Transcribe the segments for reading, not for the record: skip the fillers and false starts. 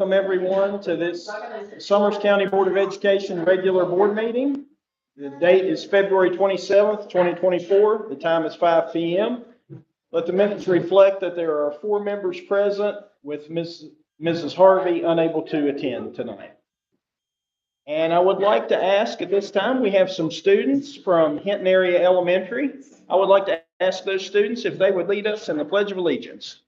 Welcome everyone to this Summers County Board of Education regular board meeting. The date is February 27th, 2024. The time is 5 p.m. Let the minutes reflect that there are 4 members present with Mrs. Harvey unable to attend tonight. And I would like to ask at this time, we have some students from Hinton Area Elementary. I would like to ask those students if they would lead us in the Pledge of Allegiance.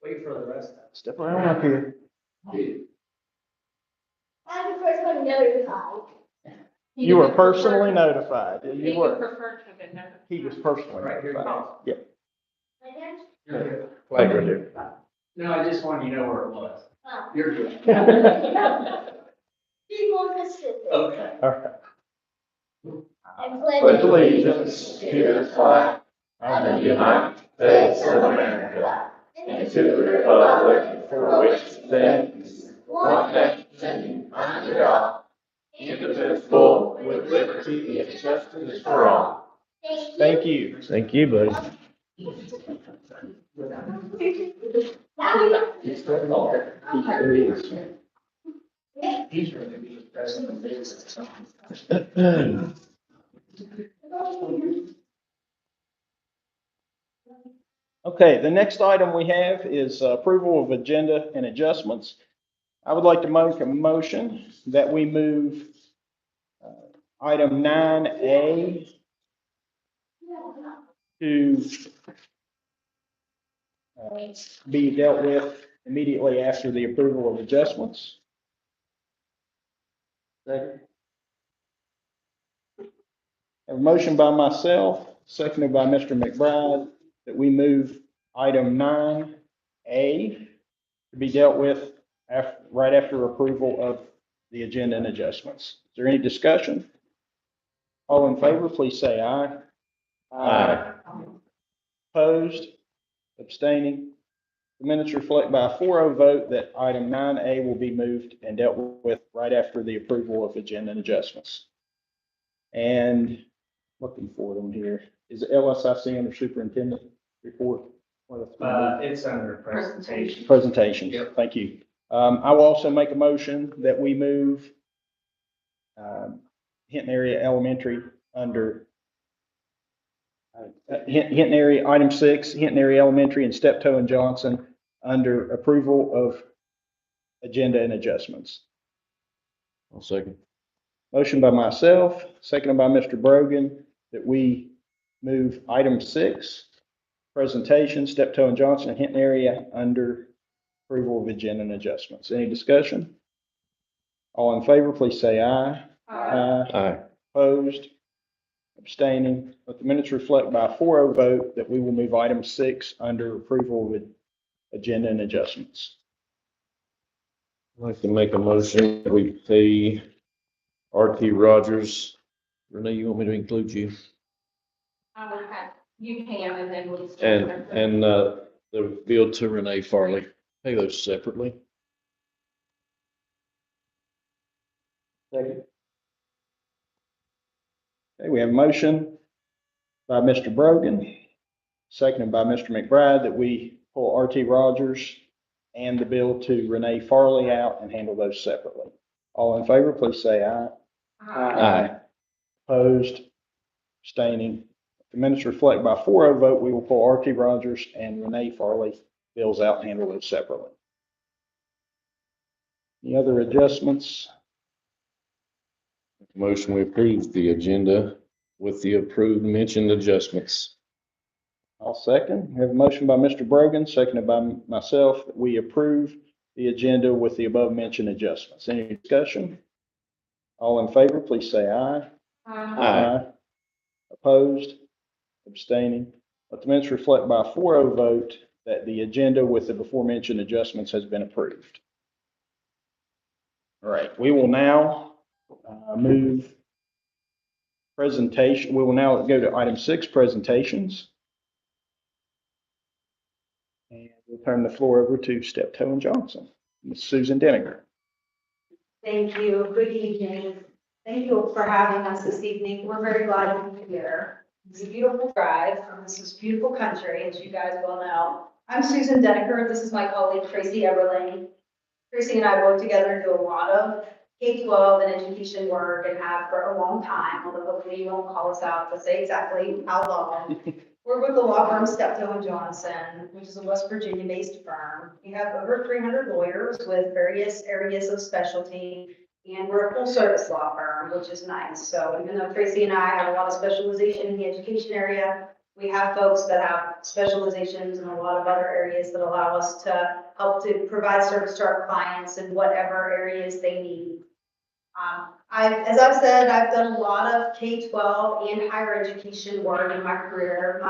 Wait for the rest. Step around up here. I'm the first one notified. You were personally notified. You were. Preferred to have been notified. He was personally Right here. notified. Yep. You're good. Flag right there. No, I just wanted you to know where it was. Oh. You're good. People Mississippi. Okay. All right. And Pledge allegiance to the flag of the United States of America and to the republic for which it stands, one nation, under God, indivisible, with liberty and justice for all. Thank you. Thank you, buddy. He's really the president of business. Okay, the next item we have is approval of agenda and adjustments. I would like to make a motion that we move item 9A to be dealt with immediately after the approval of adjustments. Second. A motion by myself, seconded by Mr. McBride, that we move item 9A to be dealt with right after approval of the agenda and adjustments. Is there any discussion? All in favor, please say aye. Aye. Opposed? Abstaining? The minutes reflect by a 4-0 vote that item 9A will be moved and dealt with right after the approval of agenda and adjustments. And looking for them here. Is it LSIC under superintendent report? It's under presentation. Presentation. Yep. Thank you. I will also make a motion that we move Hinton Area Elementary under Hinton Area, item 6, Hinton Area Elementary and Steptoe and Johnson under approval of agenda and adjustments. I'll second. Motion by myself, seconded by Mr. Brogan, that we move item 6, presentation, Steptoe and Johnson and Hinton Area under approval of agenda and adjustments. Any discussion? All in favor, please say aye. Aye. Opposed? Abstaining? Let the minutes reflect by a 4-0 vote that we will move item 6 under approval of agenda and adjustments. I'd like to make a motion that we pay RT Rogers. Renee, you want me to include you? I would have, you can, and then we'll. And the bill to Renee Farley. Pay those separately. Second. Okay, we have a motion by Mr. Brogan, seconded by Mr. McBride, that we pull RT Rogers and the bill to Renee Farley out and handle those separately. All in favor, please say aye. Aye. Opposed? Abstaining? The minutes reflect by a 4-0 vote, we will pull RT Rogers and Renee Farley bills out and handle those separately. Any other adjustments? Motion, we approve the agenda with the approved mentioned adjustments. I'll second. We have a motion by Mr. Brogan, seconded by myself, that we approve the agenda with the above mentioned adjustments. Any discussion? All in favor, please say aye. Aye. Opposed? Abstaining? Let the minutes reflect by a 4-0 vote that the agenda with the before mentioned adjustments has been approved. All right, we will now move presentation. We will now go to item 6, presentations. And we'll turn the floor over to Steptoe and Johnson. Ms. Susan Denninger. Thank you. Good evening. Thank you for having us this evening. We're very glad you're here. It's a beautiful drive from this beautiful country, as you guys well know. I'm Susan Deneker. This is my colleague Tracy Everling. Tracy and I work together and do a lot of K-12 and education work and have for a long time, although hopefully you won't call us out to say exactly how long. We're with the law firm Steptoe and Johnson, which is a West Virginia-based firm. We have over 300 lawyers with various areas of specialty, and we're a full-service law firm, which is nice. So even though Tracy and I have a lot of specialization in the education area, we have folks that have specializations in a lot of other areas that allow us to help to provide service to our clients in whatever areas they need. As I've said, I've done a lot of K-12 and higher education work in my career.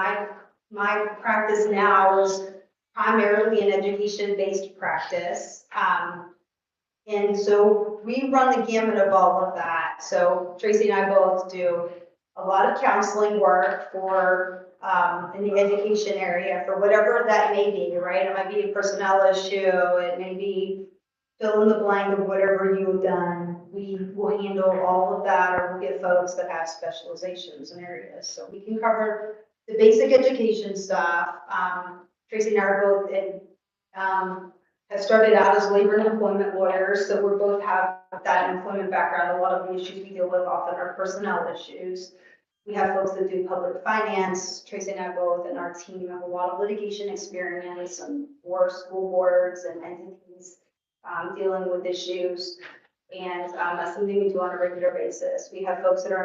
My practice now is primarily an education-based practice. And so we run the gamut of all of that. So Tracy and I both do a lot of counseling work for in the education area for whatever that may be, right? It might be a personnel issue, it may be fill in the blank of whatever you've done. We will handle all of that, or we'll get folks that have specializations in areas. So we can cover the basic education stuff. Tracy and I are both in, have started out as labor and employment lawyers, so we both have that employment background. A lot of the issues we deal with often are personnel issues. We have folks that do public finance. Tracy and I both and our team have a lot of litigation experience and for school boards and entities dealing with issues. And that's something we do on a regular basis. We have folks that are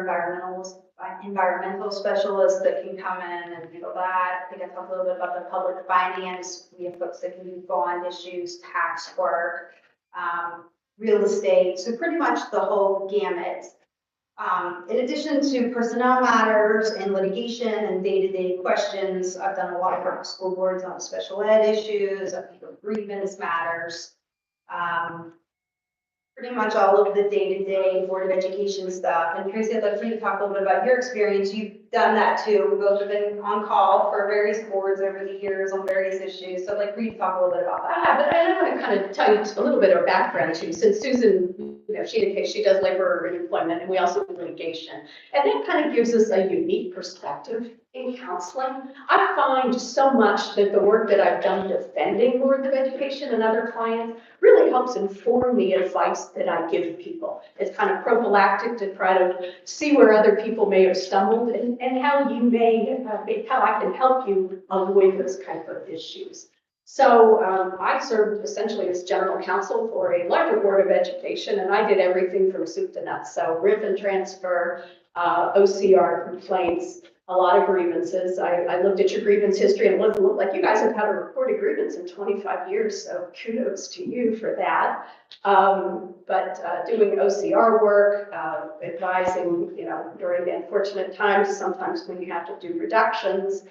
environmental specialists that can come in and handle that. I think I talked a little bit about the public finance. We have folks that can do bond issues, tax work, real estate. So pretty much the whole gamut. In addition to personnel matters and litigation and day-to-day questions, I've done a lot of work with school boards on special ed issues, grievance matters. Pretty much all of the day-to-day Board of Education stuff. And Tracy, I'd love for you to talk a little bit about your experience. You've done that too. We both have been on call for various boards over the years on various issues. So I'd like for you to talk a little bit about that. Yeah, but I want to kind of tell you a little bit of background too, since Susan, she indicates she does labor and employment, and we also do litigation. And that kind of gives us a unique perspective in counseling. I find so much that the work that I've done defending Boards of Education and other clients really helps inform the advice that I give people. It's kind of prophylactic to try to see where other people may have stumbled and how you may, how I can help you avoid those type of issues. So I served essentially as general counsel for a larger Board of Education, and I did everything from soup to nuts. So RIF and transfer, OCR complaints, a lot of grievances. I looked at your grievance history and it doesn't look like you guys have had a recorded grievance in 25 years, so kudos to you for that. But doing OCR work, advising, during the unfortunate times, sometimes when you have to do reductions.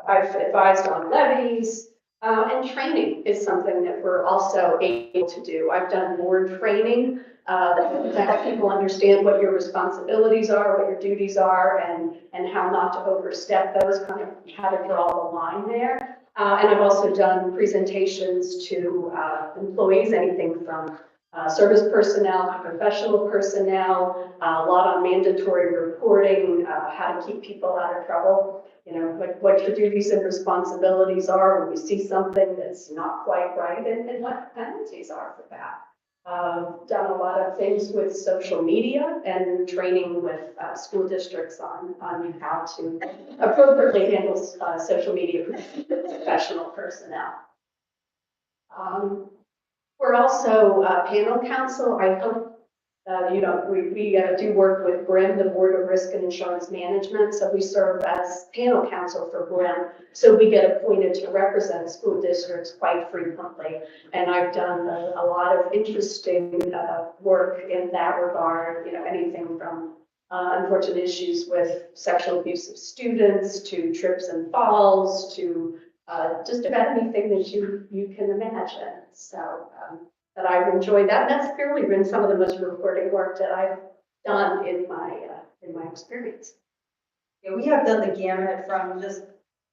I've advised on levies, and training is something that we're also able to do. I've done board training to help people understand what your responsibilities are, what your duties are, and how not to overstep those, kind of how to draw the line there. And I've also done presentations to employees, anything from service personnel to professional personnel, a lot on mandatory reporting, how to keep people out of trouble. What your duties and responsibilities are when you see something that's not quite right, and what penalties are for that. Done a lot of things with social media and training with school districts on how to appropriately handle social media professional personnel. We're also panel counsel. I hope we do work with BRIM, the Board of Risk and Insurance Management. So we serve as panel counsel for BRIM. So we get appointed to represent school districts quite frequently. And I've done a lot of interesting work in that regard, anything from unfortunate issues with sexual abuse of students to trips and falls to just about anything that you can imagine. So that I've enjoyed that. And that's really been some of the most rewarding work that I've done in my experience. Yeah, we have done the gamut from just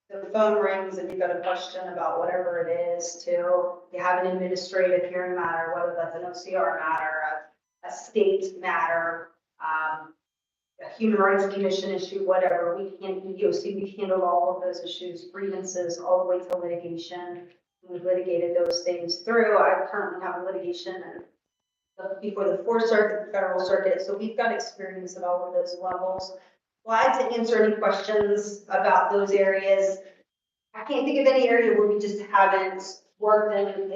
the phone rings and you've got a question about whatever it is to you have an administrative hearing matter, whether that's an OCR matter, a state matter, human rights commission issue, whatever, we can, EOC, we've handled all of those issues, grievances, all the way to litigation. We've litigated those things through. I currently have litigation and before the Fourth Circuit, the Federal Circuit, so we've got experience at all of those levels. Glad to answer any questions about those areas. I can't think of any area where we just haven't worked in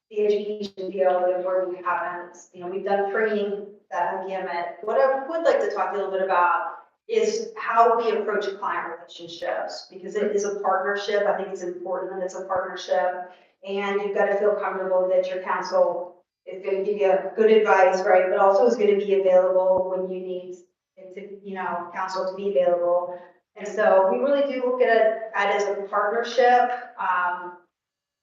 the education field and where we haven't, we've done training, that whole gamut. What I would like to talk a little bit about is how we approach client relationships, because it is a partnership. I think it's important that it's a partnership, and you've got to feel comfortable that your counsel is going to give you good advice, right? But also is going to be available when you need it to, counsel to be available. And so we really do look at it as a partnership.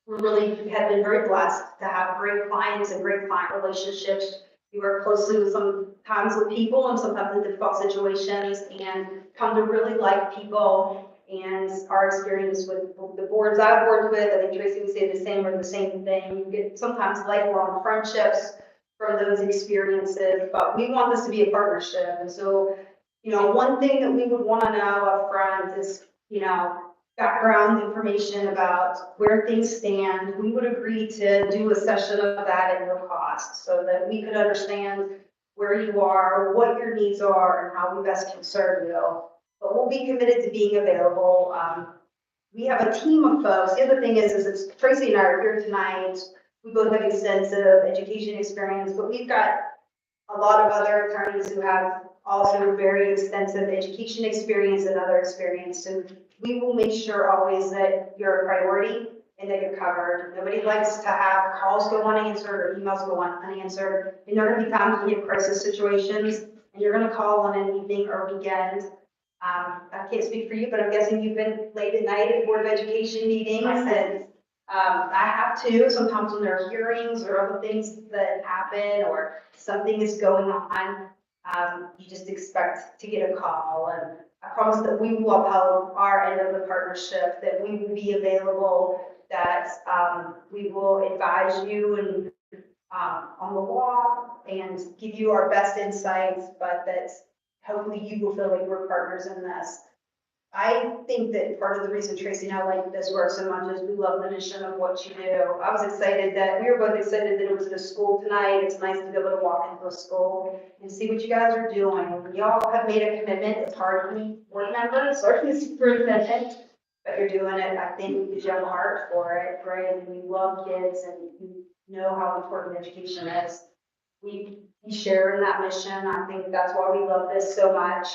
We really have been very blessed to have great clients and great client relationships. We work closely with sometimes with people and sometimes in difficult situations, and come to really like people. And our experience with the boards I've worked with, I think Tracy would say the same or the same thing. You get sometimes lifelong friendships from those experiences, but we want this to be a partnership. And so, one thing that we would want to know up front is, background information about where things stand. We would agree to do a session of that at no cost so that we could understand where you are, what your needs are, and how we best can serve you. But we'll be committed to being available. We have a team of folks. The other thing is it's Tracy and I are here tonight. We both have extensive education experience, but we've got a lot of other attorneys who have also very extensive education experience and other experience. So we will make sure always that you're a priority and that you're covered. Nobody likes to have calls go unanswered or emails go unanswered. And there are going to be times when you have crisis situations and you're going to call on an evening or weekend. I can't speak for you, but I'm guessing you've been late at night at Board of Education meetings, and I have too. Sometimes when there are hearings or other things that happen or something is going on, you just expect to get a call. And I promise that we will uphold our end of the partnership, that we will be available, that we will advise you and on the law and give you our best insights, but that hopefully you will feel like we're partners in this. I think that part of the reason Tracy and I like this work so much is we love the mission of what you do. I was excited that we were both excited that it was at a school tonight. It's nice to be able to walk into a school and see what you guys are doing. Y'all have made a commitment. It's hard to be board members or the superintendent, but you're doing it, I think, because you have a heart for it, right? And you love kids and you know how important education is. We share in that mission. I think that's why we love this so much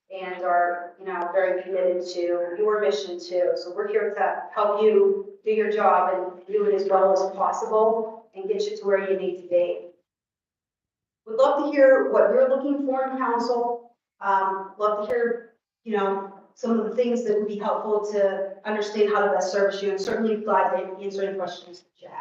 and are, very committed to your mission too. So we're here to help you do your job and do it as well as possible and get you to where you need to be. We'd love to hear what you're looking for in counsel. Love to hear, some of the things that would be helpful to understand how to best service you, and certainly glad to answer any questions that you have.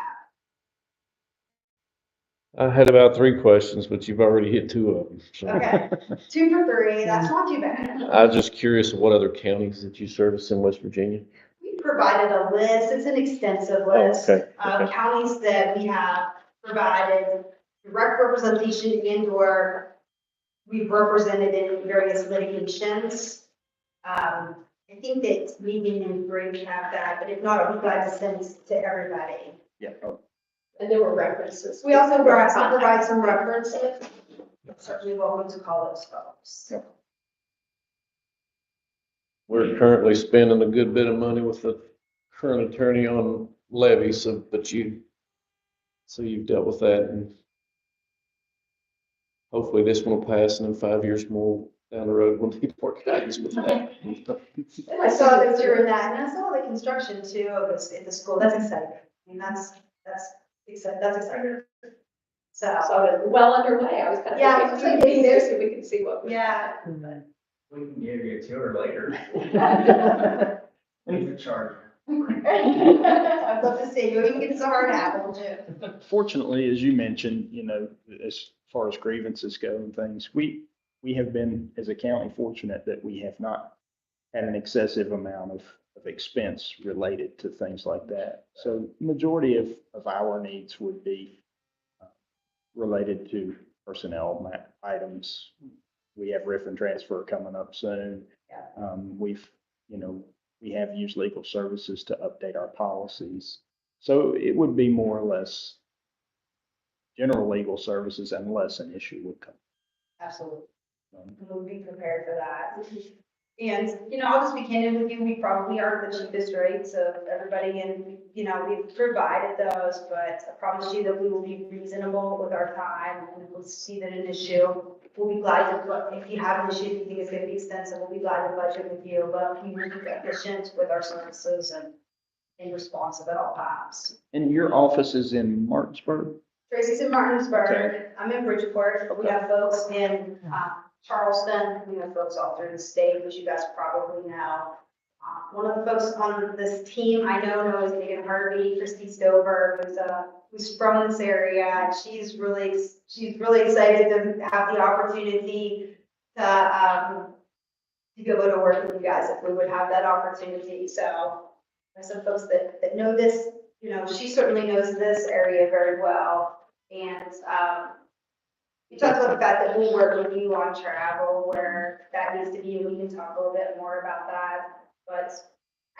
I had about 3 questions, but you've already hit 2 of them. So. Okay, 2 for 3, that's not too bad. I was just curious what other counties that you service in West Virginia? We provided a list, it's an extensive list okay. of counties that we have provided direct representation and or we've represented in various litigations. I think that maybe in 3 we have that, but if not, I'll be glad to send this to everybody. Yeah. And there were references. We also provide some references. Certainly welcome to call those folks. Yeah. We're currently spending a good bit of money with the current attorney on levy, so you've dealt with that, and hopefully this one will pass, and in 5 years more down the road, we'll need more guidance with that. I saw that you were in that, and I saw the construction too of this at the school. That's exciting. I mean, that's exciting. So So well underway. I was kind of. Yeah, I was like, being there so we can see what. yeah. We can give you a tour later. Leave the charge. I'd love to see you. You can get some hard apple too. Fortunately, as you mentioned, as far as grievances go and things, we have been, as a county, fortunate that we have not had an excessive amount of expense related to things like that. So majority of our needs would be related to personnel items, we have riff and transfer coming up soon. Yeah. We've, we have used legal services to update our policies. So it would be more or less general legal services unless an issue would come. Absolutely. Um, We'll be prepared for that. And, I'll just be candid with you, we probably aren't the cheapest rates of everybody, and, we've provided those, but I promise you that we will be reasonable with our time, and if we see that an issue, we'll be glad to, if you have an issue, you think it's gonna be extensive, we'll be glad to budget with you, but we will be efficient with our services and responsive at all times. And your office is in Martinsburg? Tracy's in Martinsburg, I'm in Bridgeport, we have folks in, Charleston, we have folks all through the state, which you guys probably know. One of the folks on this team I knows Megan Harvey, Christy Stover, who's from this area, and she's really excited to have the opportunity to go to work with you guys if we would have that opportunity. So there's some folks that know this, she certainly knows this area very well. And, you talked about the fact that we'll work with you on travel where that needs to be, and we can talk a little bit more about that. But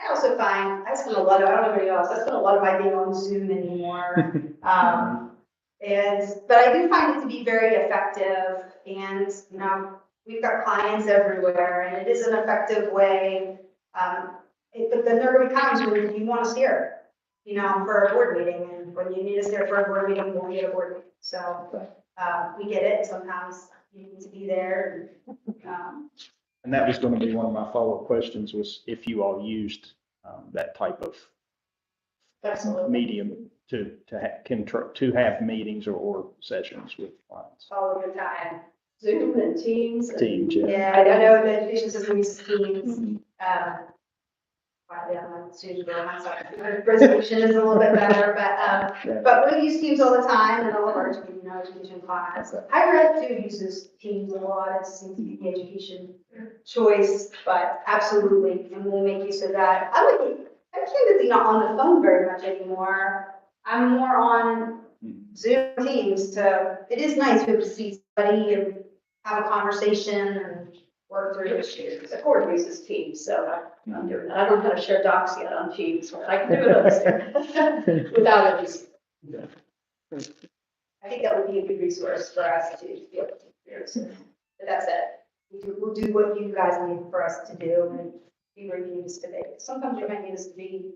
I also find, I spend a lot of my day on Zoom anymore. But I do find it to be very effective, and, we've got clients everywhere, and it is an effective way. But then there are going to be times when you want to steer, for a board meeting, and when you need to steer for a board meeting, we'll get a board meeting. So, we get it, sometimes you need to be there. And that was going to be one of my follow-up questions, was if you all used that type of Absolutely. medium to have meetings or sessions with clients. All of the time. Zoom and Teams. Teams, yeah. Yeah, I know the education system uses Teams. I'm student girl myself. Resolution is a little bit better, but we use Teams all the time, and all of our education clients. Higher ed too uses Teams a lot. It seems to be the education choice, but absolutely, and we'll make use of that. I'm candidly not on the phone very much anymore. I'm more on Zoom Teams it is nice to be able to see somebody and have a conversation and work through issues. The board uses Teams, so I'm doing that. I don't know how to share docs yet on Teams, but I can do it on Zoom without it. I think that would be a good resource for us to be able to use. But that's it. We'll do what you guys need for us to do and be where you need us to be. Sometimes you might need us to be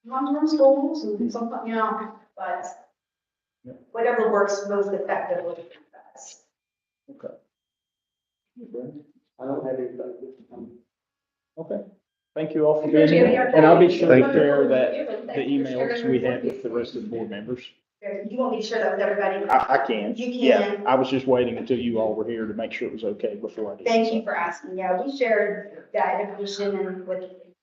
long-term goals and sometimes, but whatever works most effectively for us. Okay. I don't have anything. Okay. Thank you all for being here. And I'll be sure to share the emails we have with the rest of the board members. You want me to share that with everybody? I can. You Yeah, can. I was just waiting until you all were here to make sure it was okay before I did. Thank you for asking. Yeah, we shared that information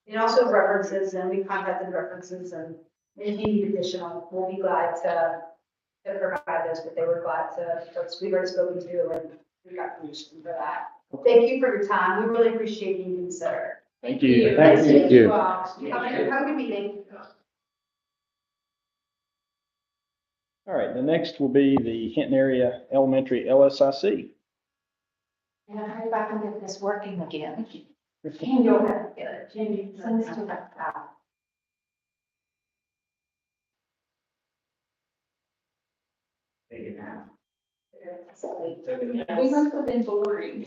and also references, and we contacted references, and if you need additional, we'll be glad to provide those, but they were glad to, folks we've already spoken to, and we got permission for that. Thank you for your time. We really appreciate you consider. Thank you. Nice to meet Thank you. all. Have a good meeting. All right, the next will be the Hinton Area Elementary LSIC. And I heard back and get this working again. And you'll have to get it. Jamie, send this to that. We must have been boring.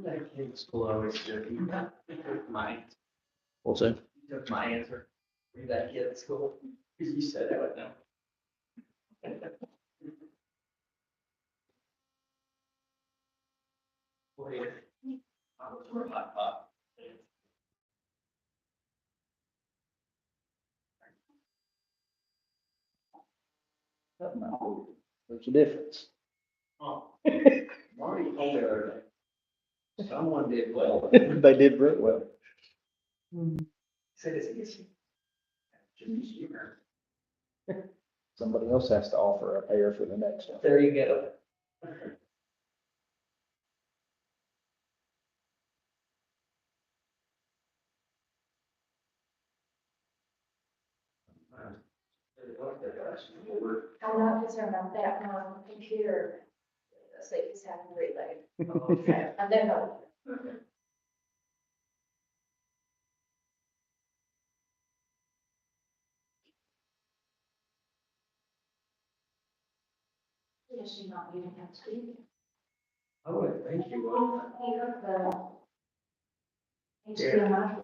That kid's always joke. You took my answer. Read that kid at school. You said I would know. Boy, I was for a hot pot. There's a difference. Oh. Marty told me the other day. Someone did well. They did very well. Said it's easy. Just humor. Somebody else has to offer a pair for the next one. There you go. I'm not concerned about that, my computer, so it's having to reload. Okay. And then, does she not even have to speak? I would think you would. He hooked the HDMI.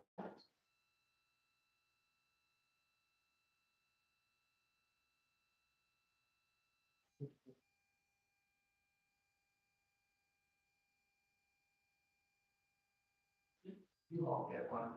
You all get one.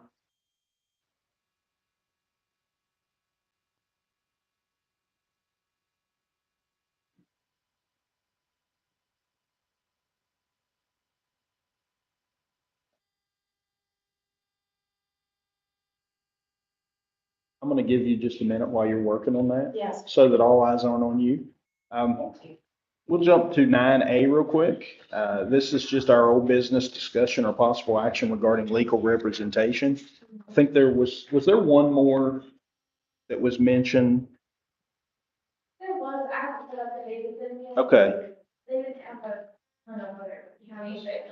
I'm gonna give you just a minute while you're working on that, Yes. so that all eyes aren't on you. We'll jump to 9A real quick. This is just our old business discussion or possible action regarding legal representation. I think was there one more that was mentioned? There was, I have to put up the date with them yet. Okay, They didn't have a ton of other county shit.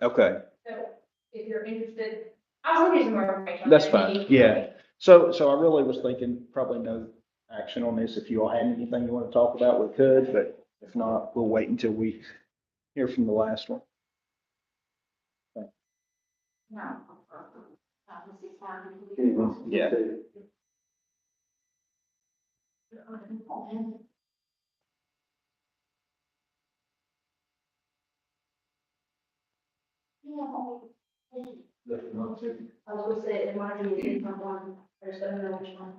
okay, So if you're interested, I'll send you some more information. that's fine, yeah. So I really was thinking probably no action on this. If you all had anything you want to talk about, we could, but if not, we'll wait until we hear from the last one. No. Yeah. I was gonna say, it might be a different one, or just I don't know which one.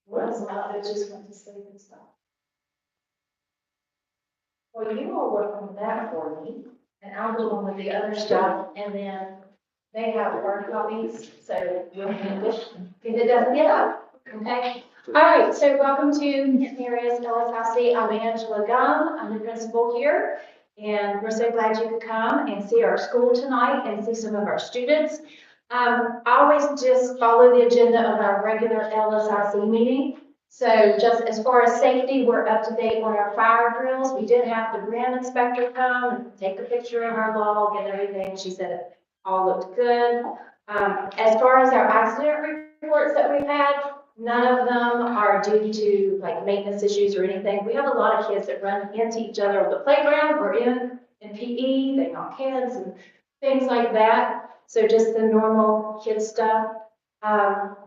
Well, I just want to say and stuff. Well, you all work on that for me, and I'll go on with the other stuff, and then they have hard copies, so we'll finish. If it doesn't get up, okay? All right, so welcome to Maria's LSIC. I'm Angela Gum. I'm the principal here, and we're so glad you could come and see our school tonight and see some of our students. I always just follow the agenda of our regular LSIC meeting. So just as far as safety, we're up to date on our fire drills. We did have the brand inspector come and take a picture of our log and everything. She said it all looked good. As far as our accident reports that we've had, none of them are due to like maintenance issues or anything. We have a lot of kids that run into each other on the playground or in PE, they knock heads and things like that. So just the normal kid stuff.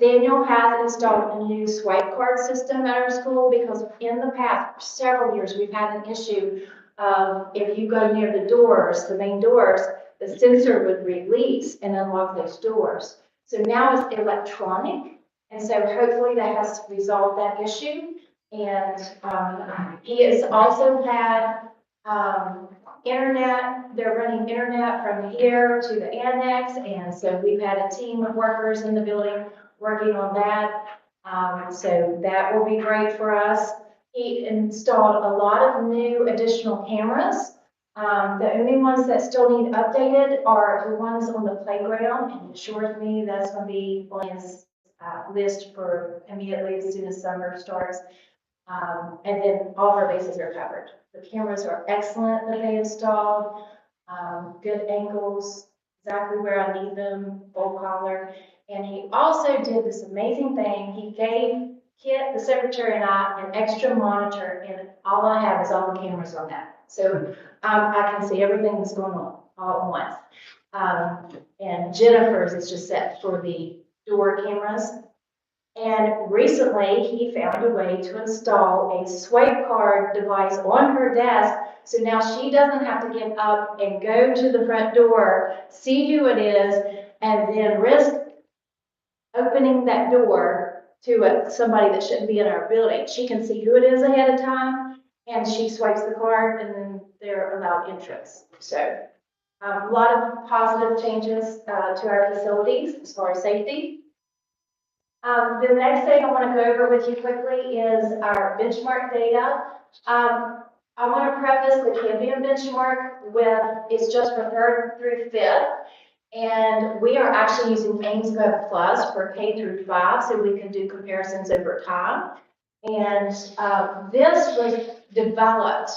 Daniel has installed a new swipe card system at our school because in the past, for several years, we've had an issue of if you go near the doors, the main doors, the sensor would release and unlock those doors. So now it's electronic, and so hopefully that has resolved that issue. And he has also had internet, they're running internet from here to the annex, and so we've had a team of workers in the building working on that. So that will be great for us. He installed a lot of new additional cameras. The only ones that still need updated are the ones on the playground, and assures me that's going to be on his list for immediately as soon as summer starts. And then all of our bases are covered. The cameras are excellent that they installed, good angles, exactly where I need them, full color. And he also did this amazing thing. He gave Kit, the secretary, and I an extra monitor, and all I have is all the cameras on that. So I can see everything that's going on all at once. And Jennifer's is just set for the door cameras. And recently, he found a way to install a swipe card device on her desk. So now she doesn't have to get up and go to the front door, see who it is, and then risk opening that door to somebody that shouldn't be in our building. She can see who it is ahead of time, and she swipes the card, and then they're allowed entrance. So a lot of positive changes to our facilities as far as safety. The next thing I want to go over with you quickly is our benchmark data. I want to preface the Cambium benchmark with, it's just for third through fifth. And we are actually using Ames Web Plus for K through 5, so we can do comparisons over time. And this was developed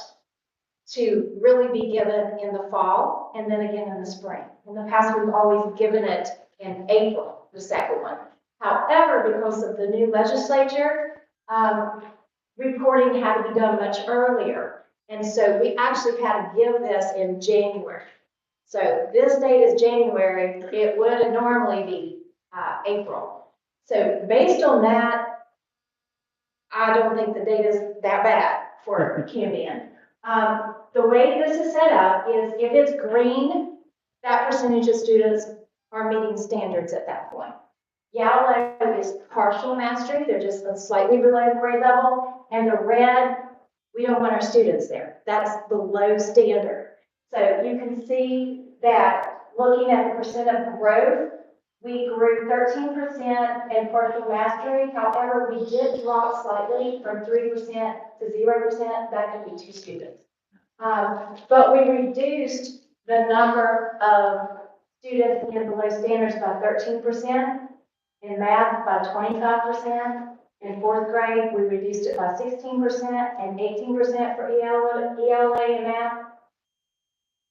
to really be given in the fall and then again in the spring. In the past, we've always given it in April, the second one. However, because of the new legislature, reporting had to be done much earlier. And so we actually had to give this in January. So this date is January, it would normally be April. So based on that, I don't think the data is that bad for Cambium. The way this is set up is if it's green, that percentage of students are meeting standards at that point. Yellow is partial mastery, they're just slightly below grade level, and the red, we don't want our students there. That's below standard. So you can see that looking at the percent of growth, we grew 13% in partial mastery. However, we did drop slightly from 3% to 0%. That could be 2 students. But we reduced the number of students in below standards by 13%, in math by 25%. In fourth grade, we reduced it by 16% and 18% for ELA and math.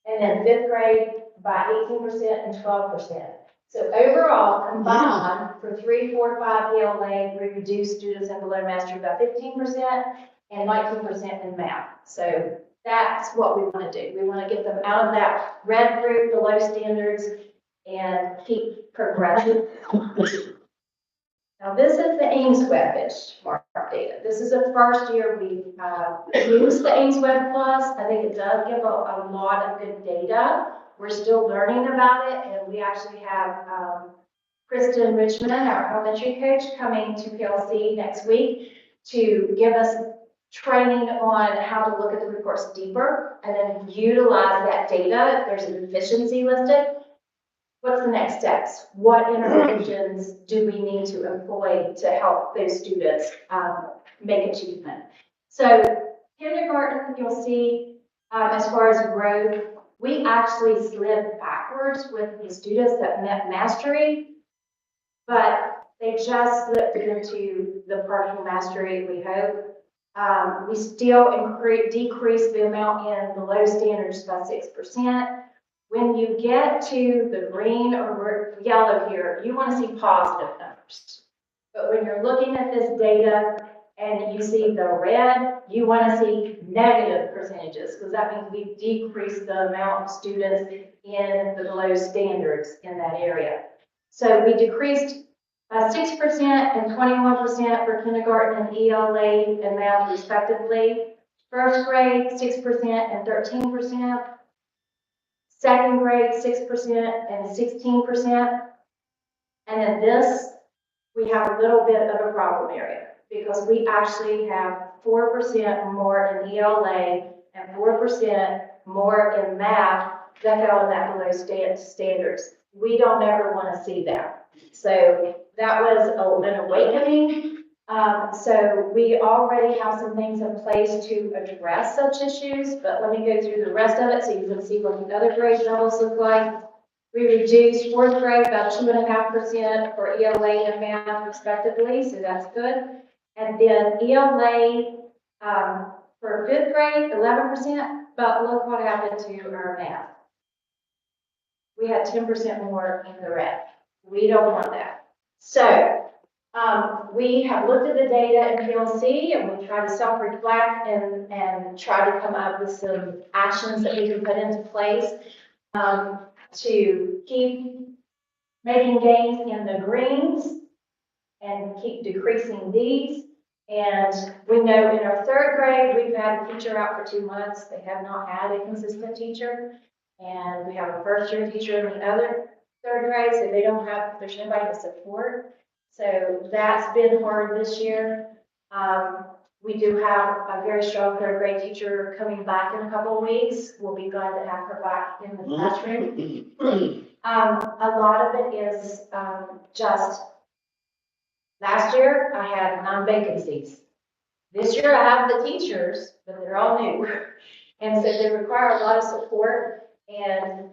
And then fifth grade by 18% and 12%. So overall, combined for 3, 4, 5 ELA, we reduced students in below mastery by 15% and 19% in math. So that's what we want to do. We want to get them out of that red group, below standards, and keep progressing. Now, this is the Ames Web benchmark data. This is the first year we've used the Ames Web Plus. I think it does give a lot of good data. We're still learning about it, and we actually have Kristen Richmond, our elementary coach, coming to PLC next week to give us training on how to look at the reports deeper and then utilize that data. If there's a deficiency listed, what's the next steps? What interventions do we need to employ to help those students make achievement? So kindergarten, you'll see as far as growth, we actually slid backwards with the students that met mastery, but they just slipped into the partial mastery, we hope. We still decreased the amount in below standards by 6%. When you get to the green or yellow here, you want to see positive numbers. But when you're looking at this data and you see the red, you want to see negative percentages, because that means we've decreased the amount of students in the below standards in that area. So we decreased by 6% and 21% for kindergarten and ELA and math respectively. First grade, 6% and 13%. Second grade, 6% and 16%. And then this, we have a little bit of a problem area because we actually have 4% more in ELA and 4% more in math that fell in that below standards. We don't ever want to see that. So that was an awakening. So we already have some things in place to address such issues, but let me go through the rest of it so you can see what the other grade levels look like. We reduced fourth grade about 2.5% for ELA and math respectively, so that's good. And then ELA for fifth grade, 11%, but look what happened to our math. We had 10% more in the red. We don't want that. So we have looked at the data in PLC and we try to self-reflect and try to come up with some actions that we can put into place to keep making gains in the greens and keep decreasing these. And we know in our third grade, we've had a teacher out for 2 months. They have not had a consistent teacher. And we have a first-year teacher in the other third grade, so they don't have, there's nobody to support. So that's been hard this year. We do have a very strong third grade teacher coming back in a couple of weeks. We'll be glad to have her back in the classroom. A lot of it is just, last year I had 9 vacancies. This year I have the teachers, but they're all new. And so they require a lot of support. And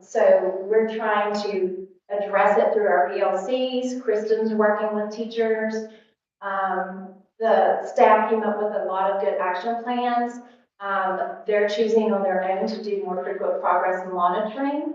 so we're trying to address it through our PLCs. Kristen's working with teachers. The staff came up with a lot of good action plans. They're choosing on their own to do more frequent progress monitoring.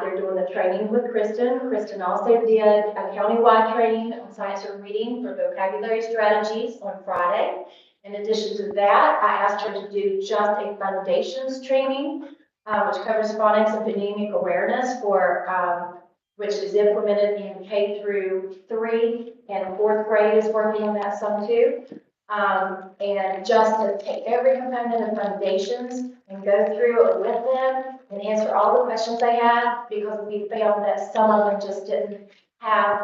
They're doing the training with Kristen. Kristen also did a countywide training on science and reading for vocabulary strategies on Friday. In addition to that, I asked her to do just a foundations training, which covers phonics and phonemic awareness for, which is implemented in K through 3, and 4th grade is working on that some too. And just to take every component of foundations and go through it with them and answer all the questions they have, because we found that some of them just didn't have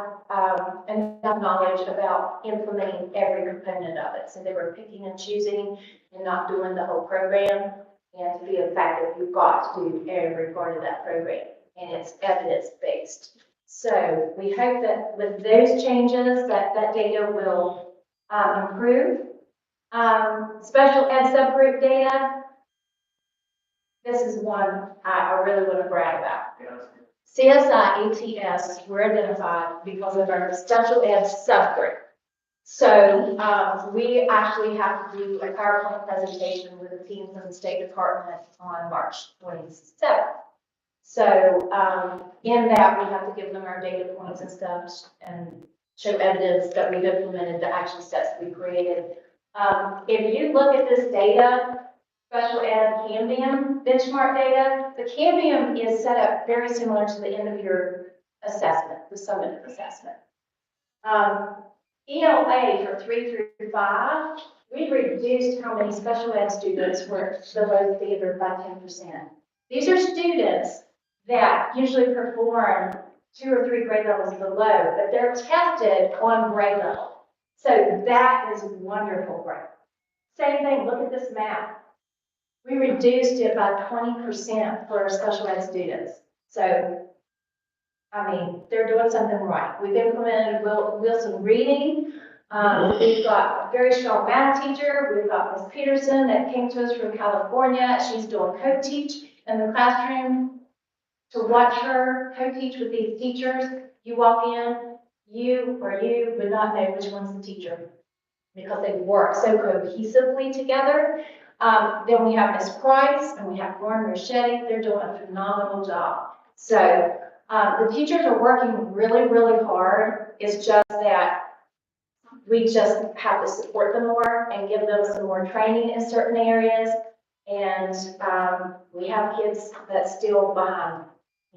enough knowledge about implementing every component of it. So they were picking and choosing and not doing the whole program. And to be effective, you've got to do every part of that program, and it's evidence-based. So we hope that with those changes, that data will improve. Special ed subgroup data. This is one I really want to brag about. CSI ATS were identified because of our special ed subgroup. So we actually have to do a PowerPoint presentation with the team from the State Department on March 27th. So in that, we have to give them our data points and stuff and show evidence that we've implemented the action steps we created. If you look at this data, special ed Cambium benchmark data, the Cambium is set up very similar to the end of your assessment, the summative assessment. ELA for 3 through 5, we reduced how many special ed students were below standard by 10%. These are students that usually perform 2 or 3 grade levels below, but they're tested on grade level. So that is wonderful growth. Same thing, look at this map. We reduced it by 20% for our special ed students. So, I mean, they're doing something right. We've implemented Wilson Reading. We've got a very strong math teacher. We've got Ms. Peterson that came to us from California. She's doing co-teach in the classroom. To watch her co-teach with these teachers, you walk in, you would not know which one's the teacher because they work so cohesively together. Then we have Ms. Price and we have Lauren Rochetti. They're doing a phenomenal job. So the teachers are working really, really hard. It's just that we just have to support them more and give them some more training in certain areas. And we have kids that's still behind.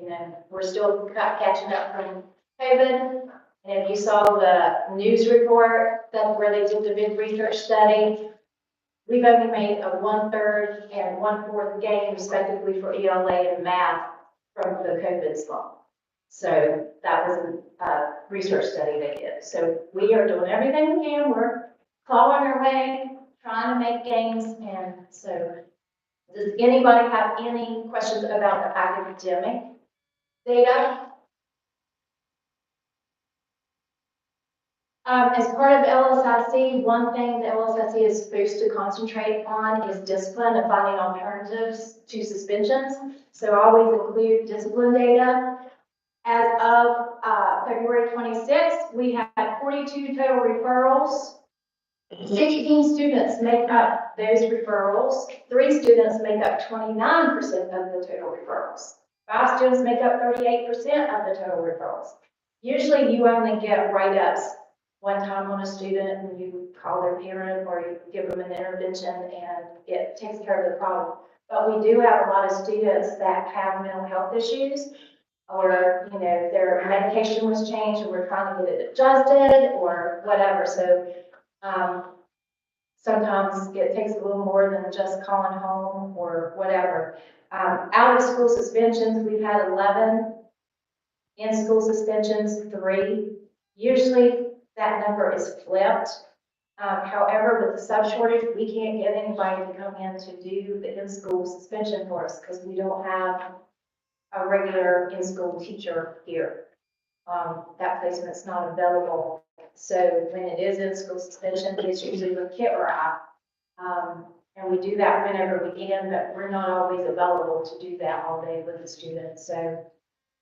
You know, we're still catching up from COVID. And if you saw the news report that where they did the big research study, we've only made a 1/3 and 1/4 gain respectively for ELA and math from the COVID slump. So that was a research study they did. So we are doing everything we can. We're clawing our way, trying to make gains. And so does anybody have any questions about the academic data? As part of LSIC, one thing that LSIC is supposed to concentrate on is discipline and finding alternatives to suspensions. So I always include discipline data. As of February 26th, we had 42 total referrals. 16 students make up those referrals. 3 students make up 29% of the total referrals. 5 students make up 38% of the total referrals. Usually you only get write-ups one time on a student and you call their parent or you give them an intervention and it takes care of the problem. But we do have a lot of students that have mental health issues. or, you know, their medication was changed, and we're trying to get it adjusted, or whatever, so, sometimes it takes a little more than just calling home or whatever. Out of school suspensions, we've had 11. In school suspensions, 3. Usually that number is flipped. However, with the sub shortage, we can't get anybody to come in to do the in-school suspension for us because we don't have a regular in-school teacher here. That placement's not available. So when it is in-school suspension, it's usually with Kit or I. And we do that whenever we can, but we're not always available to do that all day with the students. So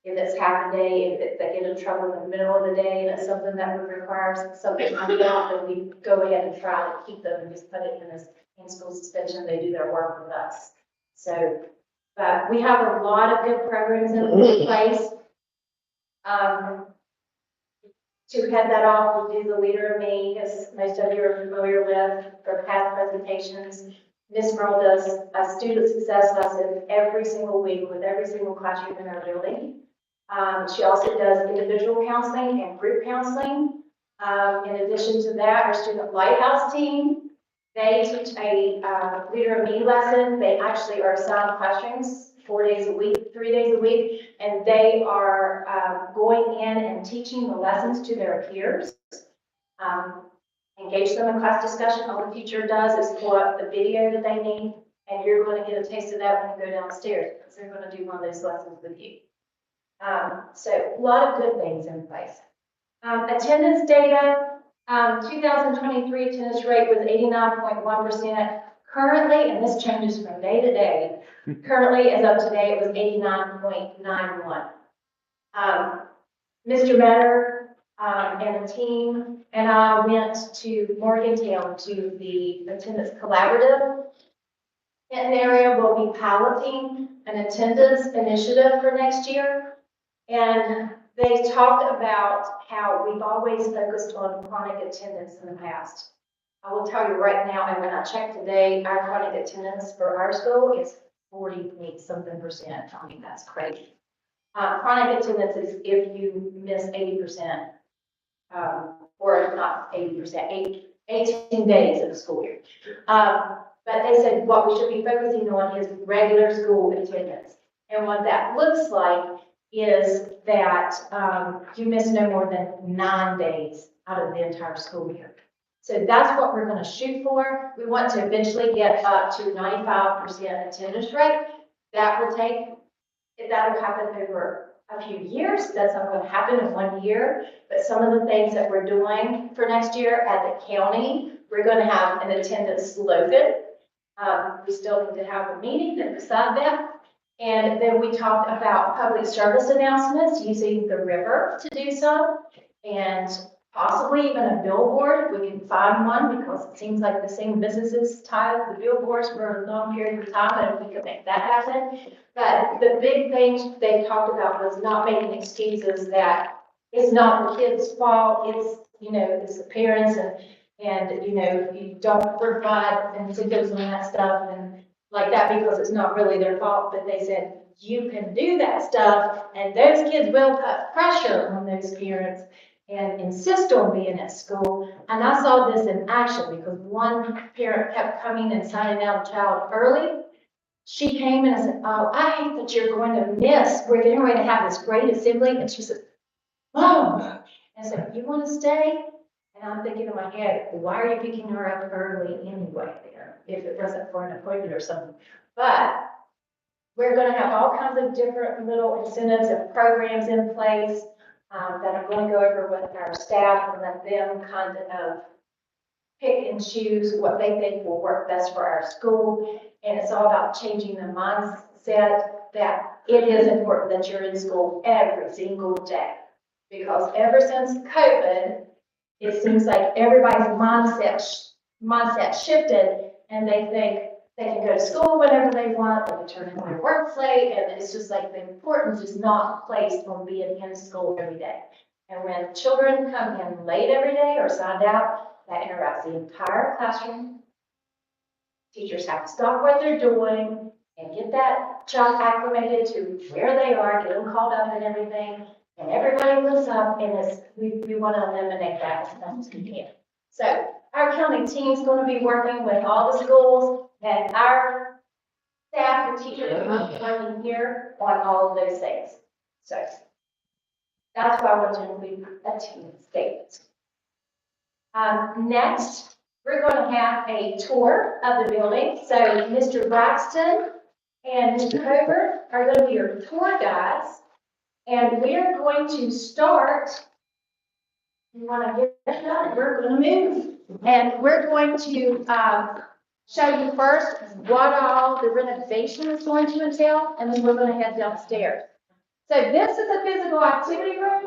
if it's half a day, if they get in trouble in the middle of the day, and it's something that would require something like that, then we go ahead and try to keep them and just put it in school suspension. They do their work with us. So, but we have a lot of good programs in place. To head that off, we do the Leader of Me, as most of you are familiar with, for past presentations. Ms. Merle does a student success lesson every single week with every single classroom in our building. She also does individual counseling and group counseling. In addition to that, our student lighthouse team, they teach a Leader of Me lesson. They actually are assigned classrooms 4 days a week, 3 days a week, and they are going in and teaching the lessons to their peers. Engage them in class discussion. All the teacher does is pull up the video that they need, and you're going to get a taste of that when you go downstairs, because they're going to do one of those lessons with you. So a lot of good things in place. Attendance data, 2023 attendance rate was 89.1%. Currently, and this changes from day to day, currently as of today, it was 89.91. Mr. Metter and the team and I went to Morgantown to the attendance collaborative. In an area we'll be piloting an attendance initiative for next year. And they talked about how we've always focused on chronic attendance in the past. I will tell you right now, and when I checked today, our chronic attendance for our school is 40-something%. I mean, that's crazy. Chronic attendance is if you miss 80%, or not 80%, 18 days of the school year. But they said what we should be focusing on is regular school attendance. And what that looks like is that you miss no more than 9 days out of the entire school year. So that's what we're going to shoot for. We want to eventually get up to 95% attendance rate. That'll happen over a few years. That's not going to happen in 1 year. But some of the things that we're doing for next year at the county, we're going to have an attendance slogan. We still need to have a meeting to decide that. And then we talked about public service announcements, using the river to do so, and possibly even a billboard. We can find one, because it seems like the same businesses tie the billboards for a long period of time, and we could make that happen. But the big thing they talked about was not making excuses that it's not the kids' fault, it's, it's the parents, and you don't provide incentives and that stuff and like that, because it's not really their fault. But they said, you can do that stuff, and those kids will put pressure on those parents and insist on being at school. And I saw this in action, because one parent kept coming and signing out a child early. She came and I said, oh, I hate that you're going to miss. We're getting ready to have this great assembly. And she said, Mom. And I said, you want to stay? And I'm thinking in my head, why are you picking her up early anyway there, if it wasn't for an appointment or something? But we're going to have all kinds of different little incentives and programs in place that I'm going to go over with our staff, and let them kind of pick and choose what they think will work best for our school. And it's all about changing the mindset that it is important that you're in school every single day. Because ever since COVID, it seems like everybody's mindset shifted, and they think they can go to school whenever they want, they can turn in their work late, and it's just like the importance is not placed on being in school every day. And when children come in late every day or signed out, that interrupts the entire classroom. Teachers have to stop what they're doing and get get that child acclimated to where they are, get them called up and everything. And everybody looks up and we want to eliminate that as much as we can. So our county team's going to be working with all the schools and our staff and teachers are working here on all of those things. So that's why I want to include a team statement. Next, we're going to have a tour of the building. So Mr. Braxton and Mr. Hoover are going to be your tour guides. And we are going to start, you want to get that done, we're going to move. And we're going to show you first what all the renovation is going to entail, and then we're going to head downstairs. So this is a physical activity room.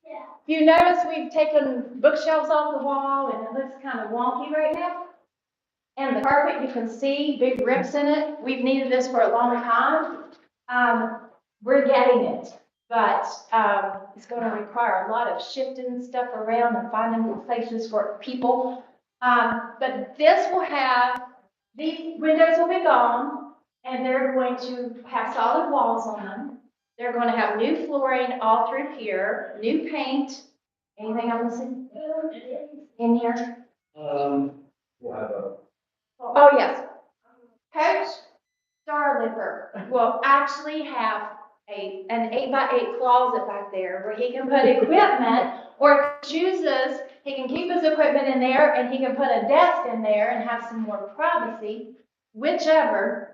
If you notice, we've taken bookshelves off the wall and it looks kind of wonky right now. And the carpet, you can see big rips in it. We've needed this for a long time. We're getting it, but it's going to require a lot of shifting stuff around and finding places for people. But this will have, these windows will be gone, and they're going to have solid walls on them. They're going to have new flooring all through here, new paint. Anything I'm missing in here? We'll have a. Oh, yes. Coach Starlicker will actually have an 8x8 closet back there where he can put equipment, or if he chooses, he can keep his equipment in there and he can put a desk in there and have some more privacy, whichever.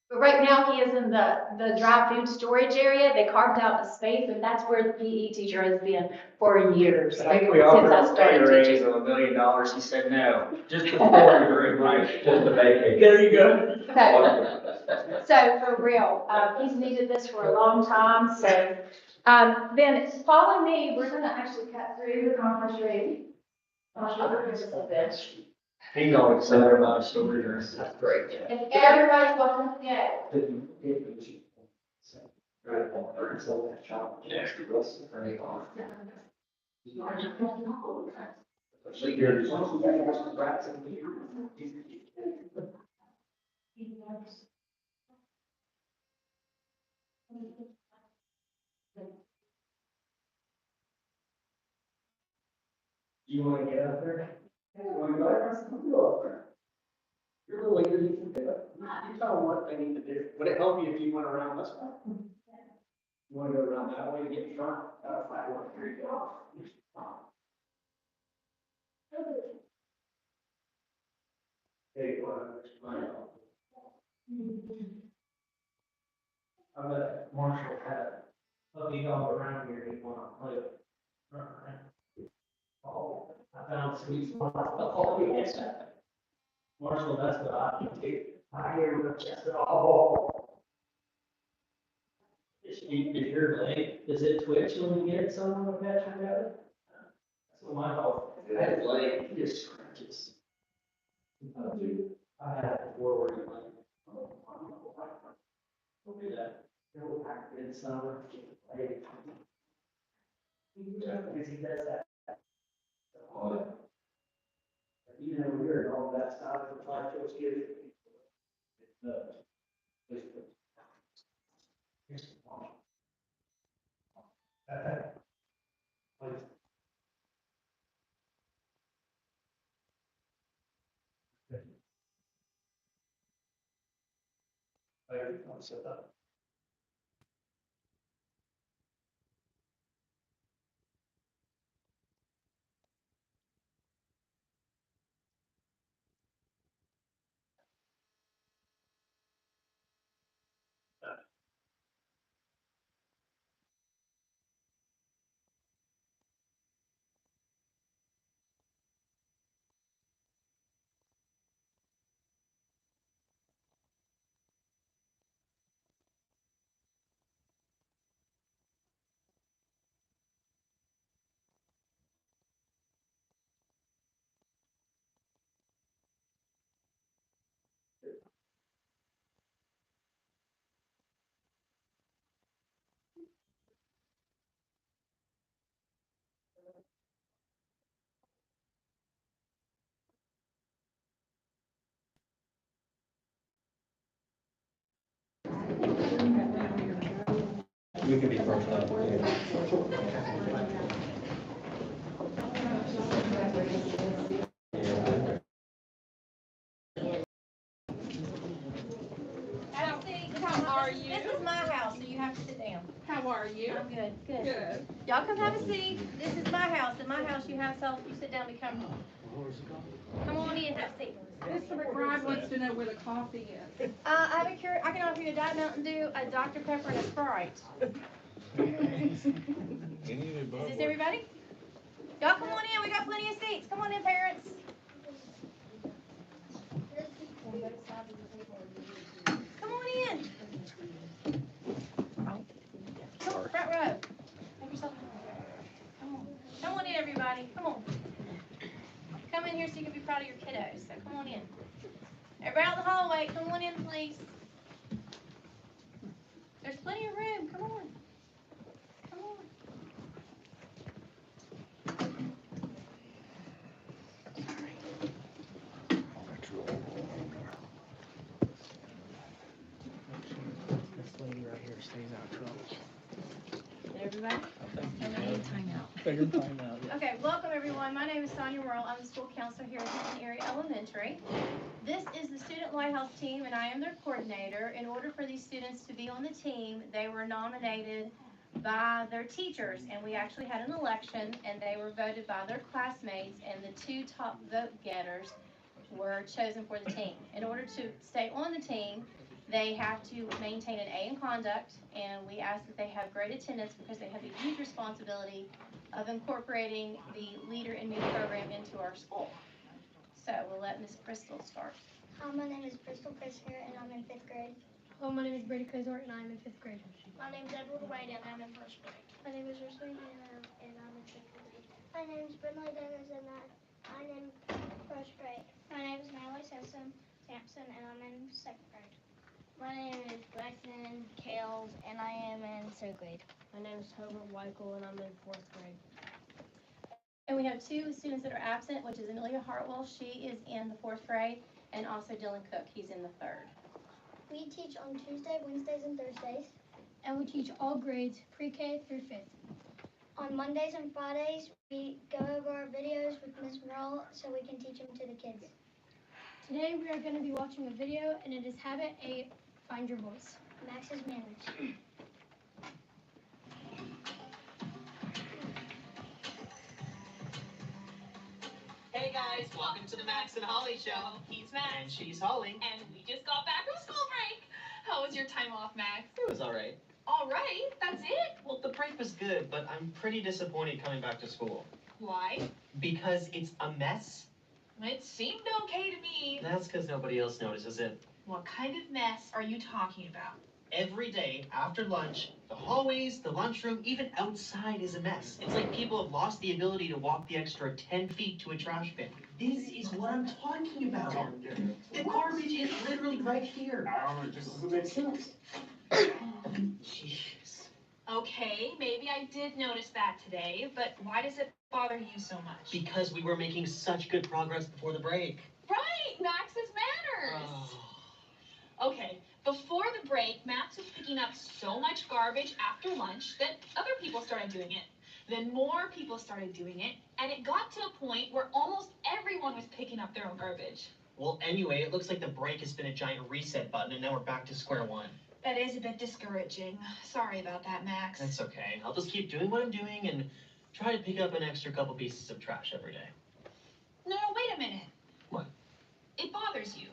But right now he is in the dry food storage area. They carved out the space and that's where the PE teacher has been for years. I think we Since offered I a pay started raise teaching. of $1 million, he said no, just before we were in right. Just a vacation. There you go. So for real, he's needed this for a long time, so, then follow me, we're gonna actually cut through the conference room. Just a bit. He's all excited about his story. That's great. And everybody's welcome to go. You wanna get up there? You wanna go up there? Go up there. You're the leader, you can do it. You tell them what they need to do. Would it help you if you went around this way? You wanna go around that way to get in front? Here you go. Hey, I bet Marshall had a puppy dog around here, he wanna play with. Run around. Oh, I found sweet spot. Oh, yes. Marshall, that's what I do. I hear what you said. Oh. Is your leg, does it twitch when you get someone with that together? That's what my dog. That leg just scratches. I had it before where you like. Don't do that. Go back in summer. Because he does that. You know, we're in all that stuff, it's like those kids. I'll set that. We could be first up. How are you? This is my house, so you have to sit down. How are you? I'm good, good. Good. Y'all come have a seat. This is my house. In my house, you have self, you sit down, be comfortable. Come on in, have a seat. Mr. McBride wants to know where the coffee is. I have a cure, I can offer you a Diet Mountain Dew, a Dr. Pepper, and a Sprite. Is this everybody? Y'all come on in, we got plenty of seats. Come on in, parents. Come on in. Come, front row. Make yourself. Come on. Come on in, everybody. Come on. Come in here so you can be proud of your kiddos. So come on in. Everybody out in the hallway, come on in, please. There's plenty of room. Come on. Come on. This lady right here stays out of trouble. Everybody? Figured time out. Okay, welcome everyone. My name is Sonia Merle. I'm the school counselor here at Houston Area Elementary. This is the Student Lighthouse team, and I am their coordinator. In order for these students to be on the team, they were nominated by their teachers, and we actually had an election, and they were voted by their classmates, and the two top vote getters were chosen for the team. In order to stay on the team, they have to maintain an A in conduct, and we ask that they have great attendance because they have a huge responsibility of incorporating the Leader in Me program into our school. So we'll let Ms. Crystal start. My name is Crystal Prisker, and I'm in 5th grade. Hello, my name is Brady Kozort, and I'm in 5th grade. My name is Edward White, and I'm in 1st grade. My name is Rosalie Hannah, and I'm in 6th grade. My name is Brinley Dennis, and I'm in 1st grade. My name is Natalie Sampson, and I'm in 2nd grade. My name is Braxton Kales, and I am in 3rd grade. My name is Herbert Weichel, and I'm in 4th grade. And we have two students that are absent, which is Amelia Hartwell. She is in the 4th grade, and also Dylan Cook. He's in the 3rd. We teach on Tuesday, Wednesdays, and Thursdays. And we teach all grades, pre-K through 5th. On Mondays and Fridays, we go over our videos with Ms. Merle so we can teach them to the kids. Today we are going to be watching a video, and it is Habit 8, Find Your Voice. Max's Manners. Hey guys, welcome to the Max and Holly show. He's Max. And she's Holly. And we just got back from school break. How was your time off, Max? It was alright. Alright, that's it? Well, the break was good, but I'm pretty disappointed coming back to school. Why? Because it's a mess. It seemed okay to me. That's because nobody else notices it. What kind of mess are you talking about? Every day, after lunch, the hallways, the lunchroom, even outside is a mess. It's like people have lost the ability to walk the extra 10 feet to a trash bin. This is what I'm talking about. The garbage is literally right here. It just doesn't make sense. Jeez. Okay, maybe I did notice that today, but why does it bother you so much? Because we were making such good progress before the break. Right, Max's manners. Okay, before the break, Max was picking up so much garbage after lunch that other people started doing it. Then more people started doing it, and it got to a point where almost everyone was picking up their own garbage. Well, anyway, it looks like the break has been a giant reset button, and now we're back to square one. That is a bit discouraging. Sorry about that, Max. That's okay. I'll just keep doing what I'm doing and try to pick up an extra couple pieces of trash every day. No, wait a minute. What? It bothers you.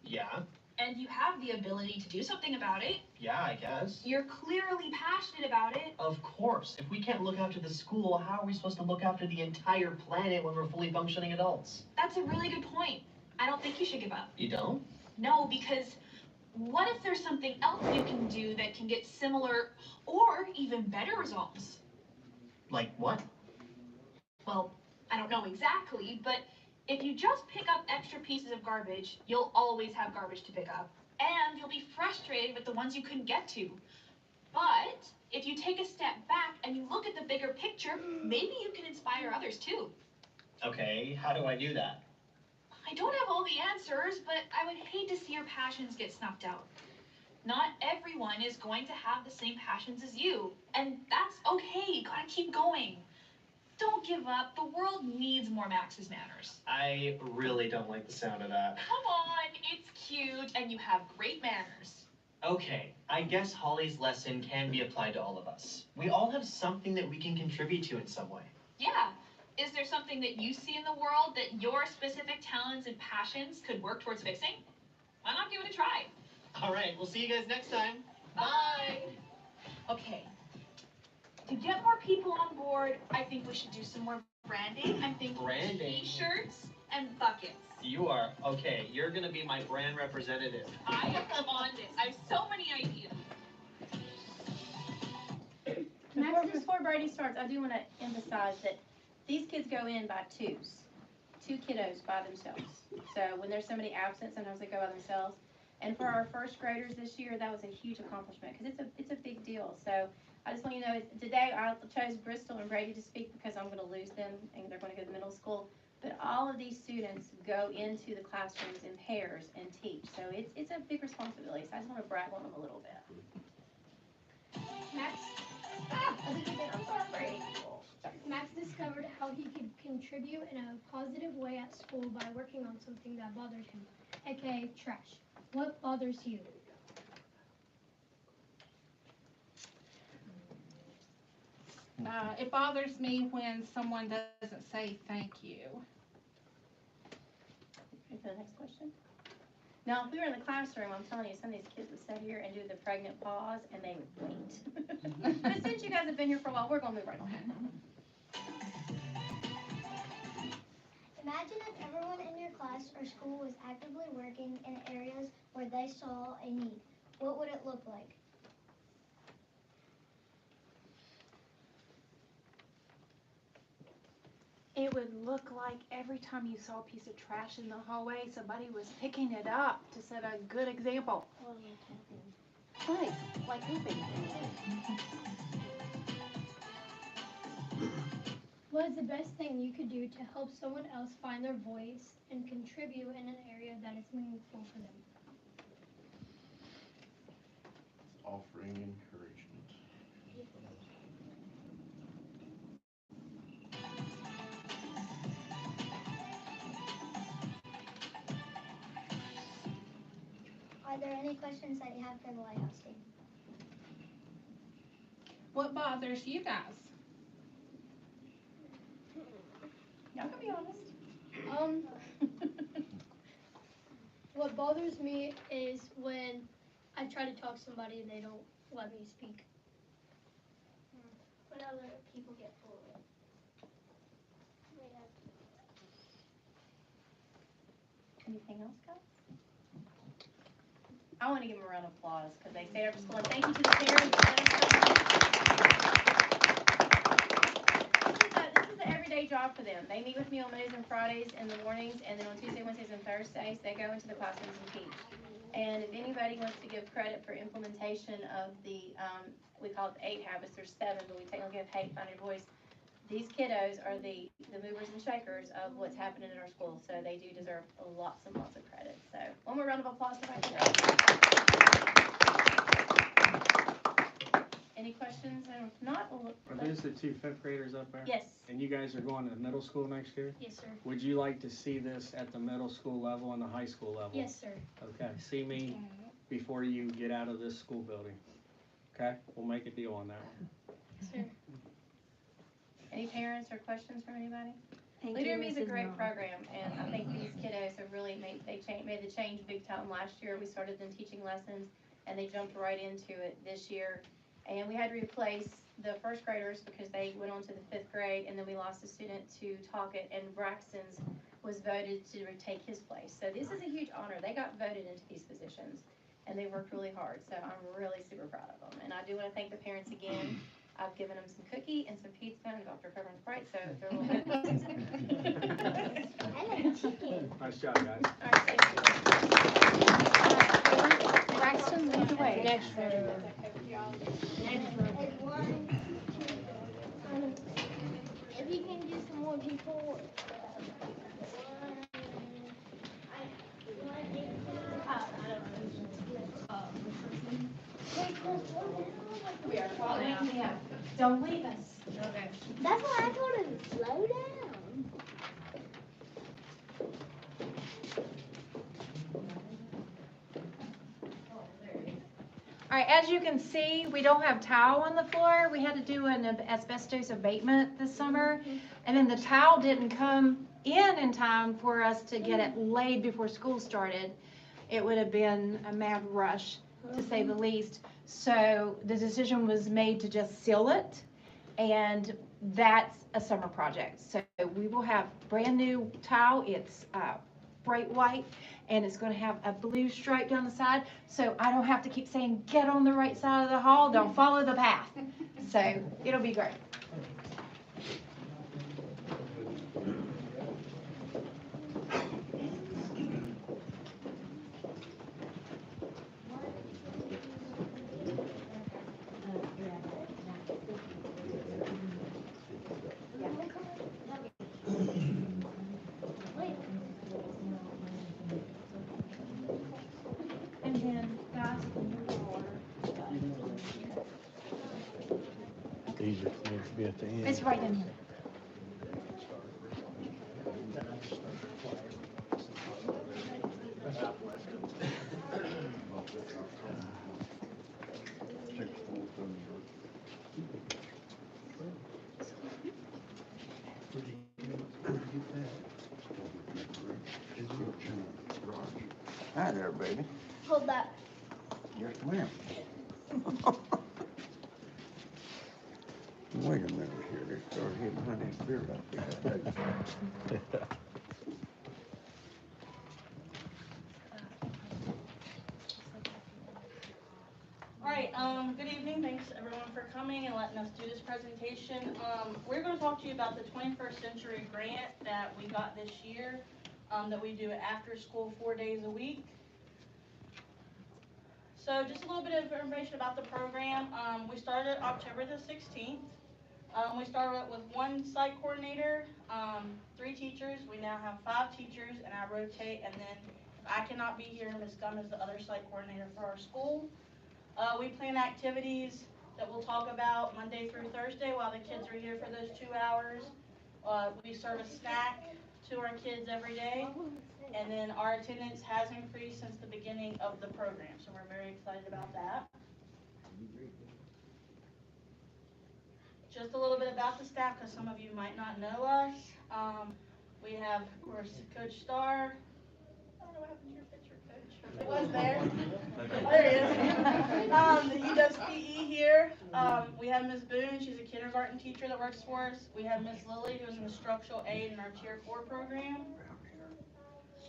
Yeah, And you have the ability to do something about it. yeah, I guess. You're clearly passionate about it. Of course. If we can't look after the school, how are we supposed to look after the entire planet when we're fully functioning adults? That's a really good point. I don't think you should give up. You don't? No, because what if there's something else you can do that can get similar or even better results? Like what? Well, I don't know exactly, but if you just pick up extra pieces of garbage, you'll always have garbage to pick up. And you'll be frustrated with the ones you couldn't get to. But if you take a step back and you look at the bigger picture, maybe you can inspire others too. Okay, how do I do that? I don't have all the answers, but I would hate to see your passions get snuffed out. Not everyone is going to have the same passions as you, and that's okay. You gotta keep going. Don't give up. The world needs more Max's manners. I really don't like the sound of that. Come on, it's cute, and you have great manners. Okay, I guess Holly's lesson can be applied to all of us. We all have something that we can contribute to in some way. Yeah. Is there something that you see in the world that your specific talents and passions could work towards fixing? Why not give it a try? All right, we'll see you guys next time. Bye. Okay. To get more people on board, I think we should do some more branding. I'm thinking Branding? T-shirts and buckets. You are. Okay, you're gonna be my brand representative. I am on this. I have so many ideas. Max, before Brady starts, I do want to emphasize that these kids go in by twos. 2 kiddos by themselves. So when there's somebody absent, sometimes they go by themselves. And for our first graders this year, that was a huge accomplishment because it's a big deal. So I just want you to know, today I chose Bristol and Brady to speak because I'm going to lose them and they're going to go to middle school. But all of these students go into the classrooms in pairs and teach. So it's a big responsibility. So I just want to brag on them a little bit. Max, I'm sorry, Brady. Max discovered how he could contribute in a positive way at school by working on something that bothered him, aka trash. What bothers you? It bothers me when someone doesn't say thank you. Ready for the next question? Now, if we were in the classroom, I'm telling you, some of these kids would sit here and do the pregnant pause, and they would wait. But since you guys have been here for a while, we're going to move right on. Imagine if everyone in your class or school was actively working in areas where they saw a need. What would it look like? It would look like every time you saw a piece of trash in the hallway, somebody was picking it up to set a good example. Right, like hooping. What is the best thing you could do to help someone else find their voice and contribute in an area that is meaningful for them? Offering encouragement. Are there any questions that you have for the Lighthouse team? What bothers you guys? Y'all can be honest. What bothers me is when I try to talk to somebody and they don't let me speak. When other people get bullied. Anything else, guys? I want to give them a round of applause because they stayed after school. And thank you to the parents. This is an everyday job for them. They meet with me on Mondays and Fridays in the mornings, and then on Tuesdays, Wednesdays, and Thursdays, they go into the classrooms and teach. And if anybody wants to give credit for implementation of the, we call it the 8 habits, there's 7, but we technically have 8, find your voice. These kiddos are the movers and shakers of what's happening in our school, so they do deserve lots and lots of credit. So one more round of applause for my kiddos. Any questions? And if not, we'll look. Are those the 2 5th graders up there? Yes. And you guys are going to middle school next year? Yes, sir. Would you like to see this at the middle school level and the high school level? Yes, sir. Okay, see me before you get out of this school building. Okay, we'll make a deal on that one. Yes, sir. Any parents or questions from anybody? Leader in Me is a great program, and I think these kiddos have really made the change big time last year. We started them teaching lessons, and they jumped right into it this year. And we had to replace the first graders because they went on to the 5th grade, and then we lost a student to Talcott, and Braxton's was voted to take his place. So this is a huge honor. They got voted into these positions, and they worked really hard. So I'm really super proud of them. And I do want to thank the parents again. I've given them some cookie and some pizza and Dr. Pepper and Sprite, so they're a little bit. I like chicken. Nice job, guys. All right, thank you. Braxton, lead the way. Next row. If you can get some more people. We are following you. Don't leave us. Okay. That's why I told him to slow down. All right, as you can see, we don't have tile on the floor. We had to do an asbestos abatement this summer. And then the tile didn't come in time for us to get it laid before school started. It would have been a mad rush, to say the least. So the decision was made to just seal it, and that's a summer project. So we will have brand new tile. It's bright white, and it's going to have a blue stripe down the side. So I don't have to keep saying, get on the right side of the hall. Don't follow the path. So it'll be great. And then, guys, These are going to be at the end. it's right in here. Hi there, baby. Hold that. Yes, ma'am. Wait a minute here, they start hitting honey and beer up there. All right, good evening. Thanks everyone for coming and letting us do this presentation. We're going to talk to you about the 21st Century Grant that we got this year, that we do after school 4 days a week. So just a little bit of information about the program. We started October the 16th. We started with one site coordinator, 3 teachers. We now have 5 teachers, and I rotate, and then if I cannot be here, Ms. Gum is the other site coordinator for our school. We plan activities that we'll talk about Monday through Thursday while the kids are here for those 2 hours. We serve a snack to our kids every day, and then our attendance has increased since the beginning of the program, so we're very excited about that. Just a little bit about the staff, because some of you might not know us. We have, of course, Coach Starr. I don't know what happened to your picture, Coach. It was there. Oh, there he is. He does PE here. We have Ms. Boone. She's a kindergarten teacher that works for us. We have Ms. Lily, who is an instructional aide in our Tier 4 program.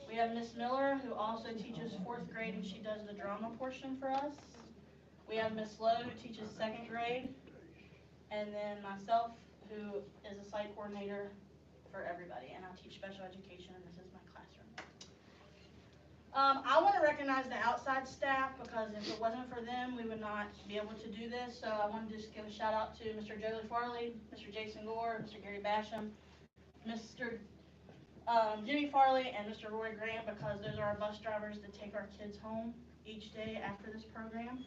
We have Ms. Miller, who also teaches 4th grade, and she does the drama portion for us. We have Ms. Lowe, who teaches 2nd grade. And then myself, who is a site coordinator for everybody, and I teach special education, and this is my classroom. I want to recognize the outside staff, because if it wasn't for them, we would not be able to do this. So I want to just give a shout out to Mr. Jolie Farley, Mr. Jason Gore, Mr. Gary Basham, Mr. Jimmy Farley, and Mr. Roy Grant, because those are our bus drivers that take our kids home each day after this program.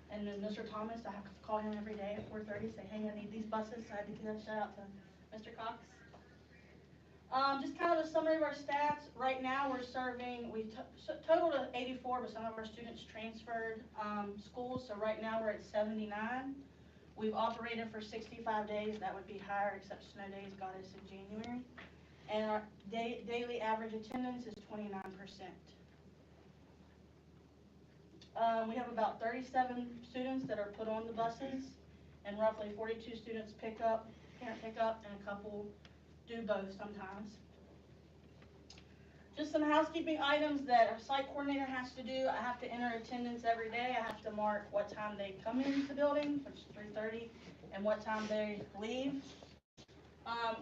And then Mr. Thomas, I have to call him every day at 4:30, say, hey, I need these buses. So I had to give a shout out to Mr. Cox. Just kind of a summary of our stats. Right now we're serving, we totaled of 84, but some of our students transferred schools. So right now we're at 79. We've operated for 65 days. That would be higher, except snow days got us in January. And our daily average attendance is 29%. We have about 37 students that are put on the buses, and roughly 42 students parent pick up, and a couple do both sometimes. Just some housekeeping items that our site coordinator has to do. I have to enter attendance every day. I have to mark what time they come into the building, which is 3:30, and what time they leave.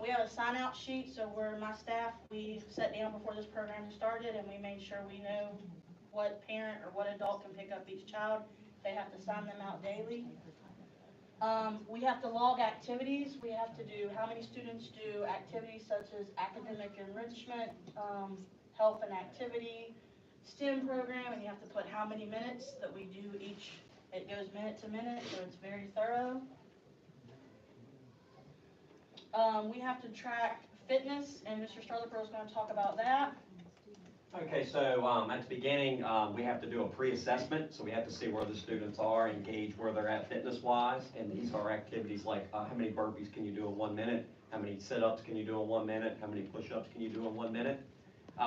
We have a sign-out sheet, so where my staff, we sat down before this program started, and we made sure we know what parent or what adult can pick up each child. They have to sign them out daily. We have to log activities. We have to do how many students do activities such as academic enrichment, health and activity, STEM program, and you have to put how many minutes that we do each, it goes minute to minute, so it's very thorough. We have to track fitness, and Mr. Starlipper is gonna talk about that. Okay, so at the beginning, we have to do a pre-assessment, so we have to see where the students are and gauge where they're at fitness-wise. And these are activities like how many burpees can you do in 1 minute? How many sit-ups can you do in 1 minute? How many push-ups can you do in 1 minute?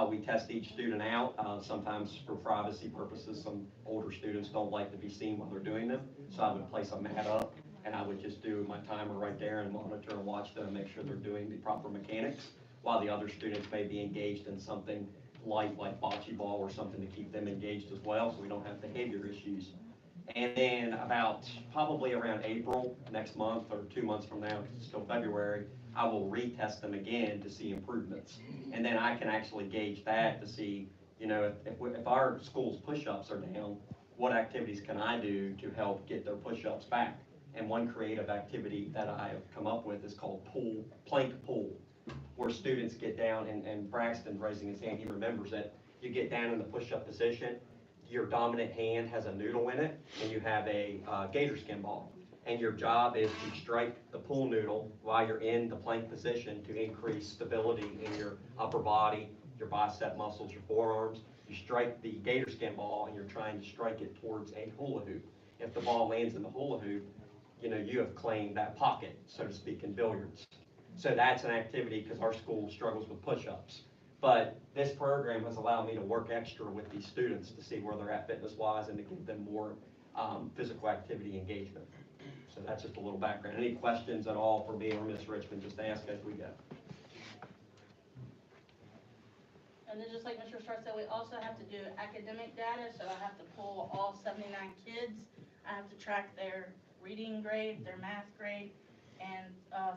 We test each student out. Sometimes for privacy purposes, some older students don't like to be seen while they're doing them. So I would place a mat up, and I would just do my timer right there and monitor and watch them and make sure they're doing the proper mechanics, while the other students may be engaged in something light like bocce ball or something to keep them engaged as well, so we don't have behavior issues. And then about probably around April next month or 2 months from now, because it's still February, I will retest them again to see improvements. And then I can actually gauge that to see, you know, if our school's push-ups are down, what activities can I do to help get their push-ups back? And one creative activity that I have come up with is called plank pull, where students get down, and Braxton raising his hand, he remembers it. You get down in the push-up position, your dominant hand has a noodle in it, and you have a gator skin ball. And your job is to strike the pool noodle while you're in the plank position to increase stability in your upper body, your bicep muscles, your forearms. You strike the gator skin ball, and you're trying to strike it towards a hula hoop. If the ball lands in the hula hoop, you know, you have claimed that pocket, so to speak, in billiards. So that's an activity, because our school struggles with push-ups. But this program has allowed me to work extra with these students to see where they're at fitness-wise and to give them more physical activity engagement. So that's just a little background. Any questions at all for me or Ms. Richmond, just ask as we go. And then just like Mr. Stark said, we also have to do academic data, so I have to pull all 79 kids. I have to track their reading grade, their math grade, and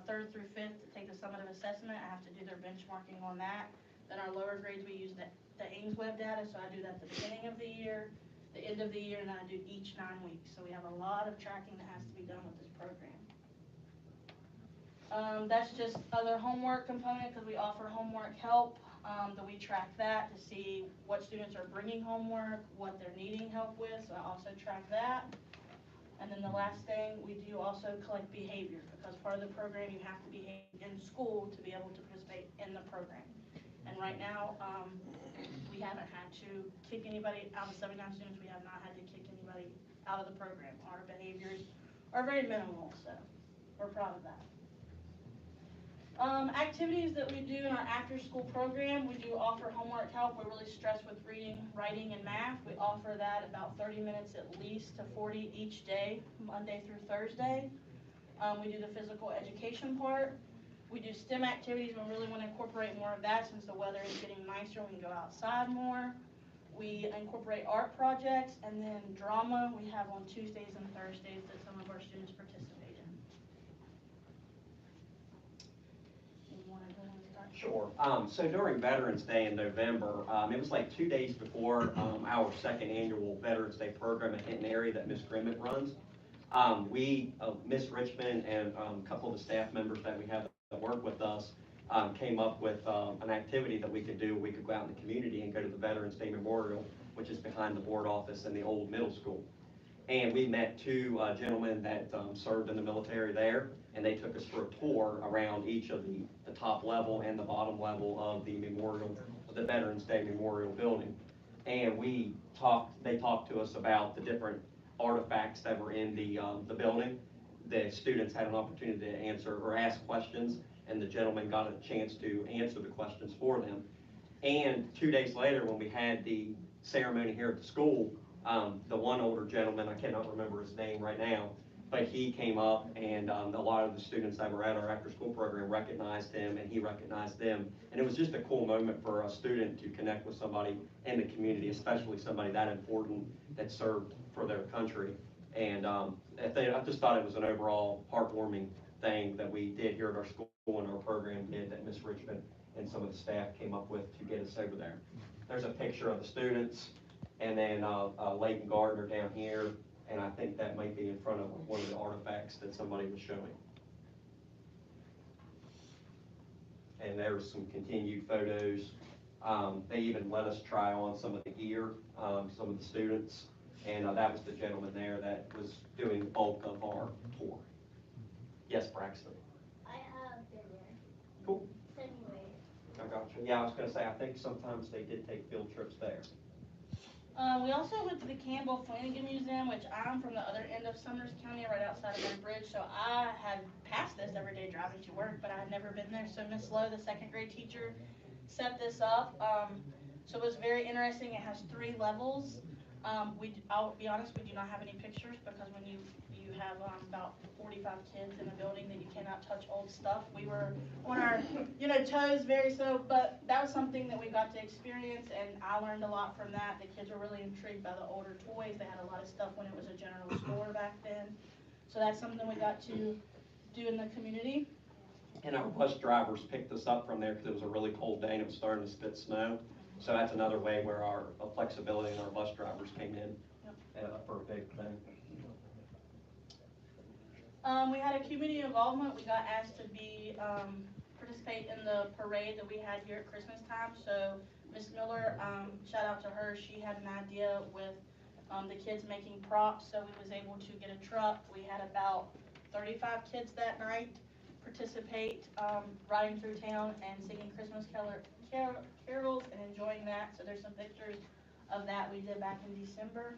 3rd through 5th to take the summative assessment. I have to do their benchmarking on that. Then our lower grades, we use the Ames Web data, so I do that at the beginning of the year, the end of the year, and then I do each 9 weeks. So we have a lot of tracking that has to be done with this program. That's just other homework component, because we offer homework help, that we track that to see what students are bringing homework, what they're needing help with, so I also track that. And then the last thing, we do also collect behavior, because part of the program, you have to behave in school to be able to participate in the program. And right now, we haven't had to kick anybody out of 79 students. We have not had to kick anybody out of the program. Our behaviors are very minimal, so we're proud of that. Activities that we do in our after-school program, we do offer homework help. We're really stressed with reading, writing, and math. We offer that about 30 minutes at least to 40 each day, Monday through Thursday. We do the physical education part. We do STEM activities. We really want to incorporate more of that since the weather is getting nicer. We can go outside more. We incorporate art projects, and then drama we have on Tuesdays and Thursdays that some of our students participate in. Sure. So during Veterans Day in November, it was like 2 days before our second annual Veterans Day program at Hinton area that Ms. Grimmett runs. Ms. Richmond and a couple of the staff members that we have that work with us came up with an activity that we could do. We could go out in the community and go to the Veterans Day Memorial, which is behind the board office in the old middle school. And we met 2 gentlemen that served in the military there, and they took us for a tour around each of the top level and the bottom level of the memorial, the Veterans Day Memorial building. And they talked to us about the different artifacts that were in the building. The students had an opportunity to answer or ask questions, and the gentleman got a chance to answer the questions for them. And 2 days later, when we had the ceremony here at the school, the one older gentleman, I cannot remember his name right now, but he came up, and a lot of the students that were at our after-school program recognized him, and he recognized them. And it was just a cool moment for a student to connect with somebody in the community, especially somebody that important that served for their country. And I just thought it was an overall heartwarming thing that we did here at our school and our program did, that Ms. Richmond and some of the staff came up with to get us over there. There's a picture of the students, and then Leighton Gardner down here, and I think that might be in front of one of the artifacts that somebody was showing. And there was some continued photos, They even let us try on some of the gear, some of the students, and that was the gentleman there that was doing the bulk of our tour. Yes, Braxton? I have been there. Cool. Anyway. I got you. Yeah, I was gonna say, I think sometimes they did take field trips there. We also went to the Campbell Flanagan Museum, which I'm from the other end of Summers County, right outside of Red Bridge, so I had passed this every day driving to work, but I had never been there, so Miss Lowe, the second grade teacher, set this up. So it was very interesting. It has 3 levels. I'll be honest, we do not have any pictures, because when you have about 45 kids in a building, that you cannot touch old stuff. We were on our, toes very so, but that was something that we got to experience, and I learned a lot from that. The kids were really intrigued by the older toys. They had a lot of stuff when it was a general store back then. So that's something we got to do in the community. And our bus drivers picked us up from there because it was a really cold day and it was starting to spit snow. So that's another way where our flexibility and our bus drivers came in for a big thing. We had a community involvement. We got asked to participate in the parade that we had here at Christmas time. So Miss Miller, shout out to her. She had an idea with the kids making props, so we was able to get a truck. We had about 35 kids that night participate, riding through town and singing Christmas carols and enjoying that. So there's some pictures of that we did back in December.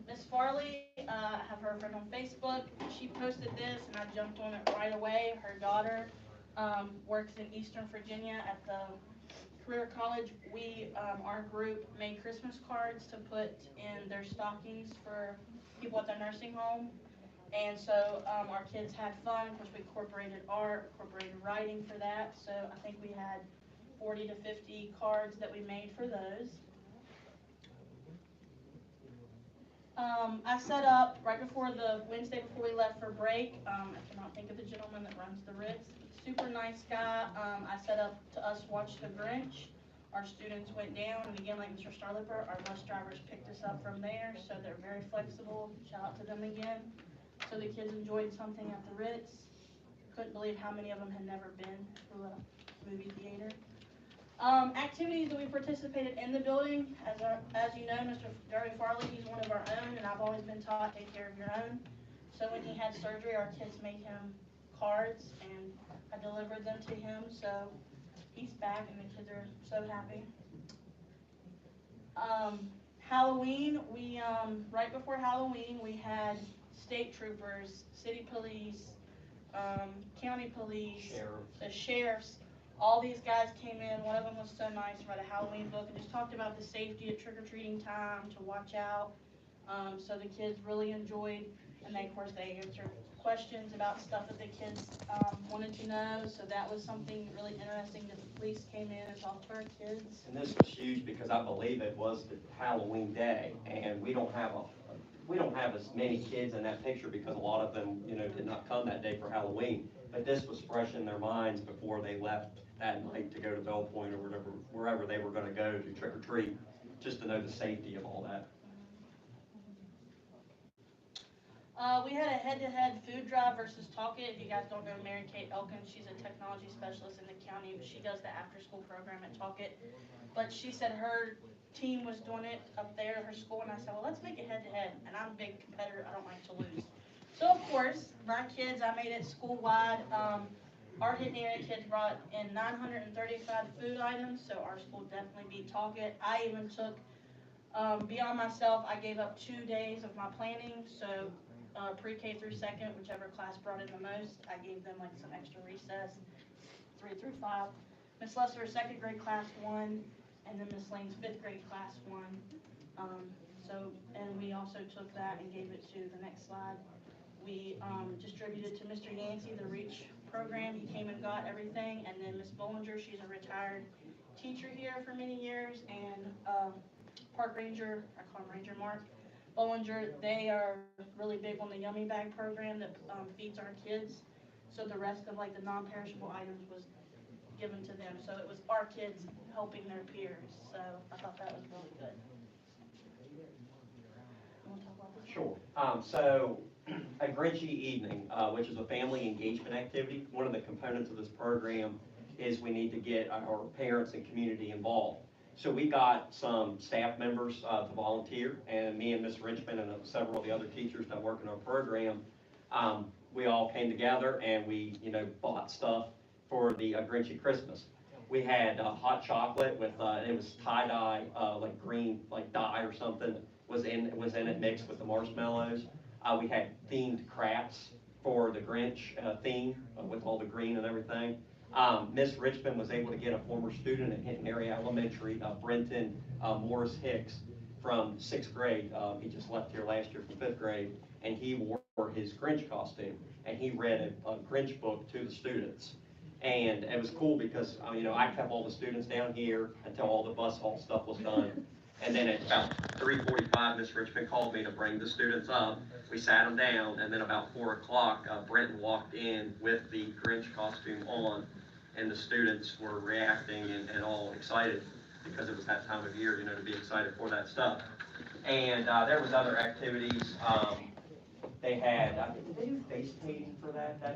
Miss Farley, I have her friend on Facebook. She posted this and I jumped on it right away. Her daughter works in Eastern Virginia at the Career College. Our group made Christmas cards to put in their stockings for people at their nursing home. And so our kids had fun, because we incorporated art, incorporated writing for that. So I think we had 40 to 50 cards that we made for those. I set up right before the Wednesday before we left for break. I cannot think of the gentleman that runs the Ritz. Super nice guy. I set up to us watch the Grinch. Our students went down, and again, like Mr. Starlipper, our bus drivers picked us up from there, so they're very flexible. Shout out to them again. So the kids enjoyed something at the Ritz. Couldn't believe how many of them had never been to a movie theater. Activities that we participated in the building, as you know, Mr. Gary Farley, he's one of our own, and I've always been taught take care of your own. So when he had surgery, our kids made him cards, and I delivered them to him. So he's back, and the kids are so happy. Halloween, we right before Halloween, we had state troopers, city police, county police, the sheriffs. All these guys came in. One of them was so nice, read a Halloween book and just talked about the safety at trick-or-treating time, to watch out. So the kids really enjoyed, and they, of course, they answered questions about stuff that the kids wanted to know. So that was something really interesting, that the police came in and talked to our kids. And this was huge because I believe it was the Halloween day, and we don't have as many kids in that picture because a lot of them, did not come that day for Halloween. But this was fresh in their minds before they left that night to go to Bell Point or wherever they were going to go to trick or treat, just to know the safety of all that. We had a head-to-head food drive versus Talk It. If you guys don't know Mary Kate Elkins, she's a technology specialist in the county. She does the after-school program at Talk It. But she said her team was doing it up there at her school, and I said, well, let's make it head-to-head. And I'm a big competitor. I don't like to lose. So, of course, my kids, I made it school-wide. Our hidden area kids brought in 935 food items, so our school definitely beat Talk It. I even took, beyond myself, I gave up 2 days of my planning, so pre-K through second, whichever class brought in the most, I gave them like some extra recess, 3 through 5. Miss Lesser's second grade class won, and then Miss Lane's fifth grade class won. And we also took that and gave it to the next slide. We distributed to Mr. Yancey, the REACH program. He came and got everything. And then Miss Bollinger, she's a retired teacher here for many years. And Park Ranger, I call him Ranger Mark Bollinger, they are really big on the Yummy Bag program that feeds our kids. So the rest of like the non-perishable items was given to them. So it was our kids helping their peers. So I thought that was really good. Sure. So a Grinchy evening, which is a family engagement activity. One of the components of this program is we need to get our parents and community involved. So we got some staff members to volunteer, and me and Ms. Richmond and several of the other teachers that work in our program, we all came together and we, bought stuff for the Grinchy Christmas. We had hot chocolate with, it was tie-dye, like green, like dye or something was in it mixed with the marshmallows. We had themed crafts for the Grinch theme with all the green and everything. Miss Richmond was able to get a former student at Hinton Area Elementary, Brenton Morris Hicks, from 6th grade. He just left here last year for 5th grade, and he wore his Grinch costume, and he read a Grinch book to the students. And it was cool because, I kept all the students down here until all the bus haul stuff was done. And then at about 3:45, Miss Richmond called me to bring the students up. We sat them down, and then about 4 o'clock, Brenton walked in with the Grinch costume on, and the students were reacting and all excited because it was that time of year, to be excited for that stuff. And there was other activities. They had, did they do face painting for that day?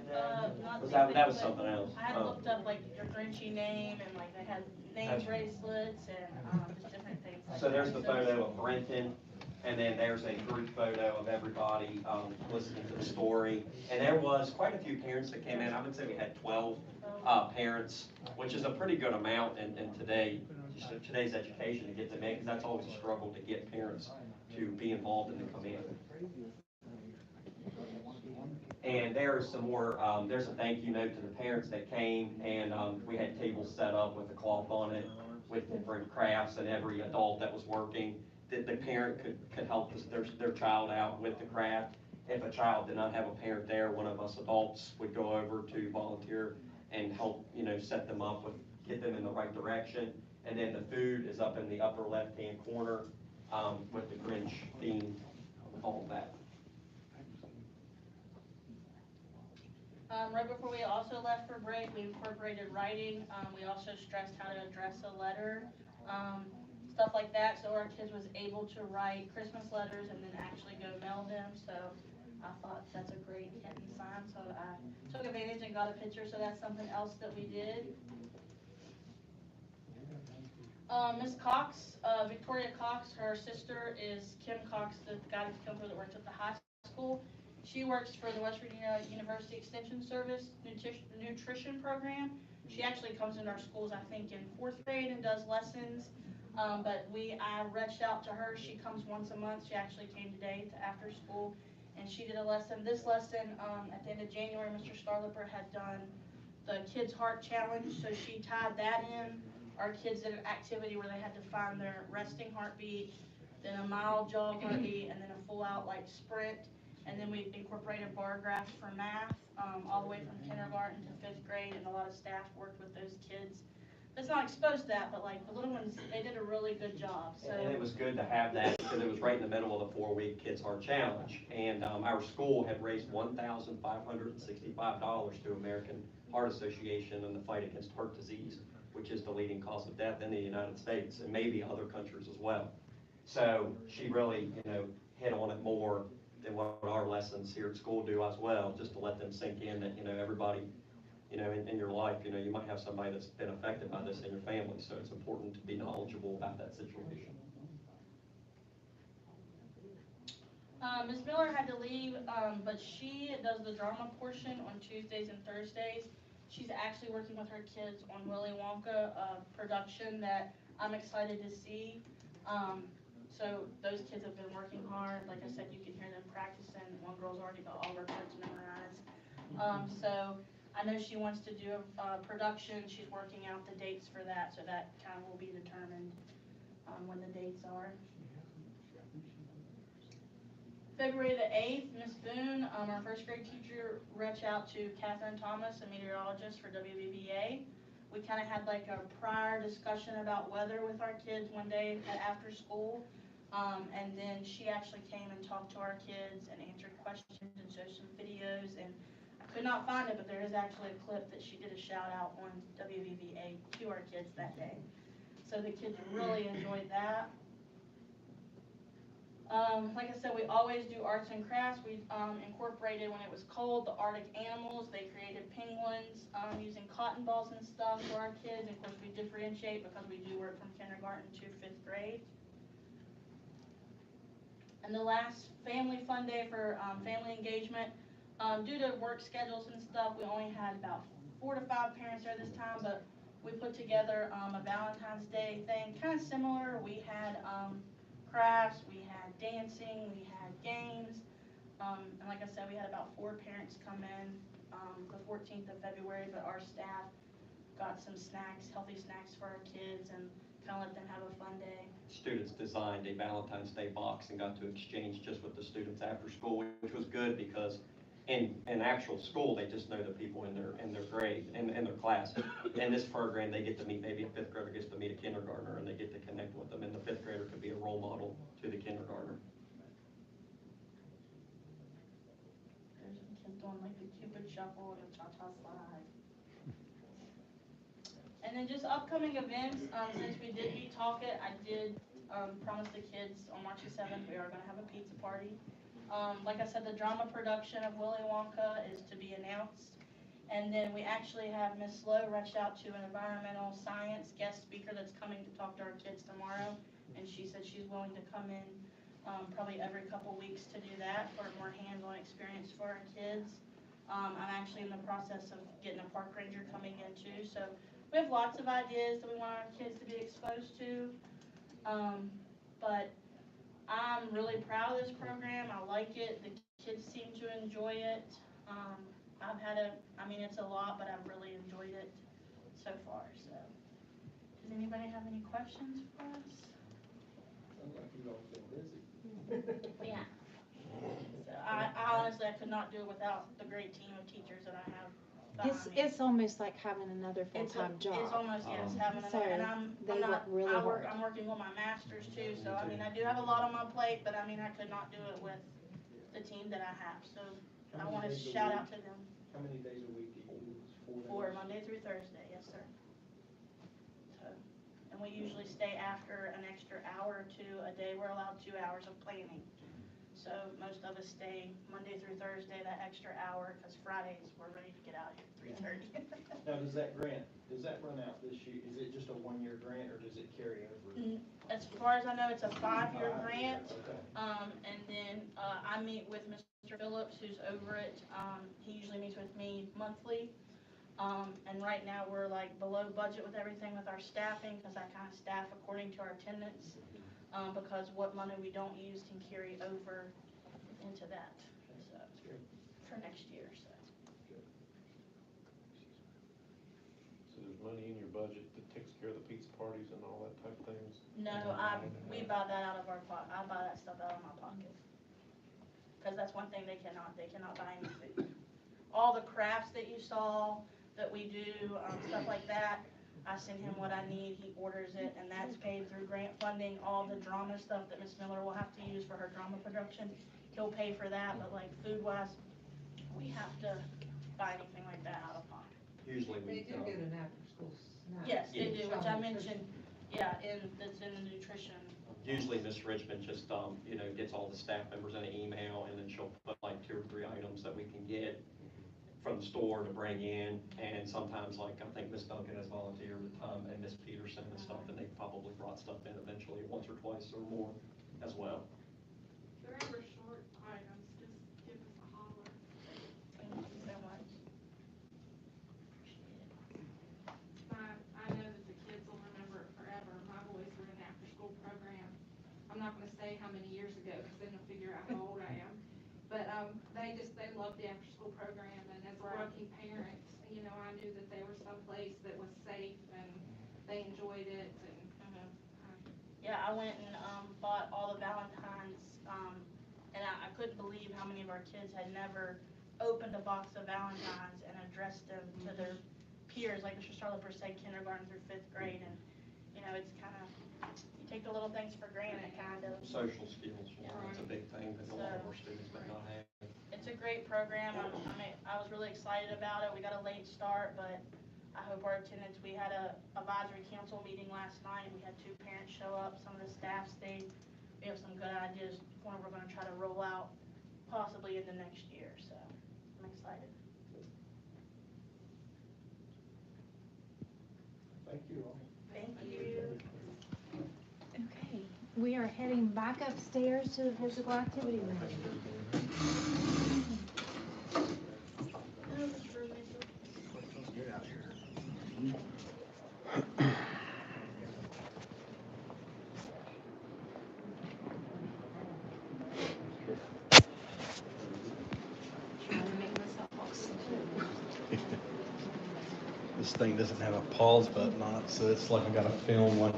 That was something else. I had looked up like your Grinchy name, and like they had name bracelets and just different things. So there's the photo of Brenton, and then there's a group photo of everybody listening to the story. And there was quite a few parents that came in. I would say we had 12 parents, which is a pretty good amount in today's education to get them in, because that's always a struggle to get parents to be involved in the command. And there's some more, there's a thank you note to the parents that came, and we had tables set up with a cloth on it with different crafts, and every adult that was working, the parent could help their child out with the craft. If a child did not have a parent there, one of us adults would go over to volunteer and help, set them up get them in the right direction. And then the food is up in the upper left-hand corner with the Grinch theme, all of that. Right before we also left for break, we incorporated writing. We also stressed how to address a letter, stuff like that. So our kids was able to write Christmas letters and then actually go mail them. So I thought that's a great hit and sign. So I took advantage and got a picture. So that's something else that we did. Miss Cox, Victoria Cox, her sister is Kim Cox, the guidance counselor that works at the high school. She works for the West Virginia University Extension Service nutrition program. She actually comes into our schools, I think, in 4th grade and does lessons. But I reached out to her. She comes once a month. She actually came today to after school, and she did a lesson. This lesson, at the end of January, Mr. Starlipper had done the Kids Heart Challenge, so she tied that in. Our kids did an activity where they had to find their resting heartbeat, then a mild jog heartbeat, and then a full-out sprint. And then we incorporated bar graphs for math, all the way from kindergarten to 5th grade, and a lot of staff worked with those kids. That's not exposed to that, but the little ones, they did a really good job. So. And it was good to have that because it was right in the middle of the 4-week Kids Heart Challenge. And our school had raised $1,565 to American Heart Association in the fight against heart disease, which is the leading cause of death in the United States and maybe other countries as well. So she really, hit on it more than what our lessons here at school do as well, just to let them sink in that, everybody, in your life, you might have somebody that's been affected by this in your family, so it's important to be knowledgeable about that situation. Ms. Miller had to leave, but she does the drama portion on Tuesdays and Thursdays. She's actually working with her kids on Willy Wonka production that I'm excited to see. So those kids have been working hard. Like I said, you can hear them practicing. One girl's already got all her parts memorized. So I know she wants to do a production. She's working out the dates for that, so that kind of will be determined when the dates are. February the 8th, Miss Boone, our 1st grade teacher, reached out to Catherine Thomas, a meteorologist for WVVA. We kind of had a prior discussion about weather with our kids one day after school. And then she actually came and talked to our kids and answered questions and showed some videos. And I could not find it, but there is actually a clip that she did a shout out on WVVA to our kids that day. So the kids really enjoyed that. Like I said, we always do arts and crafts. We incorporated when it was cold, the Arctic animals. They created penguins using cotton balls and stuff for our kids. And of course, we differentiate because we do work from kindergarten to 5th grade. And the last family fun day for family engagement, due to work schedules and stuff, we only had about 4 to 5 parents there this time, but we put together a Valentine's Day thing, kind of similar. We had crafts, we had dancing, we had games, and like I said, we had about 4 parents come in the 14th of February, but our staff got some snacks, healthy snacks for our kids, and kind of let them have a fun day. Students designed a Valentine's Day box and got to exchange just with the students after school, which was good because in actual school, they just know the people in their grade, in their class. In this program, they get to meet, maybe a 5th grader gets to meet a kindergartner and they get to connect with them, and the 5th grader could be a role model to the kindergartner. There's some kids doing like the Cupid shuffle and the cha-cha slide. And then just upcoming events, since we did beat Talk It, I did promise the kids on March the 7th, we are gonna have a pizza party. Like I said, the drama production of Willy Wonka is to be announced. And then we actually have Miss Lowe reached out to an environmental science guest speaker that's coming to talk to our kids tomorrow. And she said she's willing to come in probably every couple weeks to do that for more hands-on experience for our kids. I'm actually in the process of getting a park ranger coming in too. So we have lots of ideas that we want our kids to be exposed to. But I'm really proud of this program. I like it. The kids seem to enjoy it. It's a lot, but I've really enjoyed it so far. So, does anybody have any questions for us? Sounds like you all feel busy. Yeah. So I honestly, I could not do it without the great team of teachers that I have. It's almost like having another full-time job. It's almost, yes, having So another, and I'm working on my master's too, so I do have a lot on my plate, but I could not do it with the team that I have, so I want to shout out to them. How many days a week do you use? 4 days? 4, Monday through Thursday, yes, sir. So, and we usually stay after an extra hour or 2 a day. We're allowed 2 hours of planning. So most of us stay Monday through Thursday, that extra hour, because Fridays we're ready to get out of here at 3:30. Now, does that run out this year? Is it just a 1-year grant, or does it carry over? As far as I know, it's a 5-year grant. Okay. And then I meet with Mr. Phillips, who's over it. He usually meets with me monthly. And right now we're like below budget with everything with our staffing, because I kind of staff according to our attendance. Because what money we don't use can carry over into that, so, for next year, so. So there's money in your budget that takes care of the pizza parties and all that type of things? No, we buy that out of our pocket. I buy that stuff out of my pocket. Because that's one thing they cannot buy any food. All the crafts that you saw that we do, stuff like that, I send him what I need, he orders it, and that's paid through grant funding. All the drama stuff that Miss Miller will have to use for her drama production, he'll pay for that, but like food-wise, we have to buy anything like that out of pocket. Usually They do get an after-school snack. Yes, they do, which I mentioned, that's in the nutrition. Usually Miss Richmond just, gets all the staff members in an email, and then she'll put like 2 or 3 items that we can get from the store to bring in, and sometimes, like, I think Miss Duncan has volunteered at time, and Miss Peterson and stuff, and they've probably brought stuff in eventually once or twice or more as well. If you're ever short items, just give us a holler. Thank you so much. I know that the kids will remember it forever. My boys were in the after-school program. I'm not gonna say how many years ago, because then they'll figure out how old I am. But they loved the after-school program, and as a working parent, I knew that they were someplace that was safe and they enjoyed it. And Yeah, I went and bought all the Valentines, and I couldn't believe how many of our kids had never opened a box of Valentines and addressed them to their peers, like Mr. Starliper said, kindergarten through 5th grade, and it's kind of, you take the little things for granted, kind of. Social skills, that's a big thing that a lot of our students may not have. It's a great program. I was really excited about it. We got a late start, but I hope our attendance, we had a advisory council meeting last night. We had 2 parents show up. Some of the staff stayed we have some good ideas, one we're gonna try to roll out possibly in the next year, so I'm excited. Thank you all. Thank you. Okay, we are heading back upstairs to the physical activity room. This thing doesn't have a pause button on it, so it's like I gotta film one.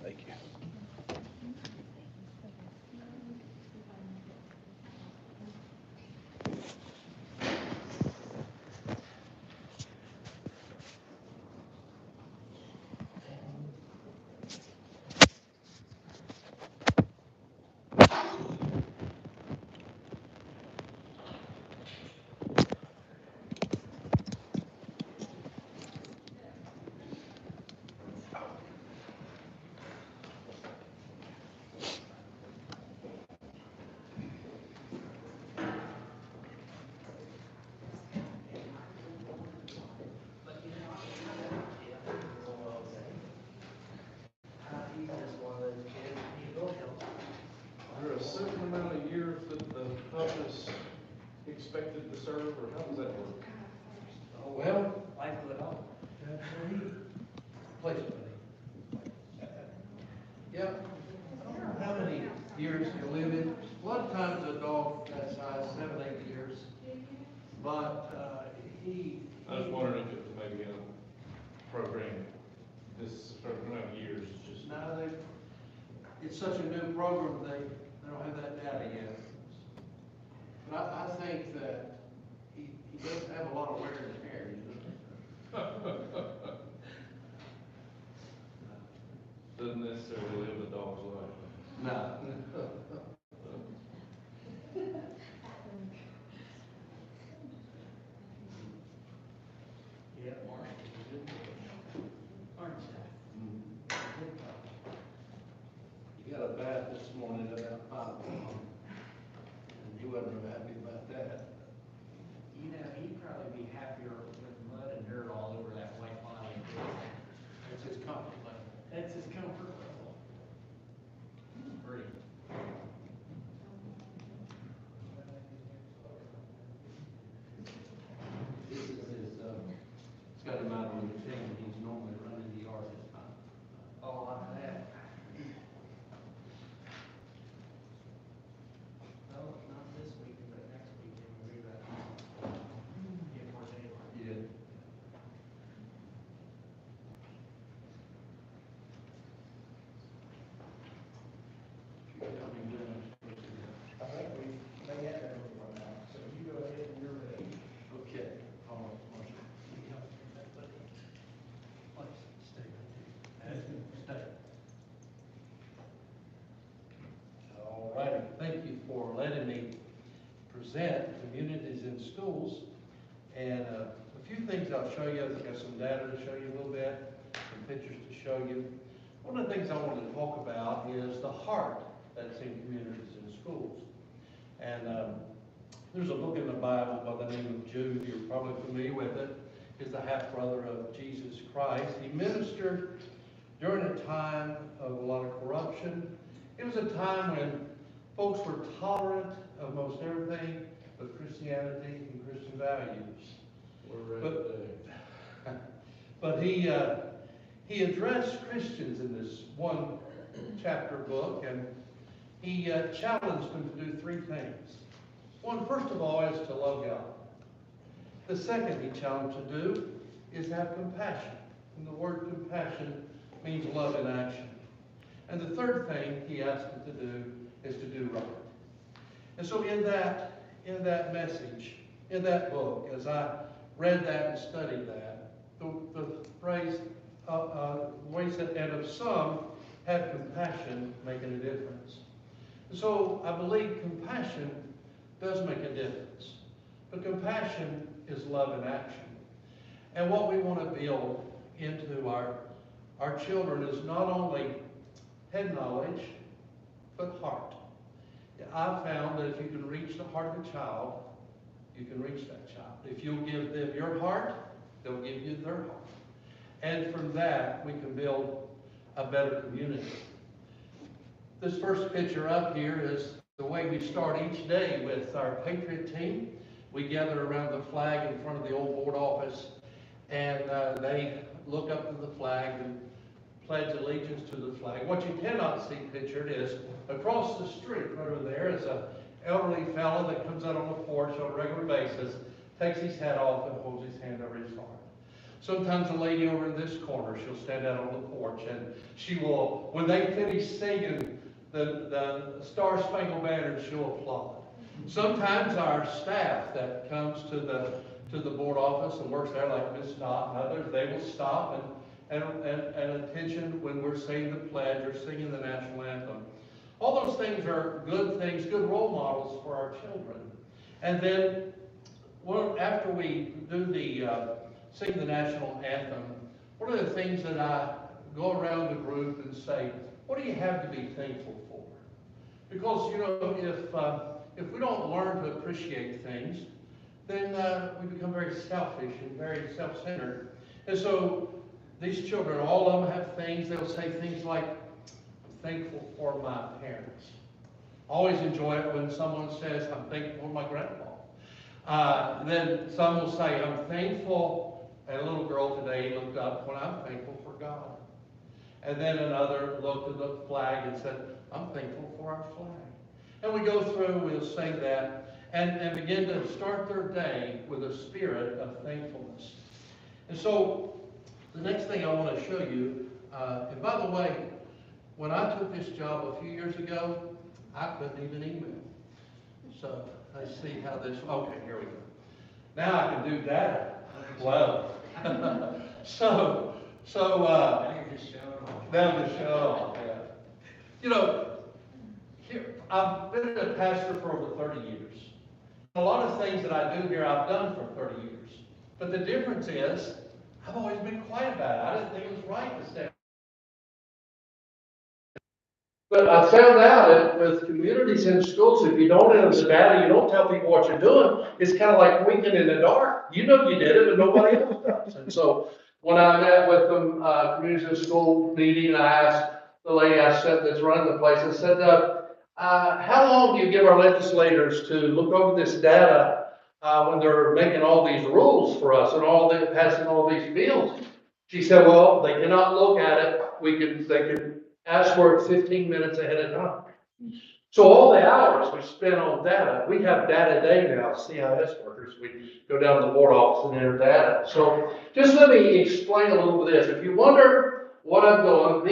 Thank you. Are there a certain amount of years that the hub is expected to serve, or how does that work? Well, life of the dog. Place it. Yeah, I don't know how many years you live in. A lot of times a dog that size, 7, 8 years. But, I was wondering if it was maybe a program, this certain amount of years, just. No, it's such a new program, they don't have that data yet. But I think that he does have a lot of wear and tear, you know? Doesn't necessarily live the dog's life. No. Yeah, Marshall, aren't you? He got a bath this morning at about 5 o'clock, and he wasn't real happy about that. You know, he'd probably be happier with mud and dirt all over that white body. That's his comfort level. That's his comfort level. Free. This is his, it's got him out on the chain, he's normally running the yard this time. Oh, like that. Well, not this weekend, but next weekend we'll do that. Get more daylight. Yeah. I think they had everyone now, so you go ahead and you're ready. Okay, all right, Marshall. Stay right there. Stay. All righty, thank you for letting me present communities in schools. And a few things I'll show you. I've got some data to show you a little bit, some pictures to show you. One of the things I wanted to talk about is the heart that's in communities in schools. And there's a book in the Bible by the name of Jude. You're probably familiar with it. He's the half-brother of Jesus Christ. He ministered during a time of a lot of corruption. It was a time when folks were tolerant of most everything but Christianity and Christian values. But he addressed Christians in this one chapter book, and he challenged them to do 3 things. One, first of all, is to love God. The second he challenged to do is have compassion. And the word compassion means love in action. And the third thing he asked them to do is to do right. And so in that message, in that book, as I read that and studied that, the phrase, ways that, and of some have compassion making a difference. And so I believe compassion does make a difference. But compassion is love in action. And what we want to build into our children is not only head knowledge, but heart. I've found that if you can reach the heart of a child, you can reach that child. If you'll give them your heart, they'll give you their heart. And from that, we can build a better community. This first picture up here is the way we start each day with our Patriot team. We gather around the flag in front of the old board office, and they look up to the flag and pledge allegiance to the flag. What you cannot see pictured is across the street right over there is an elderly fellow that comes out on the porch on a regular basis, takes his hat off and holds his hand over his heart. Sometimes a lady over in this corner, she'll stand out on the porch and she will, when they finish singing the Star Spangled Banner, she'll applaud. Sometimes our staff that comes to the board office and works there, like Ms. Knott and others, they will stop and attention when we're saying the pledge or singing the national anthem. All those things are good things, good role models for our children. And then after we do sing the national anthem, one of the things that I go around the group and say, what do you have to be thankful for? Because, you know, if we don't learn to appreciate things, then we become very selfish and very self-centered. And so these children, all of them have things, they'll say things like, I'm thankful for my parents. I always enjoy it when someone says, I'm thankful for my grandpa. Then some will say, I'm thankful, and a little girl today looked up when I'm thankful for God. And then another looked at the flag and said, I'm thankful for our flag. And we go through, we'll say that, and begin to start their day with a spirit of thankfulness. And so, the next thing I want to show you, and by the way, when I took this job a few years ago, I couldn't even email. So, let's see how this, okay, here we go. Now I can do that. Wow. Now the show. Yeah. You know, here, I've been a pastor for over 30 years. A lot of things that I do here, I've done for 30 years. But the difference is, I've always been quiet about it. I didn't think it was right to stay. But I found out that with communities in schools, if you don't enter the data, you don't tell people what you're doing, it's kind of like winking in the dark. You know you did it, but nobody else does. And so when I met with them, communities in school meeting, I asked the lady that's running the place, I said, how long do you give our legislators to look over this data when they're making all these rules for us and passing all these bills? She said, well, they cannot look at it. They can ask for it 15 minutes ahead of time. So all the hours we spend on data, we have data day now, CIS workers. We go down to the board office and enter data. So just let me explain a little bit of this. If you wonder what I'm doing,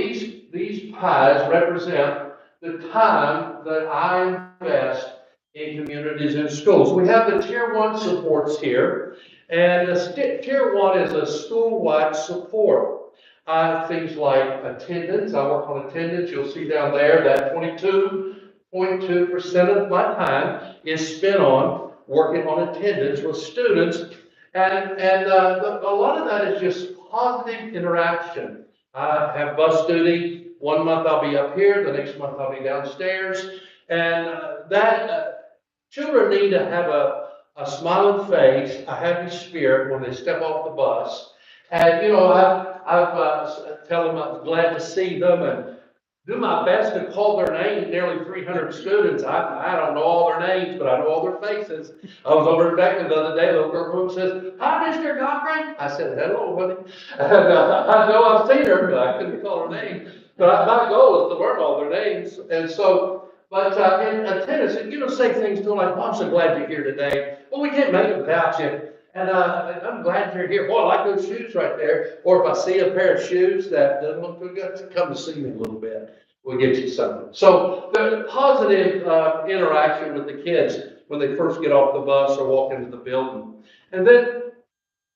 these pies represent the time that I invest in communities and schools. We have the Tier 1 supports here, and Tier 1 is a school-wide support. Things like attendance, I work on attendance, you'll see down there that 22.2% of my time is spent on working on attendance with students, and a lot of that is just positive interaction. I have bus duty. 1 month I'll be up here, the next month I'll be downstairs, and children need to have a smiling face, a happy spirit when they step off the bus. And, you know, I've tell them I'm glad to see them and do my best to call their name. Nearly 300 students. I don't know all their names, but I know all their faces. I was over at Beckley the other day. The little girl says, hi, Mr. Cochran. I said, hello, buddy. And I know I've seen her, but I couldn't call her name. But my goal is to learn all their names. And so, but in attendance, you know, say things to them like, well, I'm so glad you're here today. Well, we can't make it without you. And I'm glad you're here. Boy, I like those shoes right there. Or if I see a pair of shoes that doesn't look too good, come to see me a little bit. we'll get you something. So the positive interaction with the kids when they first get off the bus or walk into the building. And then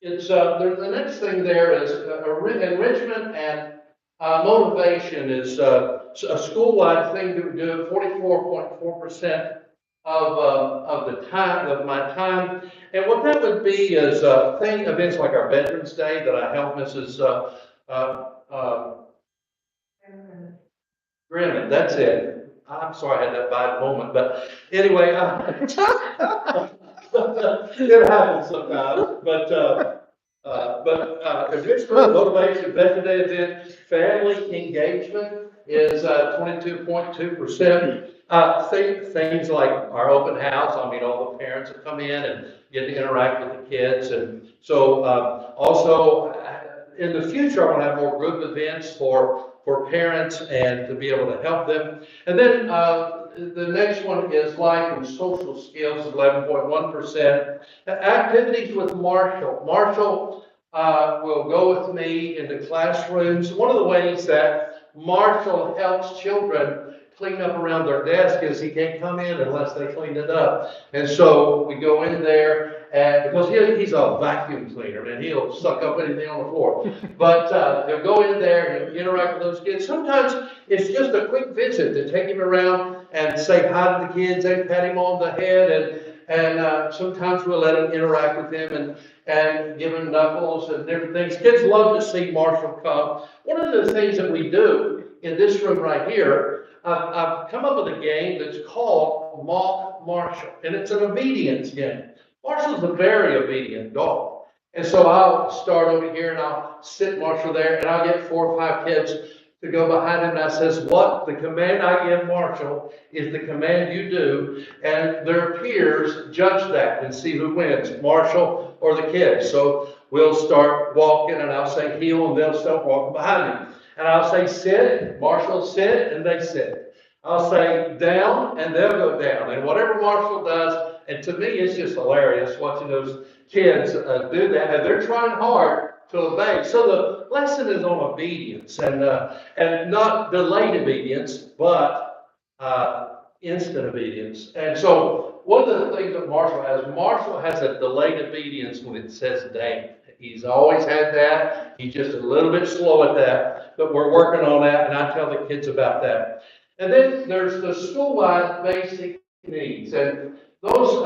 it's, the next thing there is enrichment and motivation is a school-wide thing that we do 44.4% of the time, of my time. And what that would be is events like our Veterans Day that I help Mrs. Grimmin, that's it. I'm sorry I had that bad moment, but anyway, it happens sometimes. But enrichment, motivation, Veterans Day event, family engagement is 22.2%. Things like our open house, I mean, all the parents that come in and get to interact with the kids. And so also in the future, I want to have more group events for parents and to be able to help them. And then the next one is life and social skills, 11.1%. Activities with Marshall. Marshall will go with me into classrooms. One of the ways that Marshall helps children clean up around their desk is he can't come in unless they clean it up. And so we go in there, and because he's a vacuum cleaner and he'll suck up anything on the floor. But he'll go in there and interact with those kids. Sometimes it's just a quick visit to take him around and say hi to the kids and pat him on the head. And sometimes we'll let him interact with them and give him knuckles and different things. Kids love to see Marshall come. One of the things that we do in this room right here, I've come up with a game that's called Mock Marshall, and it's an obedience game. Marshall's a very obedient dog. And so I'll start over here and I'll sit Marshall there and I'll get 4 or 5 kids to go behind him, and I says, what the command I give Marshall is the command you do, and their peers judge that and see who wins, Marshall or the kids. So we'll start walking and I'll say heel and they'll start walking behind me. And I'll say sit, Marshall sit, and they sit. I'll say down and they'll go down. And whatever Marshall does, and to me it's just hilarious watching those kids do that, and they're trying hard to obey. So the lesson is on obedience, and not delayed obedience, but instant obedience. And so one of the things that Marshall has a delayed obedience when it says down. He's always had that. He's just a little bit slow at that, but we're working on that, and I tell the kids about that. And then there's the school-wide basic needs, and those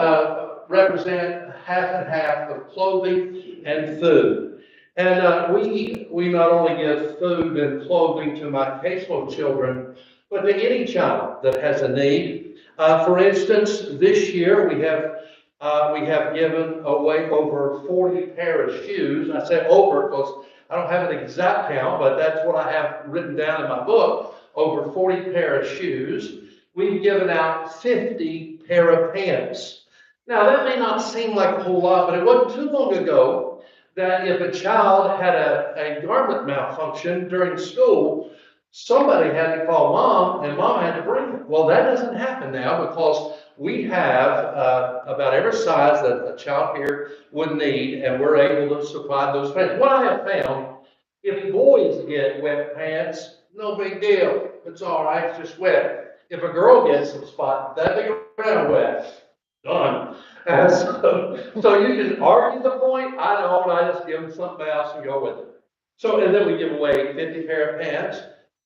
represent half and half of clothing and food. And we not only give food and clothing to my caseload children, but to any child that has a need. For instance, this year we have given away over 40 pair of shoes. I say over because I don't have an exact count, but that's what I have written down in my book, over 40 pair of shoes. We've given out 50 pair of pants. Now, that may not seem like a whole lot, but it wasn't too long ago that if a child had a garment malfunction during school, somebody had to call mom, and mom had to bring it. Well, that doesn't happen now because we have about every size that a child here would need, and we're able to supply those pants. What I have found, if boys get wet pants, no big deal. It's all right, it's just wet. If a girl gets some spot that big around wet, done. And so you can argue the point. I don't. I just give them something else and go with it. So, and then we give away 50 pair of pants,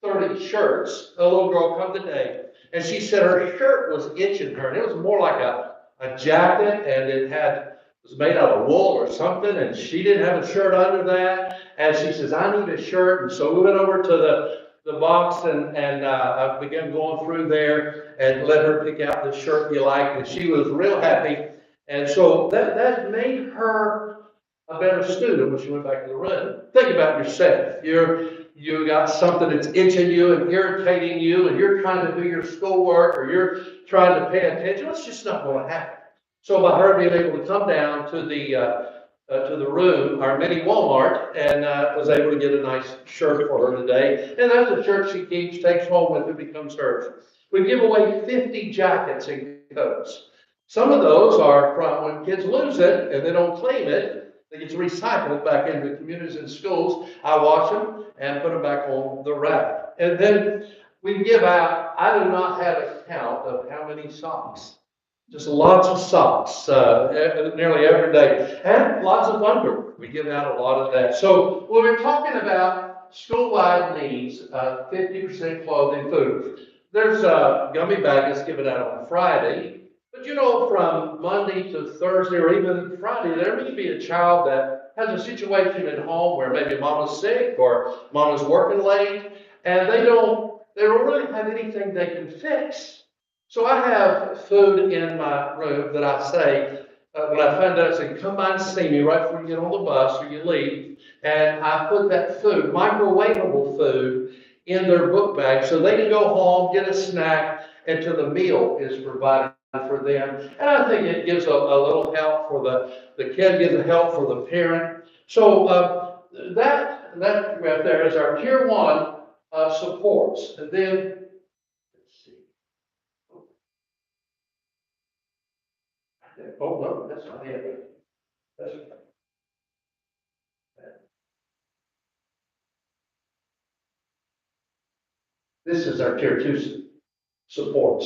30 shirts. A little girl come today, and she said her shirt was itching her, and it was more like a jacket, and it was made out of wool or something, and she didn't have a shirt under that. And she says, I need a shirt. And so we went over to the box and I began going through there and let her pick out the shirt you like, and she was real happy. And so that made her a better student when she went back to the room. Think about yourself. You got something that's itching you and irritating you, and you're trying to do your schoolwork or you're trying to pay attention. It's just not going to happen. So by her being able to come down to the room, our mini Walmart, and was able to get a nice shirt for her today. And that's a shirt she keeps, takes home with her, becomes hers. We give away 50 jackets and coats. Some of those are from when kids lose it and they don't claim it. It gets recycled back into communities and schools. I wash them and put them back on the rack. And then We give out, I do not have a count of how many socks. Just lots of socks, nearly every day. And lots of underwear. We give out a lot of that. So when we're talking about school-wide needs, 50% clothing, food. There's a gummy bag that's given out on Friday. But you know, from Monday to Thursday or even Friday, there may be a child that has a situation at home where maybe mama's sick or mama's working late, and they don't really have anything they can fix. So I have food in my room that I say, when I find out, I say, come by and see me right before you get on the bus or you leave. And I put that food, microwavable food, in their book bag so they can go home, get a snack, until the meal is provided for them. And I think it gives a little help for the kid, gives a help for the parent. So that right there is our Tier 1 supports. And then, let's see. Oh, no, that's not it. That's This is our Tier 2 supports.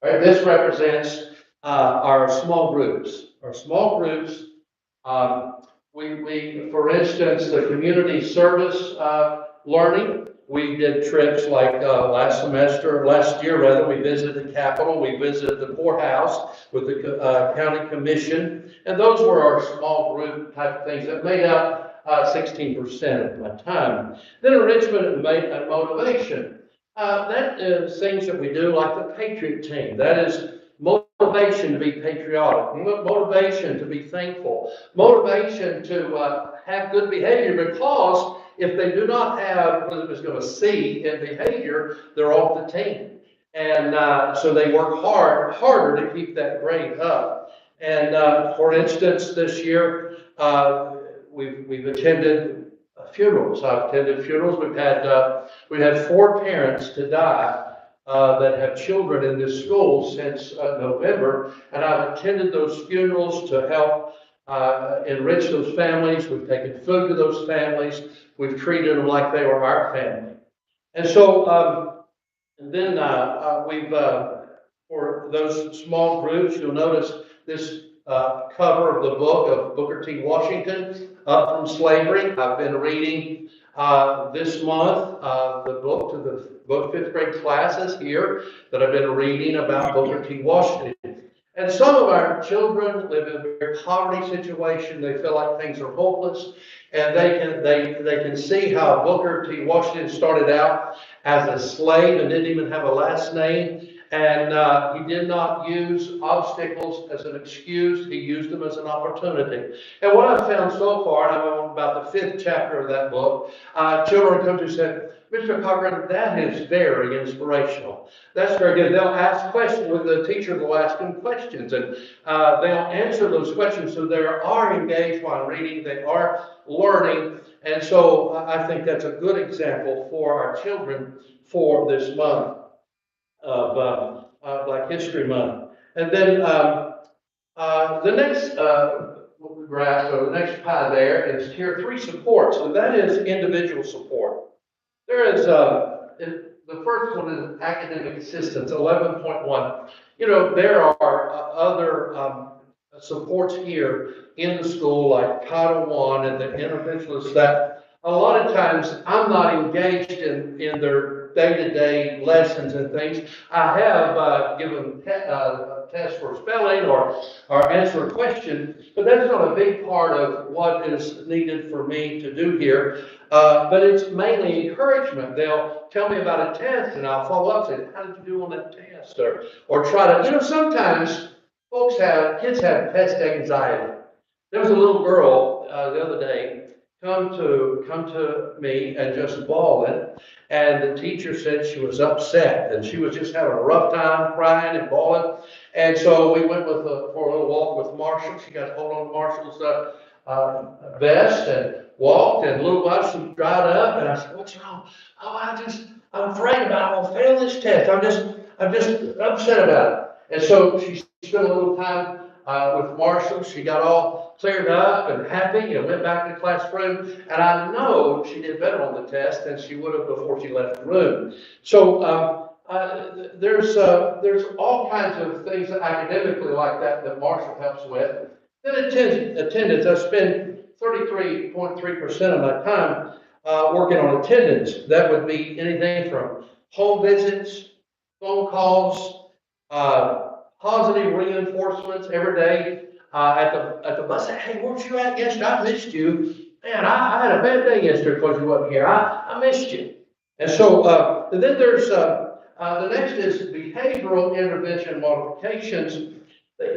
All right, this represents our small groups. Our small groups, we, for instance, the community service learning, we did trips like last year rather, we visited the Capitol, we visited the courthouse with the county commission, and those were our small group type of things that made up 16% of my time. Then enrichment and motivation. That is things that we do like the Patriot team. That is motivation to be patriotic, motivation to be thankful, motivation to have good behavior, because if they do not have what is going to see in behavior, they're off the team. And so they work harder to keep that grade up. And for instance, this year, we've attended funerals. I've attended funerals. We've had 4 parents to die that have children in this school since November, and I've attended those funerals to help enrich those families. We've taken food to those families. We've treated them like they were our family. And so then we've, for those small groups, you'll notice this cover of the book of Booker T. Washington, Up from Slavery. I've been reading this month the book to the both 5th grade classes here that I've been reading about Booker T. Washington. And some of our children live in a very poverty situation. They feel like things are hopeless, and they can see how Booker T. Washington started out as a slave and didn't even have a last name. And he did not use obstacles as an excuse. He used them as an opportunity. And what I've found so far, and I'm on about the 5th chapter of that book, children come to and said, Mr. Cochran, that is very inspirational. That's very good. They'll ask questions. The teacher will ask them questions, and they'll answer those questions. So they are engaged while reading. They are learning. And so I think that's a good example for our children for this month of Black History Month. And then the next graph, or the next pie there, is Tier 3 supports, and that is individual support. There is, the first one is academic assistance, 11.1. You know, there are other supports here in the school, like Title I and the interventionists, that a lot of times I'm not engaged in their day-to-day lessons and things. I have given tests for spelling or answer a question, but that's not a big part of what is needed for me to do here. But it's mainly encouragement. They'll tell me about a test, and I'll follow up and say, how did you do on that test? Or try to, you know, sometimes kids have test anxiety. There was a little girl the other day come to me and just bawling, and the teacher said she was upset and she was just having a rough time crying and bawling. And so we went for a little walk with Marshall. She got hold on Marshall's vest and walked, and a little while she dried up, and I said, what's wrong? Oh, I'm afraid about I'm gonna fail this test. I'm just upset about it. And so she spent a little time with Marshall. She got all cleared up and happy and went back to the classroom. And I know she did better on the test than she would have before she left the room. So there's all kinds of things academically like that Marshall helps with. Then attendance, I spend 33.3% of my time working on attendance. That would be anything from home visits, phone calls, positive reinforcements every day at the bus. Hey, weren't you at yesterday? I missed you. Man, I had a bad day yesterday because you wasn't here. I missed you. And so and then there's the next is behavioral intervention modifications.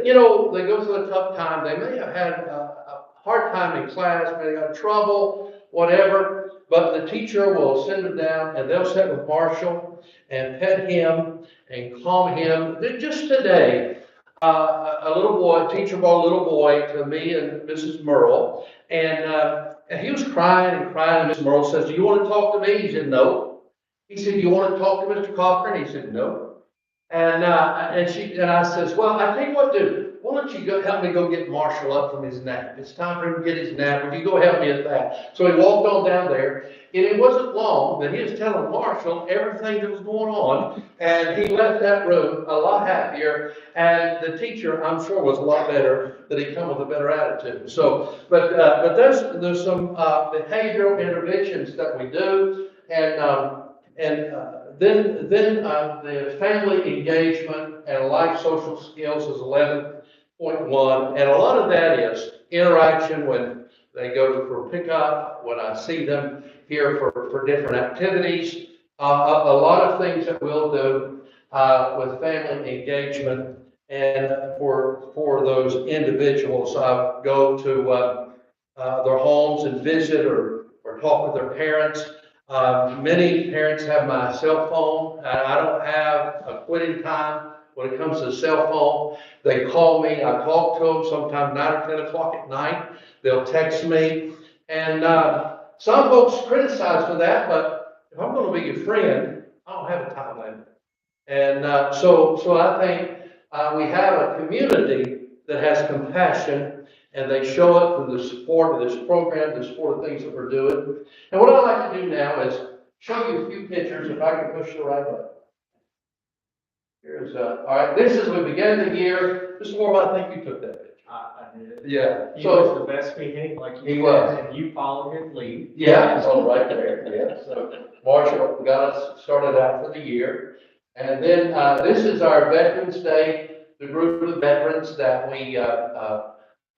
You know, they go through a tough time. They may have had a hard time in class, may have got trouble, whatever, but the teacher will send them down and they'll sit with Marshall and pet him and calm him. Just today, a little boy, a teacher brought a little boy to me and Mrs. Merle, and he was crying and crying, and Mrs. Merle says, "Do you want to talk to me?" He said, "No." He said, "You want to talk to Mr. Cochran?" He said, "No." And I says, "Well, I tell you what, dude, why don't you go help me go get Marshall up from his nap? It's time for him to get his nap. Would you go help me at that?" So he walked on down there, and it wasn't long that he was telling Marshall everything that was going on, and he left that room a lot happier. And the teacher, I'm sure, was a lot better, that he come with a better attitude. So, but there's some behavioral interventions that we do, then the family engagement and life social skills is 11.1, and a lot of that is interaction when they go for pickup, when I see them here for different activities, a lot of things that we'll do with family engagement. And for those individuals, I go to their homes and visit or talk with their parents. Many parents have my cell phone. I don't have a quitting time when it comes to the cell phone. They call me, I talk to them sometimes 9 or 10 o'clock at night. They'll text me. And some folks criticize for that, but if I'm going to be your friend, I don't have a time limit. And so I think we have a community that has compassion, and they show it through the support of this program, the support of things that we're doing. And what I'd like to do now is show you a few pictures, if I can push the right button. Here's, all right, this is, we began the year. Mr. Moore, I think you took that picture. I did. Yeah. He So was the best mechanic, like you he said, was. and you followed his lead. Yeah, so right there, yeah. So Marshall got us started out for the year. And then this is our Veterans Day, the group of veterans that we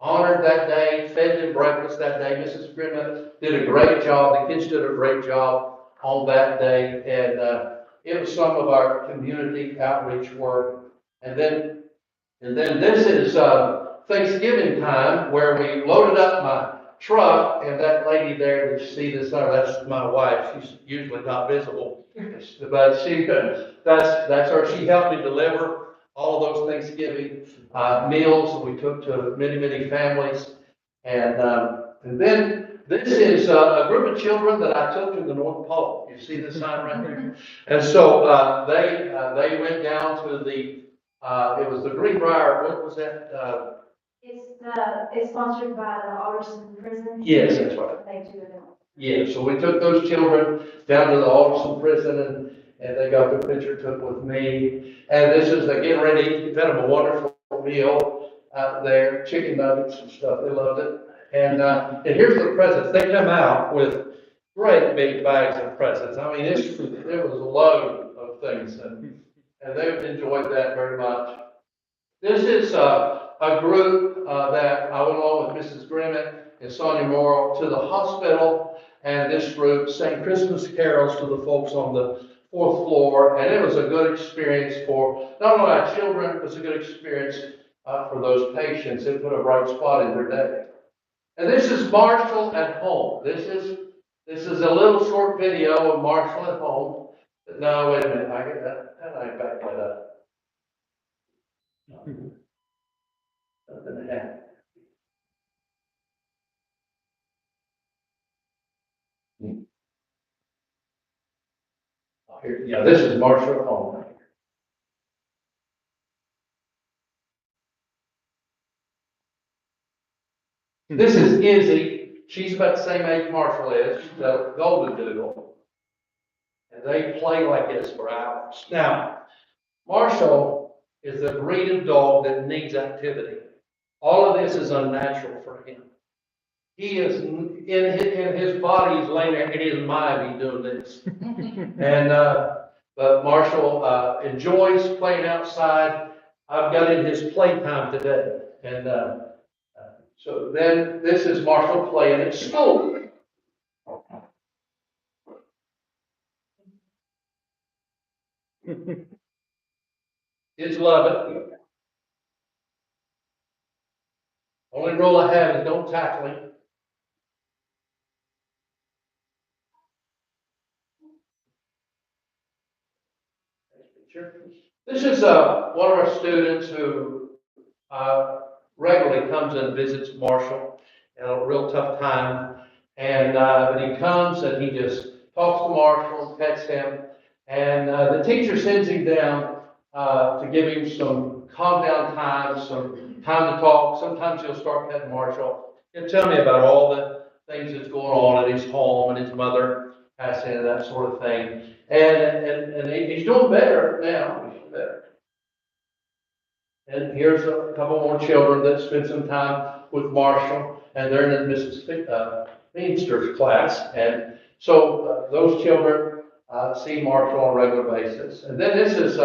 honored that day, fed them breakfast that day. Mrs. Grimmett did a great job. The kids did a great job on that day. And it was some of our community outreach work. And then this is Thanksgiving time, where we loaded up my truck, and that lady there that you see this, that's my wife. She's usually not visible, but that's her. She helped me deliver all of those Thanksgiving meals that we took to many, many families. And then this is a group of children that I took to the North Pole. You see the sign right there? And so they went down to the, it was the Greenbrier, what was that? It's sponsored by the Alderson Prison. Yes, that's right. They do it. Yeah, so we took those children down to the Alderson Prison, and they got their picture took with me. And this is, they're getting ready to eat. Fed them a wonderful meal out there, chicken nuggets and stuff. They loved it. And here's the presents. They come out with great big bags of presents. I mean, it was a load of things, and they've enjoyed that very much. This is a group that I went along with Mrs. Grimmett and Sonia Morrow to the hospital, and this group sang Christmas carols to the folks on the 4th floor, and it was a good experience for not only our children, it was a good experience for those patients. It put a bright spot in their day. And this is Marshall at home. This is a little short video of Marshall at home. No, wait a minute, I get that. How do I back that up? Nothing happened. Here, yeah, this is Marshall at home. This is Izzy. She's about the same age Marshall is. She's a golden doodle. And they play like this for hours. Now, Marshall is the breed of dog that needs activity. All of this is unnatural for him. He is in his body, he's laying there, in his mind, he's doing this. And, but Marshall, enjoys playing outside. I've got in his playtime today. And, so then this is Marshall playing at school. Kids love it. Only rule I have is don't tackle him. This is one of our students who regularly comes and visits Marshall in a real tough time. And but he comes and he just talks to Marshall, pets him, and the teacher sends him down to give him some calm down time, some time to talk. Sometimes he'll start petting Marshall. He'll tell me about all the things that's going on at his home and his mother passing and that sort of thing. And he's doing better now. He's doing better. And here's a couple more children that spend some time with Marshall, and they're in Mrs. Feimster's class. And so those children see Marshall on a regular basis. And then this is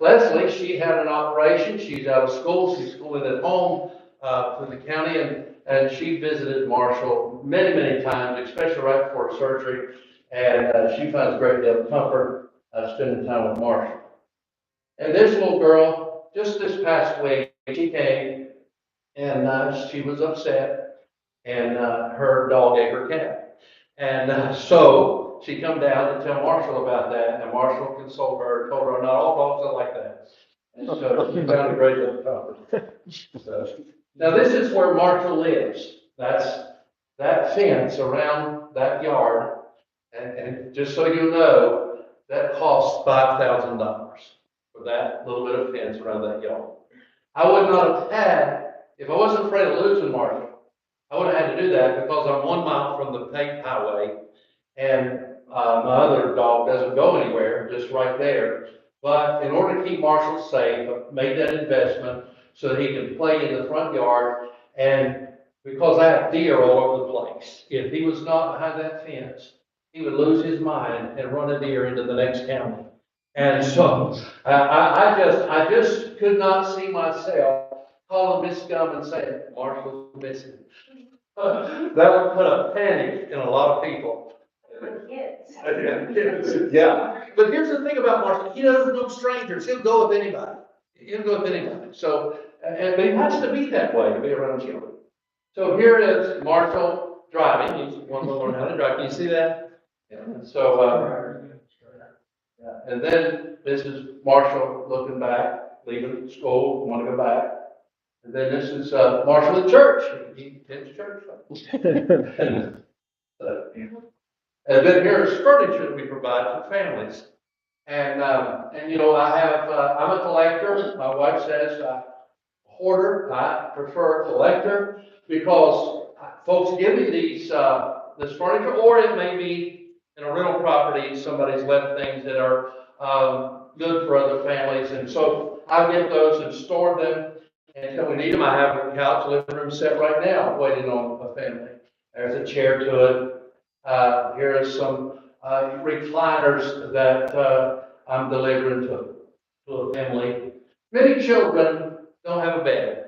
Leslie. She had an operation. She's out of school. She's schooling at home in the county, and she visited Marshall many, many times, especially right before surgery. And she finds a great deal of comfort spending time with Marshall. And this little girl, just this past week, she came and she was upset, and her dog ate her cat. And so she come down to tell Marshall about that, and Marshall consoled her, told her not all dogs are like that. And so she found a great deal of comfort. So, now this is where Marshall lives. That's that fence around that yard. And just so you know, that costs $5,000 for that little bit of fence around that yard. I would not have had, if I wasn't afraid of losing Marshall, I would have had to do that because I'm 1 mile from the paved highway, and my other dog doesn't go anywhere, just right there. But in order to keep Marshall safe, I made that investment so that he can play in the front yard, and because I have deer all over the place. If he was not behind that fence, he would lose his mind and run a deer into the next county. And so I just could not see myself calling Miss Gum and saying, Marshall's missing. That would put a panic in a lot of people. Kids. Yeah. But here's the thing about Marshall. He doesn't know strangers. He'll go with anybody. He'll go with anybody. So, but he has to be that way to be around children. So here is Marshall driving. He's one to learn how to drive. Can you see that? Yeah. So, and then this is Marshall looking back, leaving school, want to go back. And then this is Marshall at church. He attends church. And then here's furniture that we provide for families. And you know, I'm a collector. My wife says hoarder. I prefer collector because folks give me these this furniture, or it may be in a rental property, somebody's left things that are good for other families. And so I get those and store them. And when we need them, I have a couch, living room set right now, waiting on a family. There's a chair to it. Here are some recliners that I'm delivering to a family. Many children don't have a bed.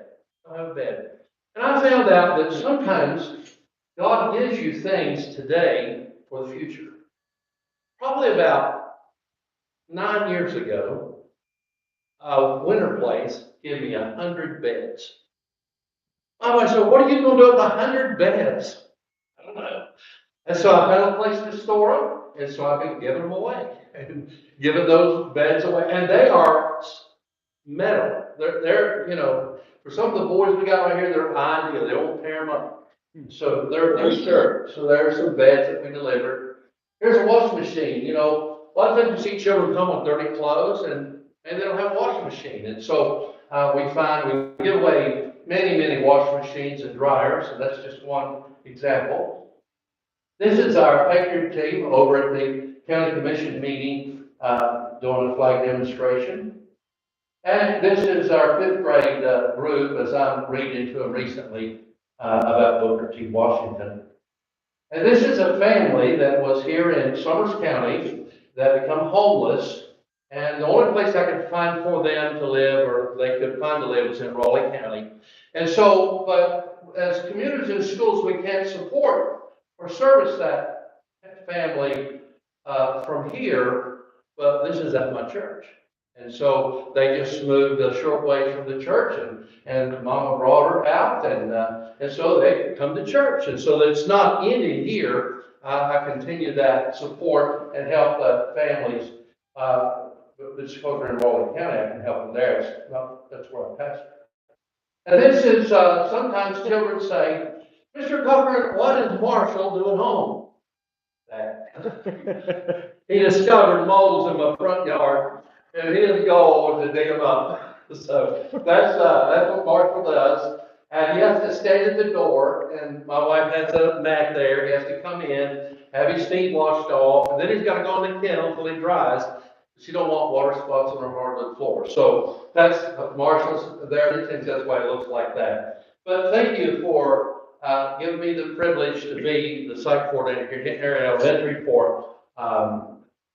And I found out that sometimes God gives you things today for the future. Probably about 9 years ago, Winter Place gave me 100 beds. My wife said, what are you going to do with 100 beds? I don't know. And so I found a place to store them, and so I've been giving them away, and giving those beds away. And they are metal. They're you know, for some of the boys we got right here, they're ideal. They won't tear them up. So they're sure. So there's some beds that we delivered. Here's a washing machine. You know, a lot of times you see children come with dirty clothes and they don't have a washing machine. And so we give away many, many washing machines and dryers, so that's just one example. This is our patriot team over at the county commission meeting, doing a flag demonstration. And this is our 5th grade group, as I'm reading to them recently about Booker T. Washington. And this is a family that was here in Summers County that become homeless. And the only place I could find for them to live, or they could find to live, was in Raleigh County. And so, but as communities and schools, we can't support or service that family from here, but this is at my church. And so they just moved a short way from the church, and Mama brought her out, and so they come to church. And so it's not ending here. I continue that support and help families. This goes in Raleigh County, I can help them there. That's where I pastor. And this is sometimes children say, Mr. Cochran, what is Marshall doing home? That. He discovered moles in my front yard. And his goal was to dig them up. So that's what Marshall does. And he has to stand at the door, and my wife has a mat there. He has to come in, have his feet washed off, and then he's got to go in the kennel until he dries. She don't want water spots on her hardwood floor. So that's Marshall's there. He thinks that's why it looks like that. But thank you for giving me the privilege to be the site coordinator here at Area Elementary for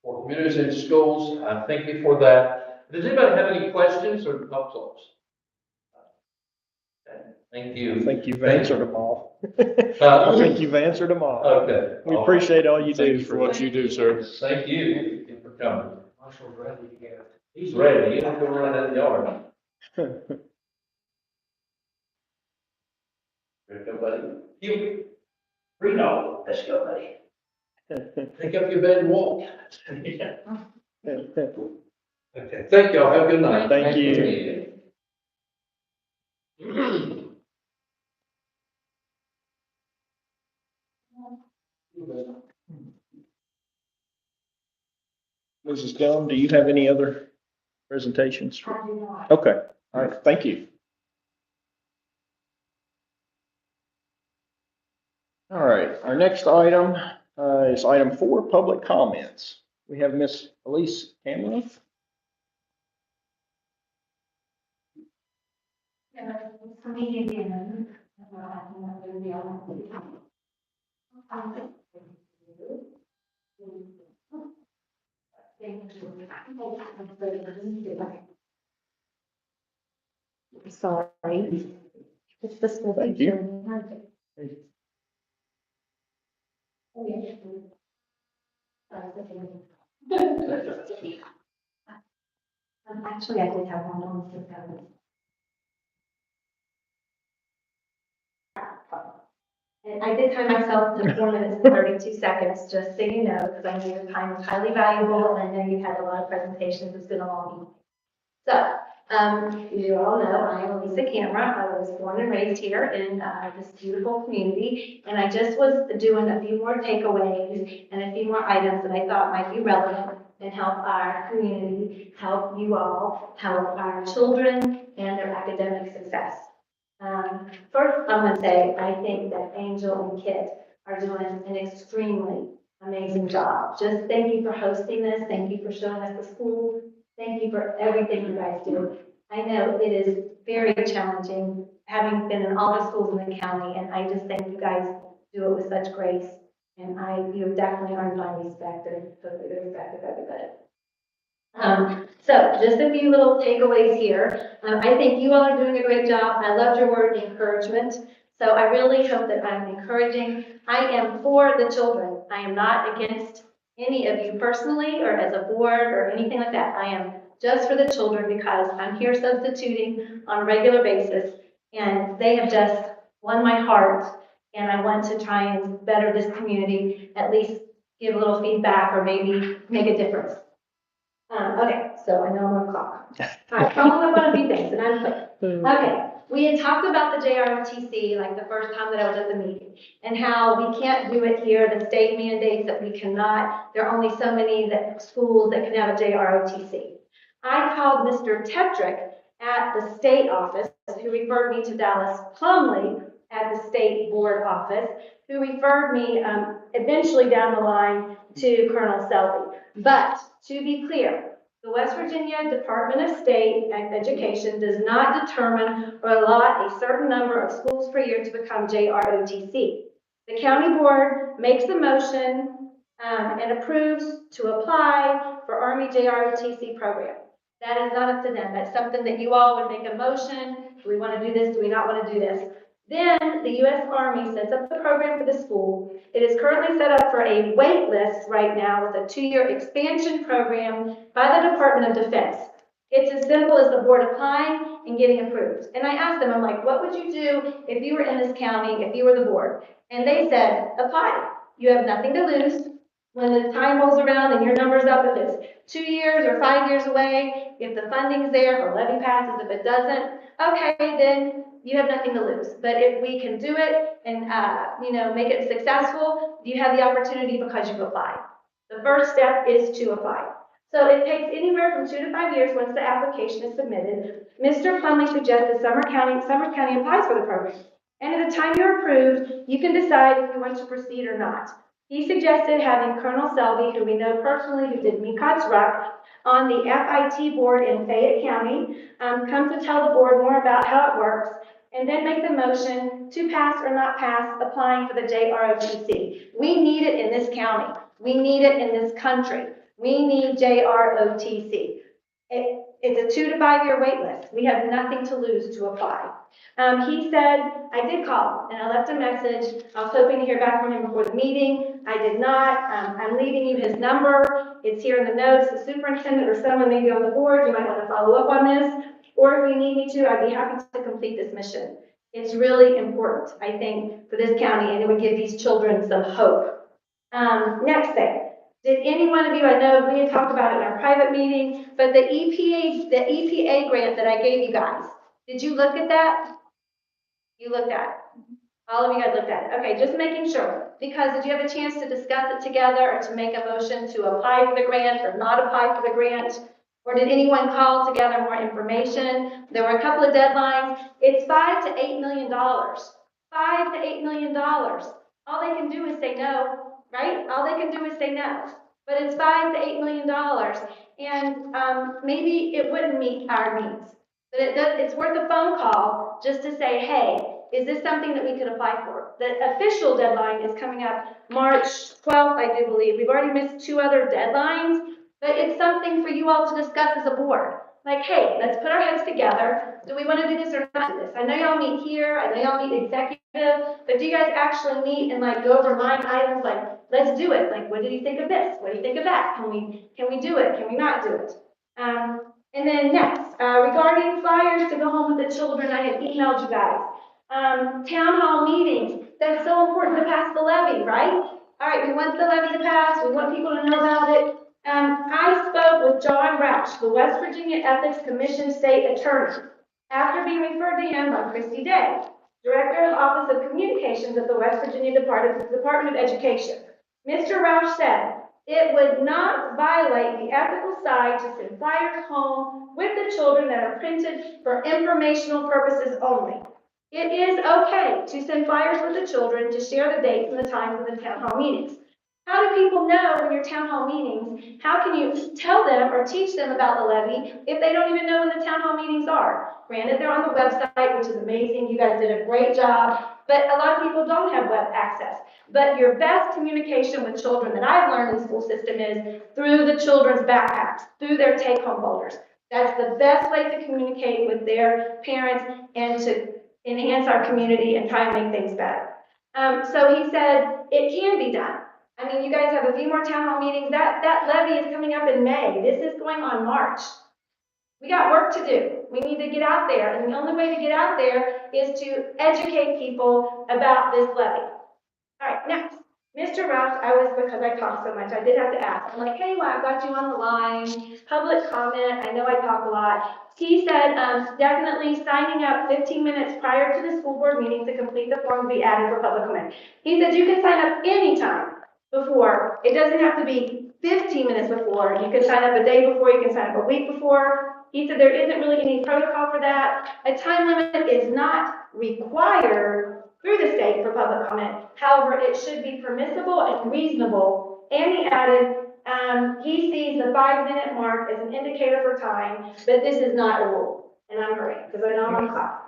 communities and schools. Thank you for that. Does anybody have any questions or thoughts? Thank you. I think you've answered them all. I think you've answered them all. Okay. We appreciate all you do. For what you do, sir. Thank you for coming. Marshall's ready to go. He's ready. You don't go around that yard. Here, go, buddy. You, Reno, let's go, buddy. Pick up your bed and walk. Okay, thank y'all. Have a good night. Thank you. Mrs. Gum, do you have any other presentations? I do not. Okay, all right, thank you. All right, our next item is item 4, public comments. We have Miss Elise Cameron. For me again. Sorry. It's this one. Thank you. Actually, I did have one on the system. And I did time myself to 4 minutes and 32 seconds, just so you know, because I know your time is highly valuable, and I know you had a lot of presentations. It's been a long evening. So, you all know I am Elisa Camera. I was born and raised here in this beautiful community, and I just was doing a few more takeaways and a few more items that I thought might be relevant and help our community, help you all, help our children and their academic success. First, I'm going to say I think that Angel and Kit are doing an extremely amazing job. Just thank you for hosting this. Thank you for showing us the school. Thank you for everything you guys do. I know it is very challenging, having been in all the schools in the county, and I just think you guys do it with such grace. And you have definitely earned my respect and totally the respect of everybody. So just a few little takeaways here. I think you all are doing a great job. I loved your word, encouragement. So I really hope that I'm encouraging. I am for the children. I am not against any of you personally or as a board or anything like that. I am just for the children because I'm here substituting on a regular basis, and they have just won my heart, and I want to try and better this community, at least give a little feedback or maybe make a difference. Okay, so I know I'm on clock. All right, following up on a few things, and I'm quick. Okay, we had talked about the JROTC like the first time that I was at the meeting, and how we can't do it here. The state mandates that we cannot. There are only so many schools that can have a JROTC. I called Mr. Tetrick at the state office who referred me to Dallas Plumley at the state board office, who referred me eventually down the line to Colonel Selby. But to be clear, the West Virginia Department of State and Education does not determine or allot a certain number of schools per year to become JROTC. The county board makes the motion and approves to apply for Army JROTC program. That is not up to them. That's something that you all would make a motion. Do we want to do this? Do we not want to do this? Then the U.S. Army sets up the program for the school. It is currently set up for a wait list right now with a 2-year expansion program by the Department of Defense. It's as simple as the board applying and getting approved. And I asked them, I'm like, what would you do if you were in this county, if you were the board? And they said, apply. You have nothing to lose. When the time rolls around and your number's up, if it's 2 years or 5 years away, if the funding's there, if the levy passes, if it doesn't, okay, then you have nothing to lose. But if we can do it and, make it successful, you have the opportunity because you've applied. The first step is to apply. So it takes anywhere from 2 to 5 years once the application is submitted. Mr. Plumley suggested Summers County applies for the program. And at the time you're approved, you can decide if you want to proceed or not. He suggested having Colonel Selby, who we know personally, who did MECOT's RUC, on the FIT board in Fayette County, come to tell the board more about how it works, and then make the motion to pass or not pass applying for the JROTC. We need it in this county. We need it in this country. We need JROTC. It's a 2 to 5 year wait list. We have nothing to lose to apply. He said, I did call and I left a message. I was hoping to hear back from him before the meeting. I did not. I'm leaving you his number. It's here in the notes. The superintendent or someone maybe on the board, you might want to follow up on this. Or if you need me to, I'd be happy to complete this mission. It's really important, I think, for this county, and it would give these children some hope. Next thing. Did any one of you, I know we had talked about it in our private meeting, but the EPA grant that I gave you guys, did you look at that? You looked at it. All of you guys looked at it. Okay, just making sure. Because did you have a chance to discuss it together or to make a motion to apply for the grant or not apply for the grant? Or did anyone call to gather more information? There were a couple of deadlines. It's $5 to $8 million. $5 to $8 million. All they can do is say no, right? All they can do is say no. But it's $5 to $8 million. And maybe it wouldn't meet our needs. But it's worth a phone call just to say, hey, is this something that we could apply for? The official deadline is coming up March 12th, I do believe. We've already missed 2 other deadlines, but it's something for you all to discuss as a board. Like, hey, let's put our heads together. Do we want to do this or not do this? I know y'all meet here. I know y'all meet executive, but do you guys actually meet and like go over line items? Like, let's do it. Like, what did you think of this? What do you think of that? Can we do it? Can we not do it? And then next, regarding flyers to go home with the children, I had emailed you guys. Town hall meetings, that's so important to pass the levy, right? All right, we want the levy to pass, we want people to know about it. I spoke with John Rauch, the West Virginia Ethics Commission State Attorney, after being referred to him by Christy Day, Director of Office of Communications at the West Virginia Department of Education. Mr. Rauch said, it would not violate the ethical side to send flyers home with the children that are printed for informational purposes only. It is okay to send flyers with the children to share the dates and the times of the town hall meetings. How do people know when your town hall meetings? How can you tell them or teach them about the levy if they don't even know when the town hall meetings are? Granted, they're on the website, which is amazing. You guys did a great job, but a lot of people don't have web access. But your best communication with children that I've learned in the school system is through the children's backpacks, through their take-home folders. That's the best way to communicate with their parents and to enhance our community and try and make things better. So he said it can be done. I mean, you guys have a few more town hall meetings. That levy is coming up in May. This is going on March. We got work to do. We need to get out there. And the only way to get out there is to educate people about this levy. All right, next. Mr. Rauch, because I talk so much, I did have to ask. I'm like, hey, well, I've got you on the line. Public comment. I know I talk a lot. He said definitely signing up 15 minutes prior to the school board meeting to complete the form will be added for public comment. He said you can sign up anytime before. It doesn't have to be 15 minutes before. You can sign up a day before. You can sign up a week before. He said there isn't really any protocol for that. A time limit is not required through the state for public comment. However, it should be permissible and reasonable. And he added, he sees the 5-minute mark as an indicator for time, but this is not a rule. And I'm great, because I know I'm on clock.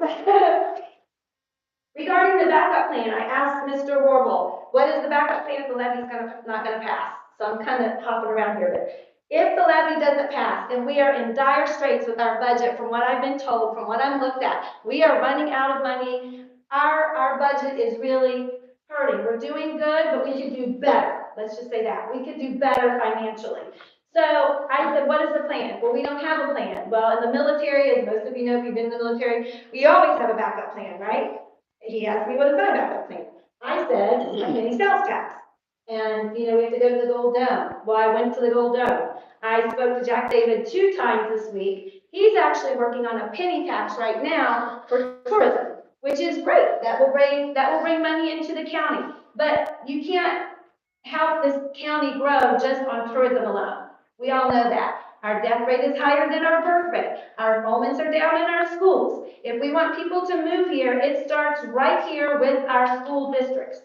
Regarding the backup plan, I asked Mr. Warble, what is the backup plan if the levy's not gonna pass? So I'm kind of hopping around here, but if the levy doesn't pass and we are in dire straits with our budget, from what I've been told, from what I'm looked at, we are running out of money. Our budget is really hurting. We're doing good, but we could do better. Let's just say that. We could do better financially. So I said, what is the plan? Well, we don't have a plan. Well, in the military, as most of you know if you've been in the military, we always have a backup plan, right? He asked me, what is my backup plan? I said, a penny sales tax. And, we have to go to the Gold Dome. Well, I went to the Gold Dome. I spoke to Jack David 2 times this week. He's actually working on a penny tax right now for tourism, which is great. That will bring money into the county. But you can't help this county grow just on tourism alone. We all know that. Our death rate is higher than our birth rate. Our enrollments are down in our schools. If we want people to move here, it starts right here with our school districts.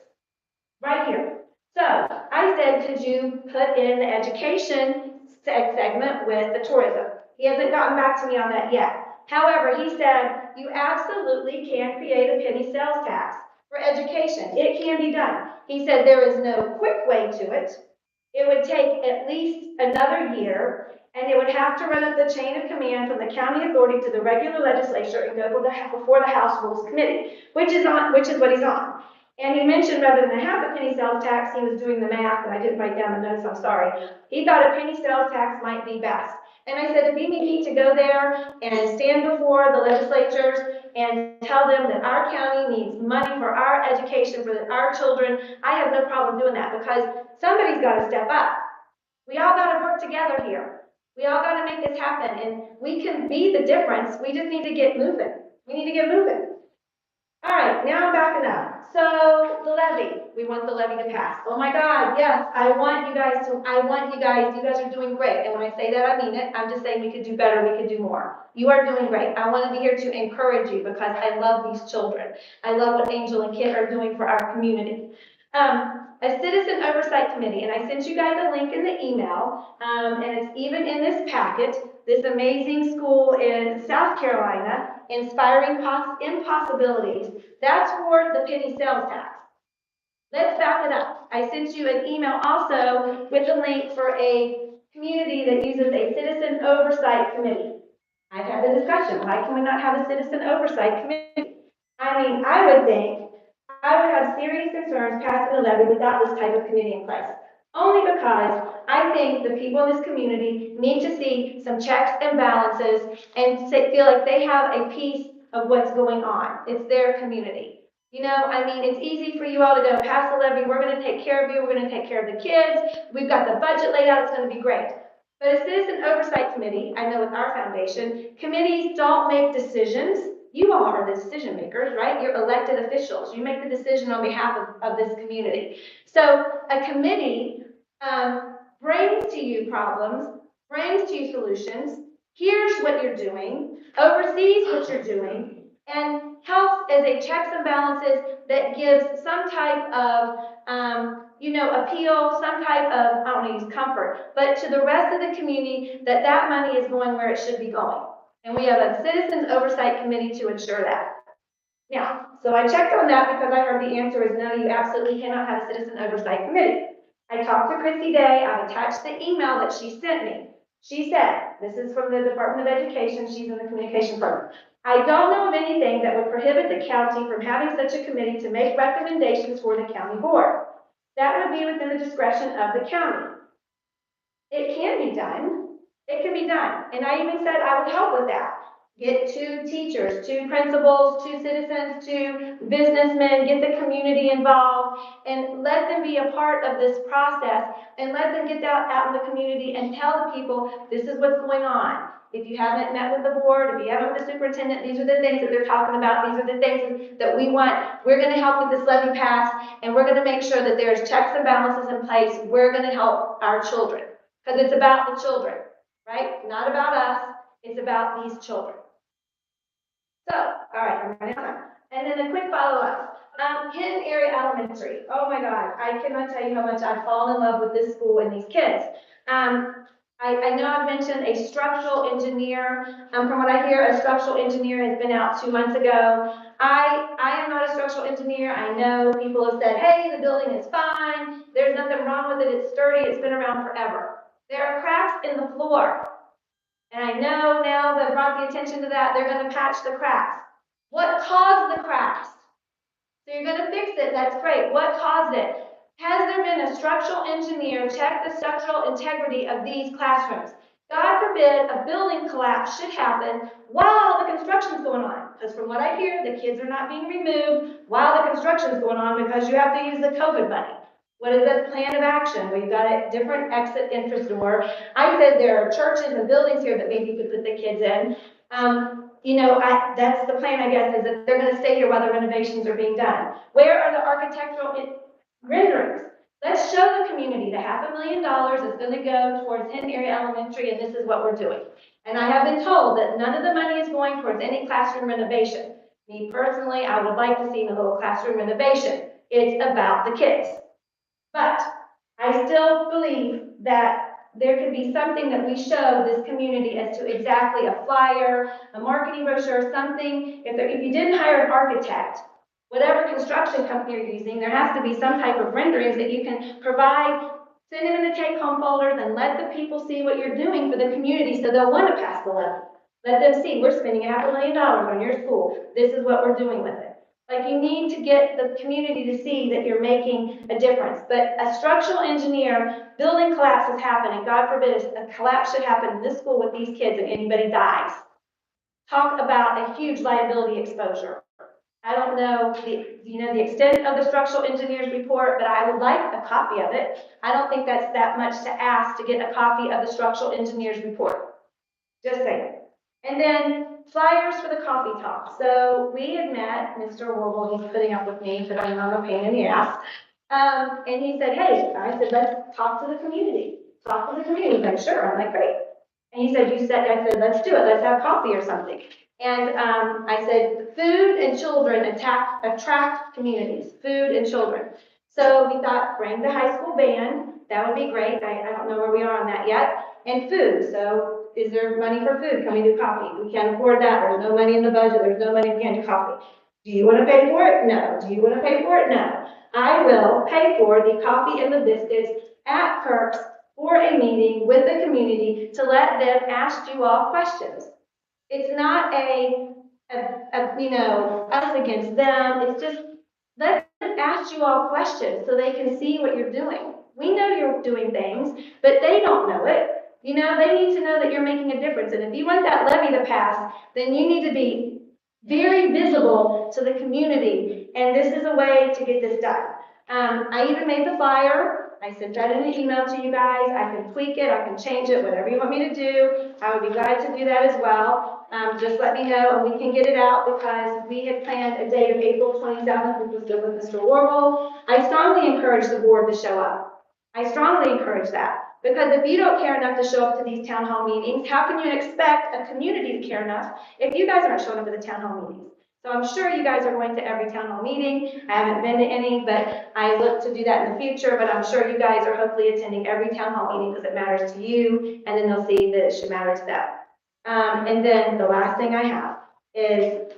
Right here. So I said, could you put in the education segment with the tourism? He hasn't gotten back to me on that yet. However, he said, you absolutely can create a penny sales tax for education. It can be done. He said there is no quick way to it. It would take at least another year, and it would have to run up the chain of command from the county authority to the regular legislature and go before the House Rules Committee, which is what he's on. And he mentioned rather than have a penny sales tax, he was doing the math, and I didn't write down the notes, I'm sorry. He thought a penny sales tax might be best. And I said, if you need to go there and stand before the legislatures and tell them that our county needs money for our education, for our children, I have no problem doing that, because somebody's got to step up. We all got to work together here. We all got to make this happen, and we can be the difference. We just need to get moving. We need to get moving. All right, now I'm backing up. So the levy, we want the levy to pass. Oh my God, yes, you guys are doing great. And when I say that, I mean it. I'm just saying we could do better, we could do more. You are doing great. I wanted to be here to encourage you because I love these children. I love what Angel and Kit are doing for our community. A citizen oversight committee, and I sent you guys a link in the email, and it's even in this packet, this amazing school in South Carolina, Inspiring Impossibilities. That's for the penny sales tax. Let's back it up. I sent you an email also with a link for a community that uses a citizen oversight committee. I've had the discussion, why can we not have a citizen oversight committee? I mean, I would have serious concerns passing a levy without this type of committee in place. Only because I think the people in this community need to see some checks and balances and feel like they have a piece of what's going on. It's their community. It's easy for you all to go pass the levy. We're going to take care of you. We're going to take care of the kids. We've got the budget laid out. It's going to be great. But a citizen oversight committee, I know with our foundation, committees don't make decisions. You all are the decision makers, right? You're elected officials. You make the decision on behalf of this community. So a committee brings to you problems, brings to you solutions, hears what you're doing, oversees what you're doing, and helps as a checks and balances that gives some type of, appeal, some type of, I don't want to use comfort, but to the rest of the community that money is going where it should be going. And we have a citizens oversight committee to ensure that. Now, so I checked on that because I heard the answer is no, you absolutely cannot have a citizen oversight committee. I talked to Chrissy Day. I've attached the email that she sent me. She said, this is from the Department of Education. She's in the communication program. I don't know of anything that would prohibit the county from having such a committee to make recommendations for the county board. That would be within the discretion of the county. It can be done. It can be done. And I even said I would help with that. Get 2 teachers, 2 principals, 2 citizens, 2 businessmen, get the community involved, and let them be a part of this process, and let them get out in the community and tell the people, this is what's going on. If you haven't met with the board, if you haven't met with the superintendent, these are the things that they're talking about, these are the things that we want. We're going to help with this levy pass, and we're going to make sure that there's checks and balances in place. We're going to help our children, because it's about the children, right? Not about us. It's about these children. So, all right, I'm running out of time. And then a quick follow-up. Hinton Area Elementary. Oh my God, I cannot tell you how much I've fallen in love with this school and these kids. I know I've mentioned a structural engineer. From what I hear, a structural engineer has been out 2 months ago. I am not a structural engineer. I know people have said, hey, the building is fine. There's nothing wrong with it. It's sturdy. It's been around forever. There are cracks in the floor. And I know now that brought the attention to that, they're going to patch the cracks. What caused the cracks? So you're going to fix it. That's great. What caused it? Has there been a structural engineer check the structural integrity of these classrooms? God forbid a building collapse should happen while the construction's going on. Because from what I hear, the kids are not being removed while the construction's going on because you have to use the COVID money. What is the plan of action? We've got a different exit entrance door. I said there are churches and buildings here that maybe you could put the kids in. That's the plan, I guess, is that they're going to stay here while the renovations are being done. Where are the architectural renderings? Let's show the community the $500,000 is going to go towards Hinton Area Elementary, and this is what we're doing. And I have been told that none of the money is going towards any classroom renovation. Me personally, I would like to see a little classroom renovation. It's about the kids. But I still believe that there could be something that we show this community as to exactly a flyer, a marketing brochure, something. If you didn't hire an architect, whatever construction company you're using, there has to be some type of renderings that you can provide. Send them in the take-home folders and let the people see what you're doing for the community so they'll want to pass the levy. Let them see, we're spending $500,000 on your school. This is what we're doing with it. Like, you need to get the community to see that you're making a difference. But a structural engineer, building collapse is happening. God forbid a collapse should happen in this school with these kids and anybody dies. Talk about a huge liability exposure. I don't know the extent of the structural engineer's report, but I would like a copy of it. I don't think that's that much to ask to get a copy of the structural engineer's report. Just saying. And then flyers for the coffee talk. So we had met Mr. Warble. He's putting up with me because I'm a pain in the ass. And he said, hey, I said, let's talk to the community. Talk to the community. He's like, sure. I'm like, great. And he said, I said, let's do it. Let's have coffee or something. And I said, food and children attract communities. Food and children. So we thought, bring the high school band. That would be great. I don't know where we are on that yet. And food. So is there money for food? Can we do coffee? We can't afford that. There's no money in the budget. There's no money. We can't do coffee. Do you want to pay for it? No. Do you want to pay for it? No. I will pay for the coffee and the biscuits at Kirk's for a meeting with the community to let them ask you all questions. It's not us against them. It's just let them ask you all questions so they can see what you're doing. We know you're doing things, but they don't know it. They need to know that you're making a difference. And if you want that levy to pass, then you need to be very visible to the community. And this is a way to get this done. I even made the flyer. I sent that in an email to you guys. I can tweak it. I can change it, whatever you want me to do. I would be glad to do that as well. Just let me know and we can get it out because we had planned a date of April 27th, which was good with Mr. Warble. I strongly encourage the board to show up. I strongly encourage that. Because if you don't care enough to show up to these town hall meetings, how can you expect a community to care enough if you guys aren't showing up to the town hall meetings? So I'm sure you guys are going to every town hall meeting. I haven't been to any, but I look to do that in the future. But I'm sure you guys are hopefully attending every town hall meeting because it matters to you, and then they'll see that it should matter to them. And then the last thing I have is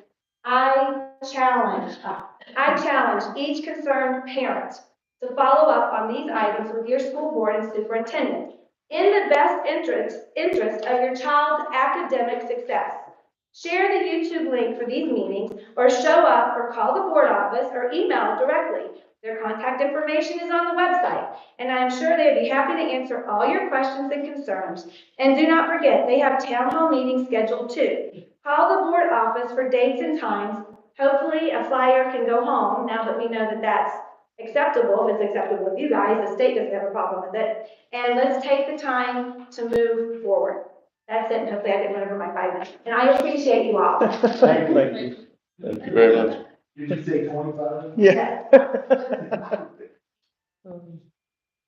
I challenge each concerned parent to follow up on these items with your school board and superintendent in the best interest of your child's academic success. Share the YouTube link for these meetings or show up or call the board office or email directly. Their contact information is on the website, and I'm sure they'd be happy to answer all your questions and concerns. And do not forget, they have town hall meetings scheduled too. Call the board office for dates and times. Hopefully a flyer can go home now that we know that that's acceptable. If it's acceptable with you guys, the state doesn't have a problem with it. And let's take the time to move forward. That's it. Hopefully I didn't run over my 5 minutes. And I appreciate you all. Thank you. Thank you very much. Did you say 25? Yeah.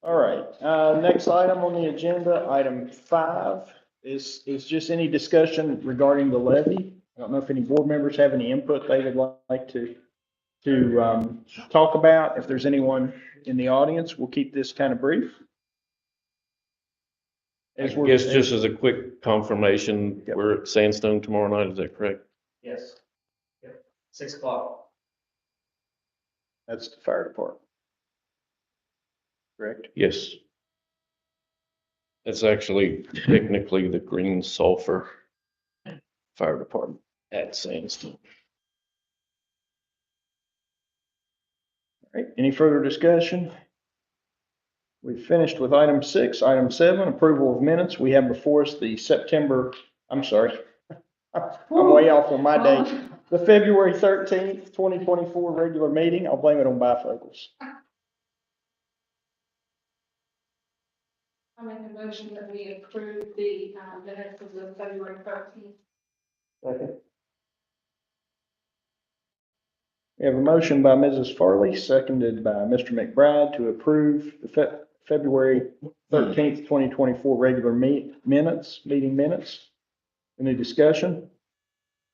All right, next item on the agenda, item 5, is just any discussion regarding the levy. I don't know if any board members have any input they would like to talk about. If there's anyone in the audience, we'll keep this kind of brief. I guess just as a quick confirmation, we're at Sandstone tomorrow night, is that correct? Yes. Yep. 6 o'clock. That's the fire department. Correct? Yes. It's actually technically the Green Sulphur Fire Department at Sandstone. All right, any further discussion? We finished with item 6. Item 7, approval of minutes. We have before us the I'm way off on my date. The February 13th, 2024 regular meeting. I'll blame it on bifocals. I make a motion that we approve the minutes of the February 13th. Second. We have a motion by Mrs. Farley, seconded by Mr. McBride to approve the February 13th, 2024 regular meeting minutes. Any discussion?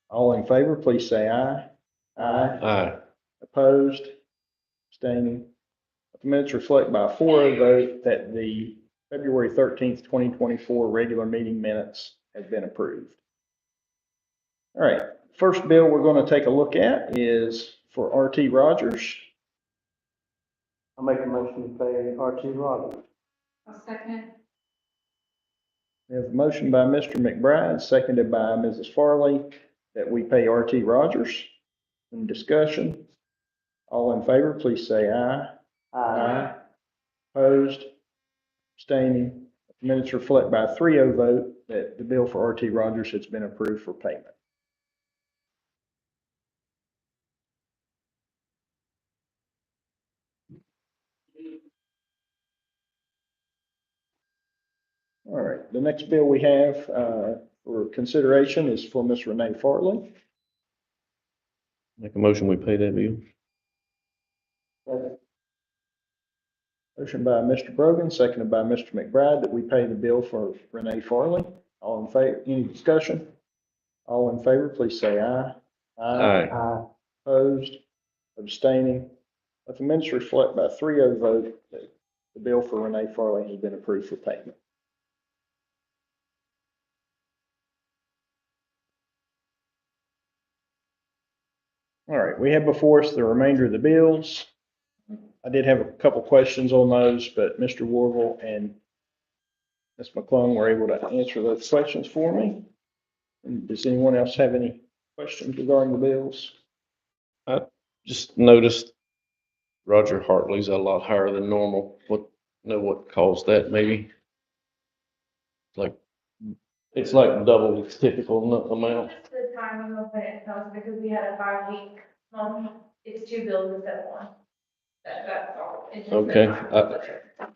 All in favor, please say aye. Aye. Aye. Opposed? Abstaining? The minutes reflect by a 4-0 vote that the February 13th, 2024 regular meeting minutes have been approved. All right, first bill we're going to take a look at is for RT Rogers. I'll make a motion to pay RT Rogers. A second. We have a motion by Mr. McBride, seconded by Mrs. Farley, that we pay RT Rogers. Any discussion? All in favor, please say aye. Aye. Opposed? Abstaining? The minutes reflect by a 3-0 vote that the bill for RT Rogers has been approved for payment. All right, the next bill we have for consideration is for Ms. Renee Farley. Make a motion, we pay that bill. Motion by Mr. Brogan, seconded by Mr. McBride, that we pay the bill for Renee Farley. All in favor, any discussion? All in favor, please say aye. Aye. Opposed? Abstaining? Let the minutes reflect by a 3-0 vote that the bill for Renee Farley has been approved for payment. All right, we have before us the remainder of the bills. I did have a couple questions on those, but Mr. Warville and Ms. McClung were able to answer those questions for me. And does anyone else have any questions regarding the bills? I just noticed Roger Hartley's a lot higher than normal. What caused that maybe? It's like double its typical amount. That's the timing of when it comes, because we had a 5-week month. It's 2 bills instead of 1. That's all. It's just the Okay. timing.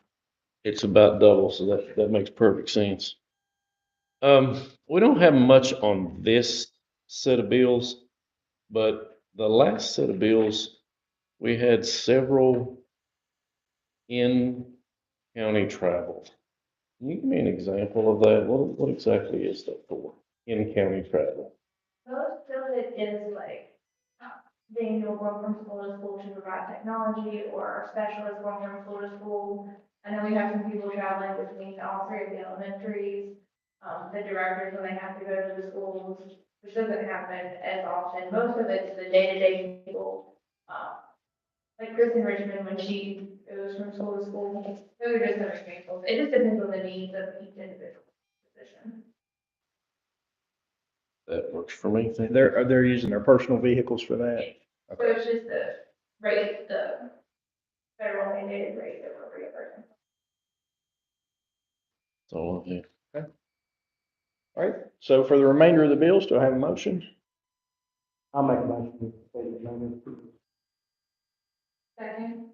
It's about double, so that makes perfect sense. We don't have much on this set of bills, but the last set of bills, we had several in-county travel. Can you give me an example of that? What exactly is that for, in-county travel? Most of it is like being going from school to school to provide technology, or specialists going from school to school. I know we have some people traveling between all 3 of the elementaries, the directors when they have to go to the schools, which doesn't happen as often. Most of it's the day-to-day people, like Kristen Richmond when she goes from school to school. Those are just some examples. It just depends on the needs of each individual position. That works for me. They're using their personal vehicles for that? So it's just the rate, the federal mandated rate that we're reimbursing. That's all I have. Okay. All right, so for the remainder of the bills, do I have a motion? I'll make a motion to pay the minutes. Second.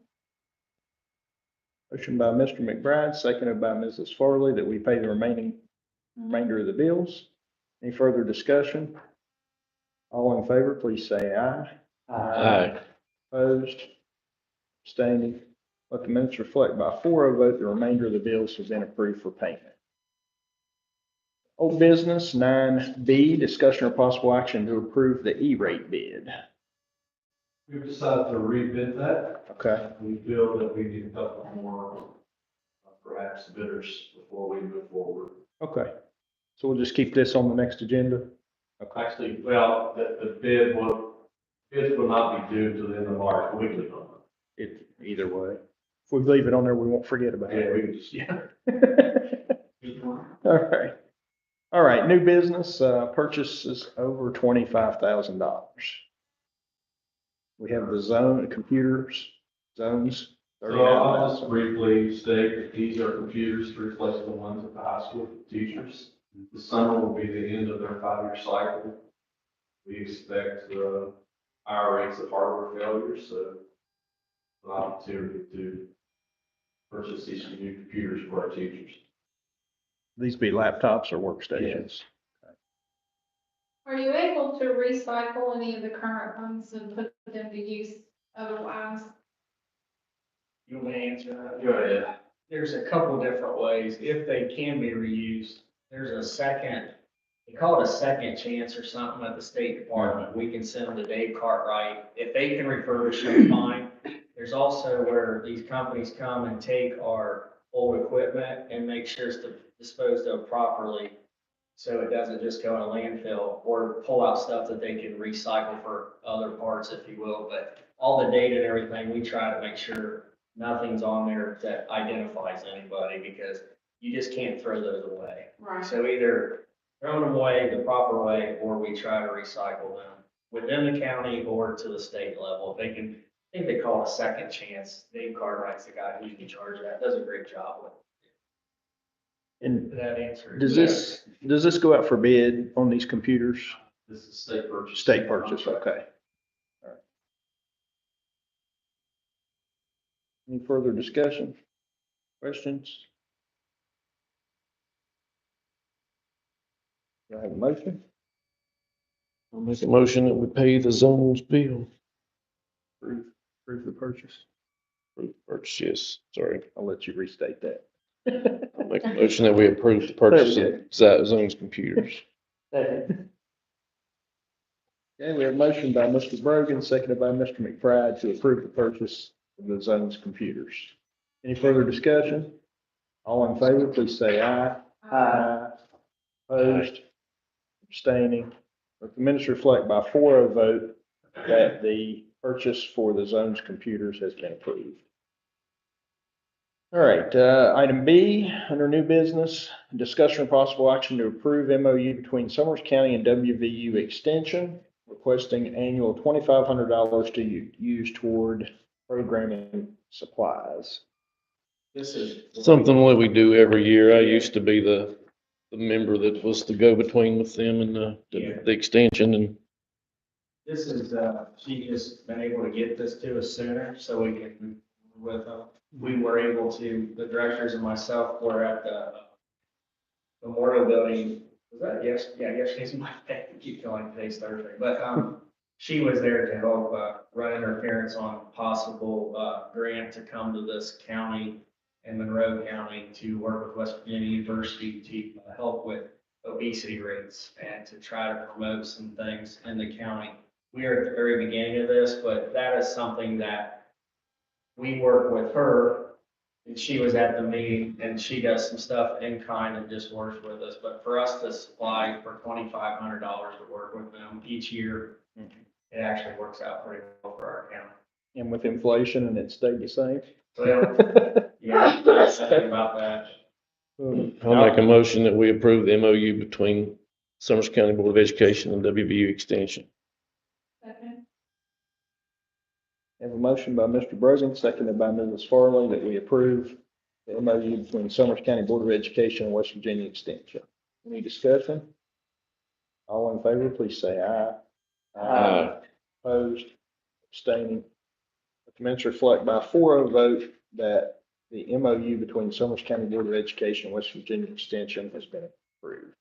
Motion by Mr. McBride, seconded by Mrs. Farley, that we pay the remainder of the bills. Any further discussion? All in favor, please say aye. Aye. Opposed? Abstaining? Let the minutes reflect by a 4-0 vote, the remainder of the bills have been approved for payment. Old business, 9B, discussion or possible action to approve the E-rate bid. We've decided to rebid that. Okay. We feel that we need a couple more, perhaps bidders before we move forward. Okay. So we'll just keep this on the next agenda? Actually, well, the bids will not be due till the end of March, we can. It, either way. If we leave it on there, we won't forget about it. Yeah, we can just, All right. All right, new business, purchases over $25,000. We have the zone, computers, zones. So I'll just briefly state that these are computers to replace the ones at the high school for teachers. The summer will be the end of their 5-year cycle. We expect higher rates of hardware failures, so an opportunity to purchase these new computers for our teachers. These be laptops or workstations? Are you able to recycle any of the current ones and put them to use otherwise? You want me to answer that? Go ahead. There's a couple different ways, if they can be reused. There's a second, they call it a second chance or something at the State Department. We can send them to Dave Cartwright. If they can refurbish them, fine. There's also where these companies come and take our old equipment and make sure it's disposed of properly, so it doesn't just go in a landfill, or pull out stuff that they can recycle for other parts, if you will. But all the data and everything, we try to make sure nothing's on there that identifies anybody, because you just can't throw those away. Right. So either throw them away the proper way, or we try to recycle them within the county or to the state level. If they can, I think they call it a second chance. Dave Cartwright's the guy who's in charge of that, does a great job with it. And Did that answer? does this go out for bid on these computers? This is state purchase. State purchase, okay. All right. Any further discussion? Questions? Do I have a motion? I'll make a motion that we pay the zones bill. Approve the purchase? Approve the purchase, yes, sorry. I'll let you restate that. I'll make a motion that we approve the purchase of zones computers. Okay, we have a motion by Mr. Brogan, seconded by Mr. McBride to approve the purchase of the zones computers. Any further discussion? All in favor, please say aye. Aye. Opposed? Abstaining? Let the minutes reflect by 4-0 vote that the purchase for the zones computers has been approved. All right, item B, under new business, discussion of possible action to approve MOU between Summers County and WVU Extension, requesting annual $2,500 to use toward programming supplies. This is Something that we do every year. I used to be the member that was the go-between with them and the extension, and This is, she just been able to get this to us sooner, so we can move with them. We were able to, the directors and myself were at the Memorial Building, was that yesterday's my day, I keep feeling today's Thursday, but, she was there to help, run interference on possible, grant to come to this county and Monroe County to work with West Virginia University to help with obesity rates and to try to promote some things in the county. We are at the very beginning of this, but that is something that we work with her, and she was at the meeting, and she does some stuff in kind and just works with us. But for us to supply for $2,500 to work with them each year, it actually works out pretty well for our county. And with inflation, and it stayed the same? Well, yeah, that's something about that. I'll make a motion that we approve the MOU between Summers County Board of Education and WVU Extension. Second. Have a motion by Mr. Brogan, seconded by Mrs. Farley, that we approve the MOU between Summers County Board of Education and West Virginia Extension. Any discussion? All in favor, please say aye. Aye. Opposed? Abstaining? Let the minutes reflect by 4-0 vote that the MOU between Summers County Board of Education and West Virginia Extension has been approved.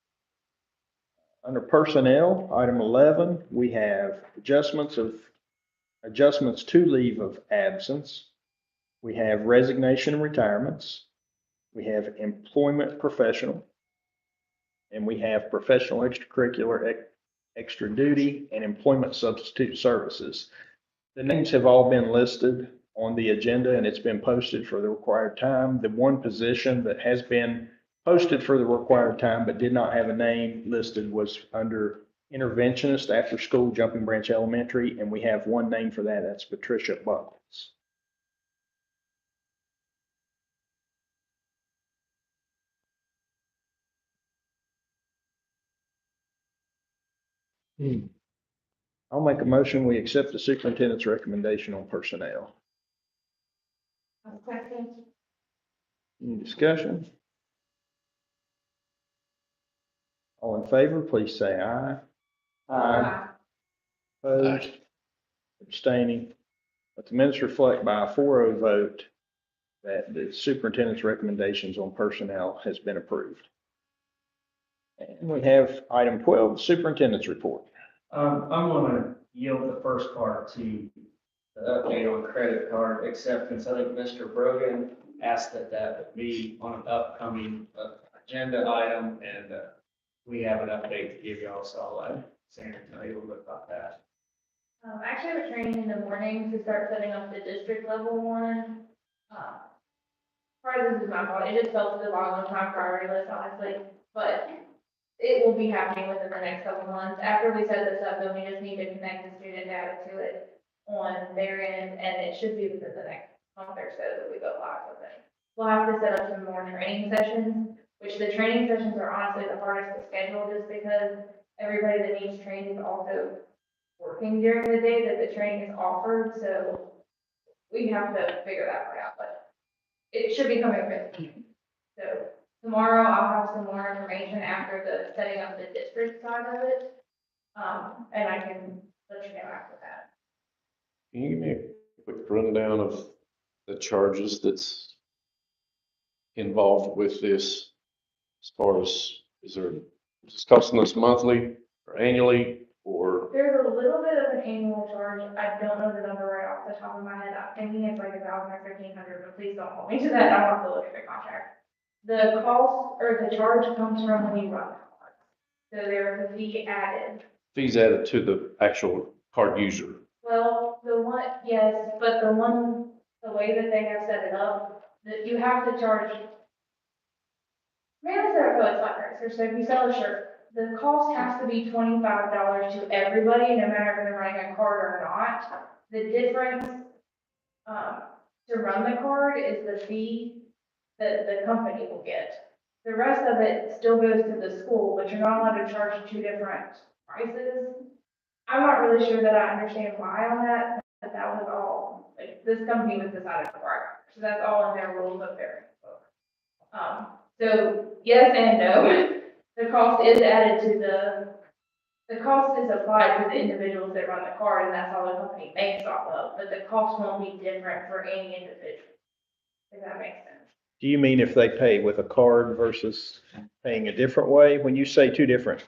Under personnel, item 11, we have adjustments to leave of absence. We have resignation and retirements. We have employment professional. and we have professional extracurricular, extra duty, and employment substitute services. The names have all been listed on the agenda and it's been posted for the required time. The one position that has been posted for the required time but did not have a name listed was under interventionist after school, Jumping Branch Elementary, and we have one name for that. That's Patricia Buckles. I'll make a motion. We accept the superintendent's recommendation on personnel. Any discussion? All in favor, please say aye. Aye. Opposed? Abstaining? Let the minutes reflect by a 4-0 vote that the superintendent's recommendations on personnel has been approved. And we have item 12, superintendent's report. I'm gonna yield the first part to the update on credit card acceptance. I think Mr. Brogan asked that that would be on an upcoming agenda item, and we have an update to give y'all, so I'll let Sandra tell you a little bit about that. I actually have a training in the morning to start setting up the district level one. Part of this is my fault. It just fell to the bottom of my priority list, honestly, but it will be happening within the next couple months. After we set this up, then we just need to connect the student data to it on their end, and it should be within the next month or so that we go live with it. We'll have to set up some more training sessions, which the training sessions are honestly the hardest to schedule just because everybody that needs training is also working during the day that the training is offered, so we have to figure that part out, but it should be coming really soon. So tomorrow I'll have some more information after the setting up the district side of it. And I can let you know after that. Can you give me a quick rundown of the charges that's involved with this? As far as, is it costing us monthly or annually or? There's a little bit of an annual charge. I don't know the number right off the top of my head. I'm thinking it's like $1,000 or $1,500, but please don't hold me to that. I'll have to look at the contract. The cost or the charge comes from when you run the card. So there's a fee added. Fees added to the actual card user. Well, the one, yes, but the way that they have set it up, that you have to charge. Maybe it's a fundraiser, so if you sell a shirt, the cost has to be $25 to everybody, no matter if they're running a card or not. The difference, to run the card is the fee that the company will get. The rest of it still goes to the school, but you're not allowed to charge two different prices. I'm not really sure that I understand why on that, but that was all, like, this company was decided for it. So that's all in their rules of their book. So yes and no. The cost is added to the cost is applied to the individuals that run the card, and that's all the company makes off of, but the cost won't be different for any individual. If that makes sense. Do you mean if they pay with a card versus paying a different way? When you say two different?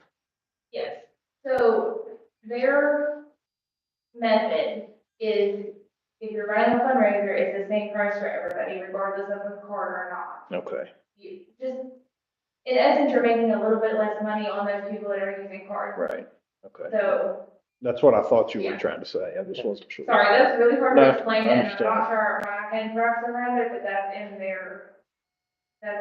Yes. So their method is if you're running a fundraiser, it's the same price for everybody, regardless of a card or not. Okay. You just, in essence, you're making a little bit less money on those people that are using cards. Right. Okay. So, That's what I thought you were Yeah. trying to say. I just wasn't sure. sorry, that's really hard No, to explain, I and I'm understand. not sure I can wrap around it, but that's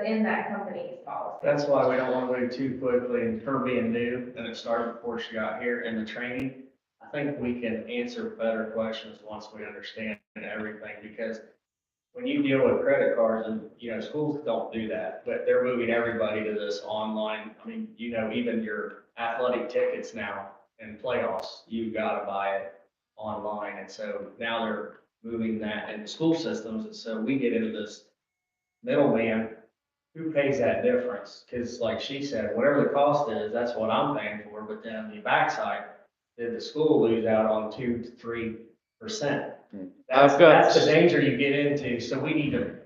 in that company's policy. That's why we don't want to move too quickly, and her being new, and it started before she got here in the training. I think we can answer better questions once we understand everything, because when you deal with credit cards, and, schools don't do that, but they're moving everybody to this online. I mean, even your athletic tickets now and playoffs, you gotta buy it online, and so now they're moving that into school systems, and so we get into this middleman. Who pays that difference? Because like she said, whatever the cost is, that's what I'm paying for, but then on the backside, did the school lose out on 2 to 3%? That's the danger you get into, so we need to.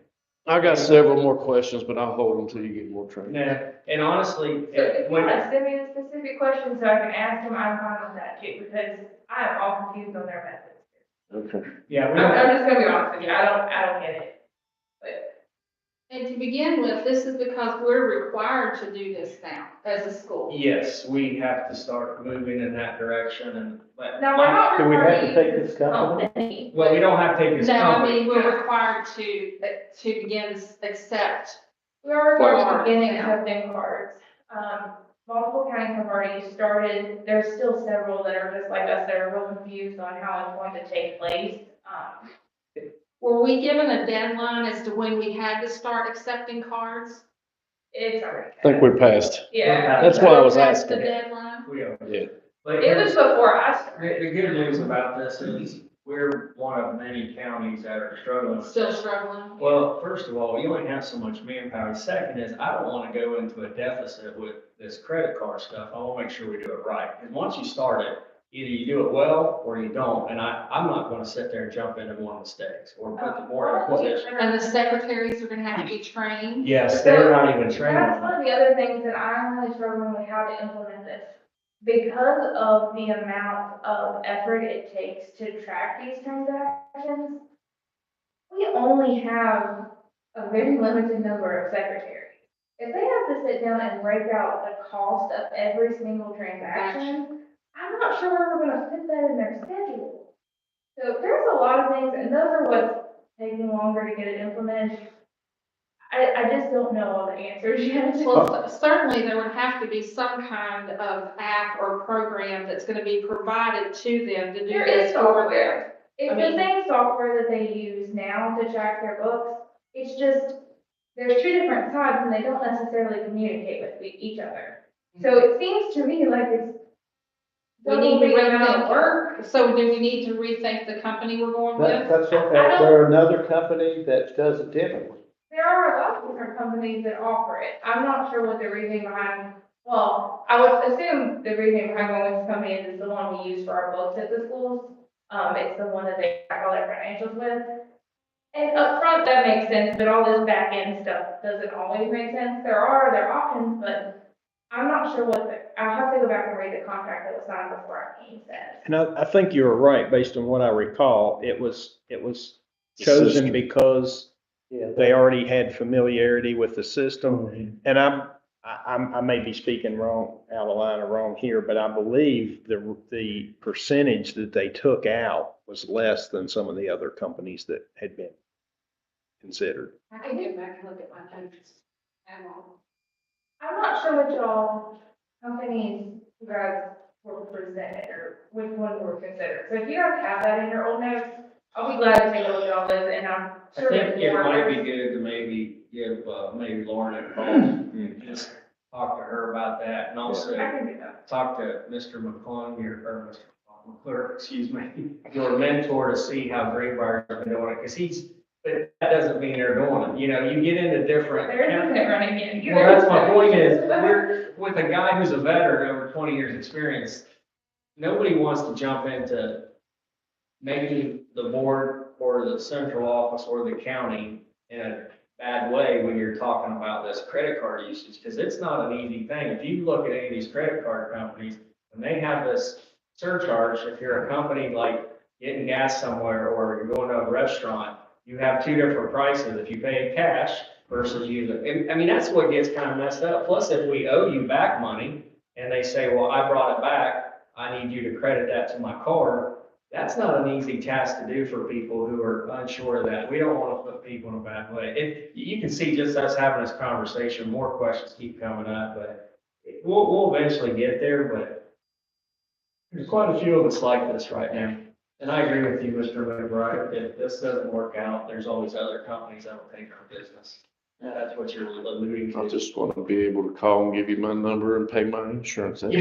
I've got several more questions, but I'll hold them till you get more training. Yeah, and honestly, So if you want to send me a specific question so I can ask them, I'm fine with that too, because I am all confused on their methods. Okay. Yeah, I'm just gonna be honest with you, I don't get it. But And to begin with, this is because we're required to do this now as a school. Yes, we have to start moving in that direction and. but Now, we're not Do we have required to to take use this company? company. Well, we don't have to take this No, I company. mean, we're required to begin to accept. We're already Cards beginning now. accepting cards. Multiple counties have already started. There's still several that are just like us, that are real confused on how it's going to take place. Were we given a deadline as to when we had to start accepting cards? It's already. I think we're past. Yeah. That's why I was We're past asking. the deadline? We are. Yeah. But It was before I started. The good news about this is we're one of many counties that are struggling. Still struggling? Well, first of all, you only have so much manpower. Second is, I don't want to go into a deficit with this credit card stuff. I want to make sure we do it right. And once you start it, either you do it well or you don't. And I'm not going to sit there and jump into more mistakes or put the board in a position. And the secretaries are gonna have to be trained? Yes, they're not even trained. That's one of the other things that I'm really struggling with how to implement this. Because of the amount of effort it takes to track these transactions, we only have a very limited number of secretaries. If they have to sit down and break out the cost of every single transaction, I'm not sure where we're gonna fit that in their schedule. So there's a lot of things, and those are what's taking longer to get it implemented. I just don't know all the answers yet. Well, certainly there would have to be some kind of app or program that's gonna be provided to them to do There this is for software. It's I the mean- same software that they use now to track their books. It's just, there's two different sides and they don't necessarily communicate with each other. So it seems to me like it's. We need to double the amount of rethink, work. so do we need to rethink the company we're going with? That's, there another company that does it differently. There are a lot of different companies that offer it. I'm not sure what the reasoning behind, well, I would assume the reasoning behind going with this company is the one we use for our books at the schools. It's the one that they track all their financials with. And upfront, that makes sense, but all this back end stuff doesn't always make sense. There are other options, but I'm not sure I'll have to go back and read the contract that was signed before I came said. And I think you were right, based on what I recall. It was chosen because they already had familiarity with the system. And I may be speaking wrong, out of line or wrong here, but I believe the percentage that they took out was less than some of the other companies that had been considered. I can get back and look at my notes. I'm not sure which all companies you guys were presented or which ones were considered. So if you guys have that in your old notes, I'll be glad to take a look at all those and I'm I sure. think that it more might others- be good to maybe give, maybe Lauren a call and just talk to her about that and also I can do that. talk to Mr. McClung, or Mr. McClure, excuse me, your mentor to see how Greenbrier's been doing it, because but that doesn't mean they're doing it. You know, you get into different. There isn't it running in. Well, that's my point is, we're, with a guy who's a veteran, over 20 years experience, nobody wants to jump into maybe the board or the central office or the county in a bad way when you're talking about this credit card usage, because it's not an easy thing. If you look at any of these credit card companies, when they have this surcharge, if you're a company like getting gas somewhere or you're going to a restaurant, you have two different prices if you pay cash versus I mean, that's what gets kind of messed up. Plus, if we owe you back money and they say, well, I brought it back, I need you to credit that to my card. That's not an easy task to do for people who are unsure of that. We don't want to put people in a bad way. You can see just us having this conversation, more questions keep coming up, but we'll eventually get there, but there's quite a few of us like this right now. And I agree with you, Mr. McBride. If this doesn't work out, there's always other companies that will take our business. That's what you're alluding to. I just want to be able to call and give you my number and pay my insurance. That's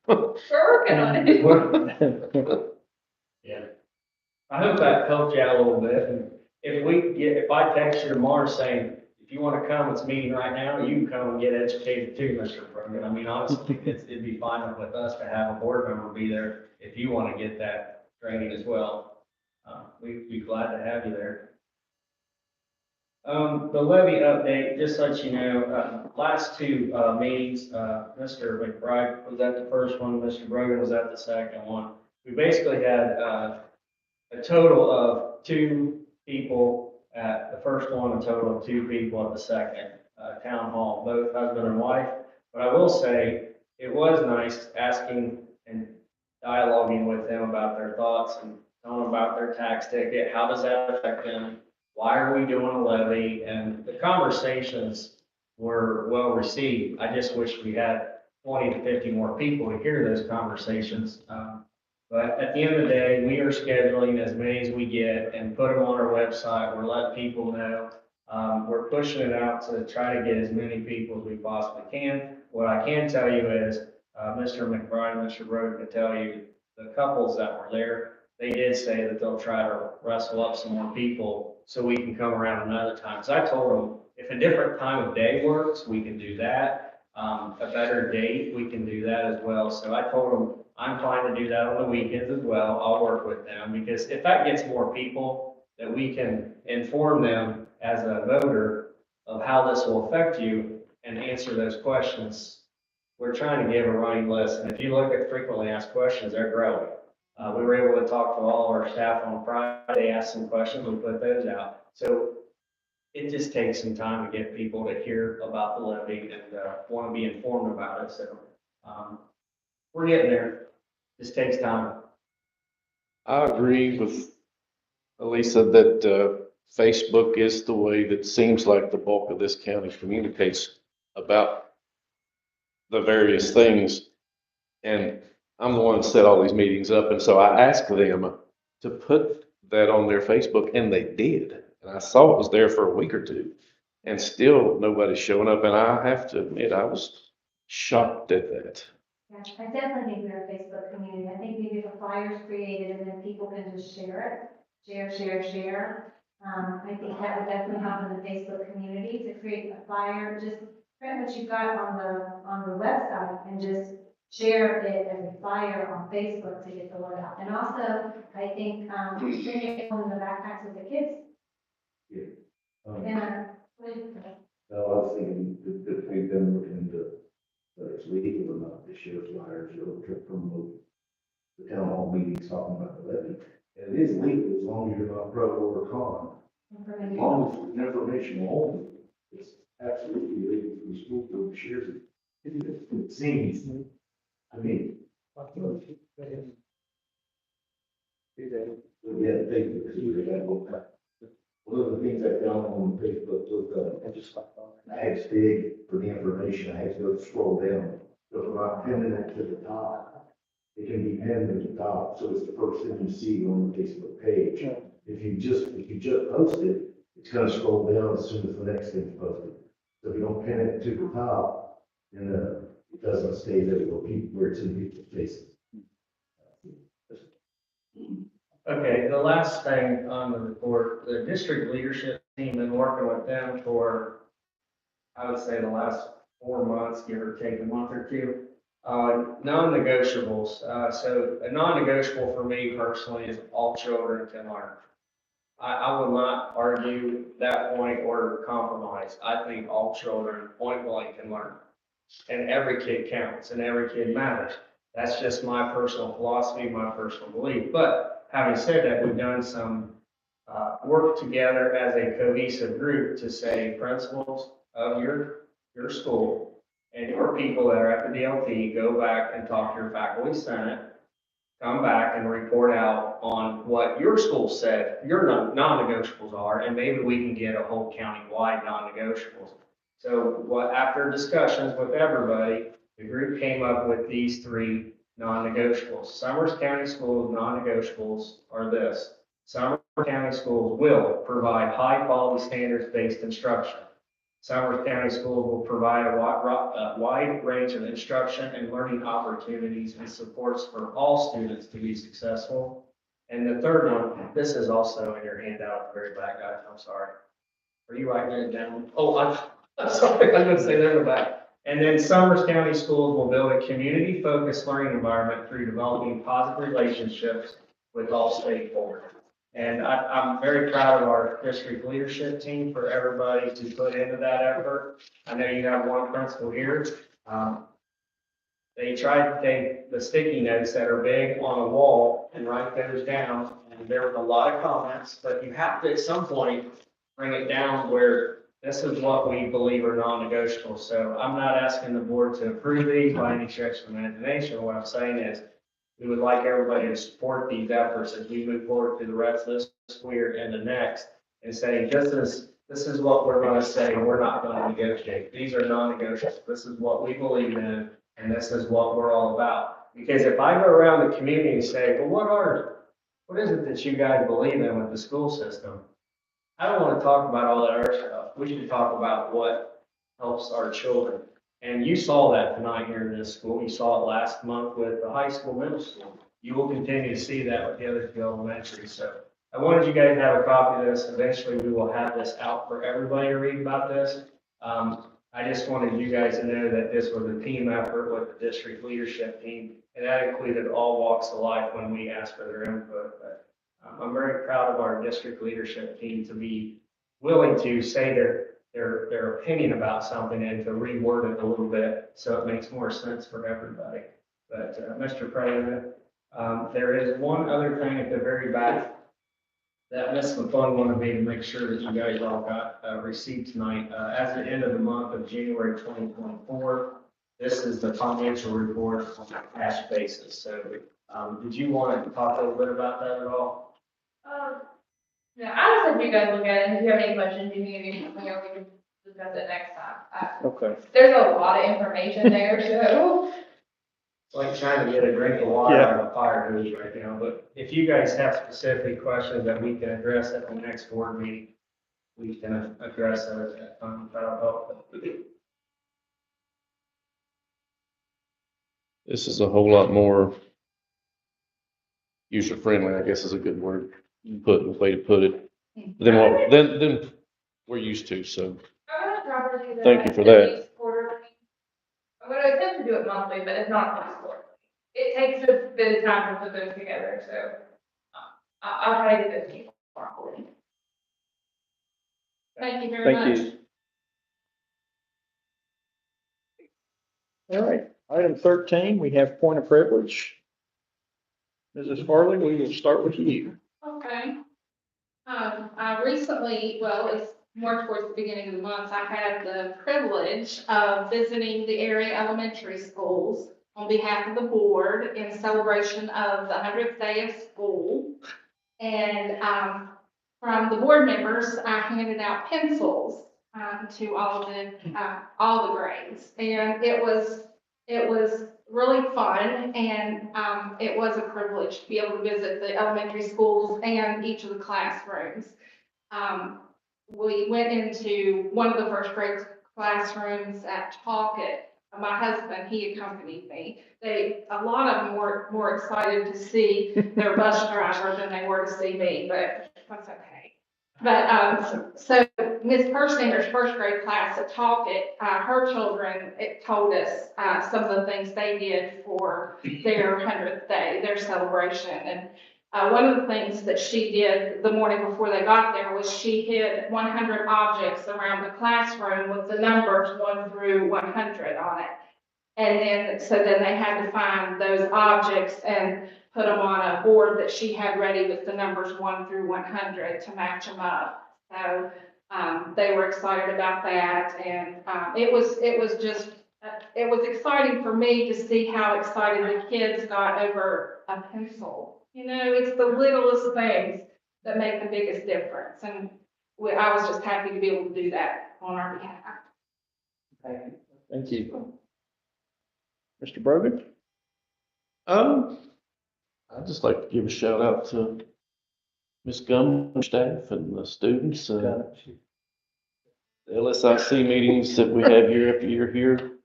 all. We're working on it. Yeah. I hope that helped you out a little bit. And if I text you tomorrow saying, if you want to come, it's meeting right now, you can come and get educated too, Mr. Brogan. I mean, honestly, it'd be fine with us to have a board member be there if you want to get that training as well. We'd be glad to have you there. The levy update, just so that you know, last two meetings, Mr. McBride was at the first one, Mr. Brogan was at the second one. We basically had a total of 2 people at the first one, a total of 2 people at the second, town hall, both husband and wife. But I will say, it was nice asking and dialoguing with them about their thoughts and telling them about their tax ticket. How does that affect them? Why are we doing a levy? And the conversations were well received. I just wish we had 20 to 50 more people to hear those conversations. But at the end of the day, we are scheduling as many as we get and put them on our website. We're letting people know. We're pushing it out to try to get as many people as we possibly can. What I can tell you is, Mr. McBride and Mr. Roden can tell you, the couples that were there, they did say that they'll try to wrestle up some more people so we can come around another time. So I told them, if a different time of day works, we can do that. A better date, we can do that as well. So I told them, I'm fine to do that on the weekends as well. I'll work with them, because if that gets more people, that we can inform them as a voter of how this will affect you and answer those questions. We're trying to give a running list, and if you look at frequently asked questions, they're growing. We were able to talk to all of our staff on Friday, ask some questions, we put those out. So it just takes some time to get people to hear about the levy and want to be informed about it. So we're getting there. Just takes time. I agree with Elisa that Facebook is the way that seems like the bulk of this county communicates about the various things. And I'm the one that set all these meetings up. And so I asked them to put that on their Facebook, and they did. And I saw it was there for a week or two, and still nobody's showing up. And I have to admit, I was shocked at that. Yeah, I definitely think we're a Facebook community. I think maybe if a flyer's created and then people can just share it, share. I think that would definitely help in the Facebook community to create a flyer, just print what you've got on the website and just share it as a flyer on Facebook to get the word out. And also, I think, bring it home in the backpacks of the kids. No, I was thinking that we've been looking into whether it's legal or not, the sheriff's flyers or to promote the town hall meetings talking about the levy. And it is legal as long as you're not pro or con. As long as it's information only, it's absolutely legal for the school to share it. It seems, I mean. Yeah, thank you. One of the things I found on Facebook was, hashtag for the information, I had to go scroll down. So if I'm not pinning it to the top, it can be pinned to the top, so it's the first thing you see on the Facebook page. If you just post it, it's gonna scroll down as soon as the next thing's posted. So if you don't pin it to the top, then it doesn't stay there where it's in people's faces. Okay, the last thing on the report, the district leadership team been working with them for, I would say, the last 4 months, give or take a month or two. Non-negotiables. So a non-negotiable for me personally is all children can learn. I will not argue that point or compromise. I think all children point blank can learn. And every kid counts and every kid matters. That's just my personal philosophy, my personal belief. But having said that, we've done some work together as a cohesive group to say principals of your school and your people that are at the DLT, go back and talk to your faculty senate, come back and report out on what your school said your non-negotiables are, and maybe we can get a whole county-wide non-negotiables. So after discussions with everybody, the group came up with these 3 non-negotiables. Summers County Schools non-negotiables are this. Summers County Schools will provide high-quality standards-based instruction. Summers County Schools will provide a wide range of instruction and learning opportunities and supports for all students to be successful. And the third one, this is also in your handout at the very back, guys. I'm sorry. Are you writing it down? Oh, I'm sorry. I'm going to say they're in the back. And then Summers County Schools will build a community-focused learning environment through developing positive relationships with all stakeholders. And I'm very proud of our district leadership team for everybody to put into that effort. I know you have one principal here. They tried to take the sticky notes that are big on a wall and write those down. And there was a lot of comments, but you have to, at some point, bring it down where this is what we believe are non-negotiable. So I'm not asking the board to approve these by any stretch of imagination. What I'm saying is we would like everybody to support these efforts as we move forward through the rest of this school year and the next, and say, this is what we're gonna say, we're not gonna negotiate. These are non-negotiable. This is what we believe in, and this is what we're all about. Because if I go around the community and say, well, what is it that you guys believe in with the school system? I don't wanna talk about all that other stuff. We should talk about what helps our children. And you saw that tonight here in this school. You saw it last month with the high school, middle school. You will continue to see that with the other two elementary. So I wanted you guys to have a copy of this. Eventually, we will have this out for everybody to read about this. I just wanted you guys to know that this was a team effort with the district leadership team, and that included all walks of life when we asked for their input. But I'm very proud of our district leadership team to be willing to say their opinion about something and to reword it a little bit so it makes more sense for everybody. But Mr. President, there is one other thing at the very back that Ms. McClung wanted me to make sure that you guys all got received tonight. As the end of the month of January 2024, this is the financial report on a cash basis. So did you want to talk a little bit about that at all? Yeah, I'll just let you guys look at it, and if you have any questions, you need anything, we can discuss it next time. Okay. There's a lot of information there, so. It's like trying to get a drink of water out of a fire hose right now, but if you guys have specific questions that we can address at the next board meeting, we can address those at that time. That'll help. This is a whole lot more user-friendly, I guess is a good word, way to put it, than we're used to, so thank you for that. I'm gonna attempt to do it monthly, but it's not always quarterly. It takes a bit of time to put those together, so I'll try to do this properly. Thank you very much. Thank you. All right, item 13, we have point of privilege. Mrs. Farley, we will start with you. Okay. I recently, well, it's more towards the beginning of the month, I had the privilege of visiting the area elementary schools on behalf of the board in celebration of the 100th day of school. And from the board members, I handed out pencils to all the grades. And it was really fun, and it was a privilege to be able to visit the elementary schools and each of the classrooms. We went into one of the first grade classrooms at Talcott. My husband, he accompanied me. A lot of them were more excited to see their bus driver than they were to see me, but that's okay. But so Ms. Perssinger's first grade class at Talcott, her children told us some of the things they did for their 100th day, their celebration. And one of the things that she did the morning before they got there was she hid 100 objects around the classroom with the numbers 1 through 100 on it. And then, so then they had to find those objects and put them on a board that she had ready with the numbers 1 through 100 to match them up. So they were excited about that, and it was exciting for me to see how excited the kids got over a pencil. You know, it's the littlest things that make the biggest difference, and I was just happy to be able to do that on our behalf. Thank you. Mr. Brogan? I'd just like to give a shout out to Ms. Gum, staff, and the students. The LSIC meetings that we have year after year here,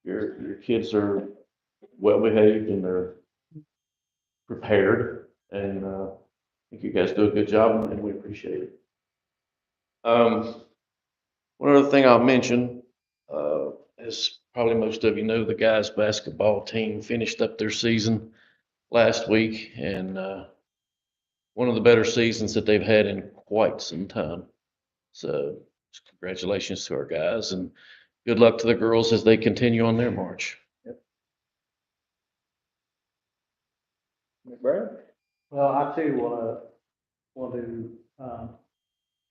your kids are well behaved and they're prepared, and I think you guys do a good job, and we appreciate it. One other thing I'll mention, as probably most of you know, the guys' basketball team finished up their season last week, and one of the better seasons that they've had in quite some time. So congratulations to our guys, and good luck to the girls as they continue on their march. Brad? Well, I too want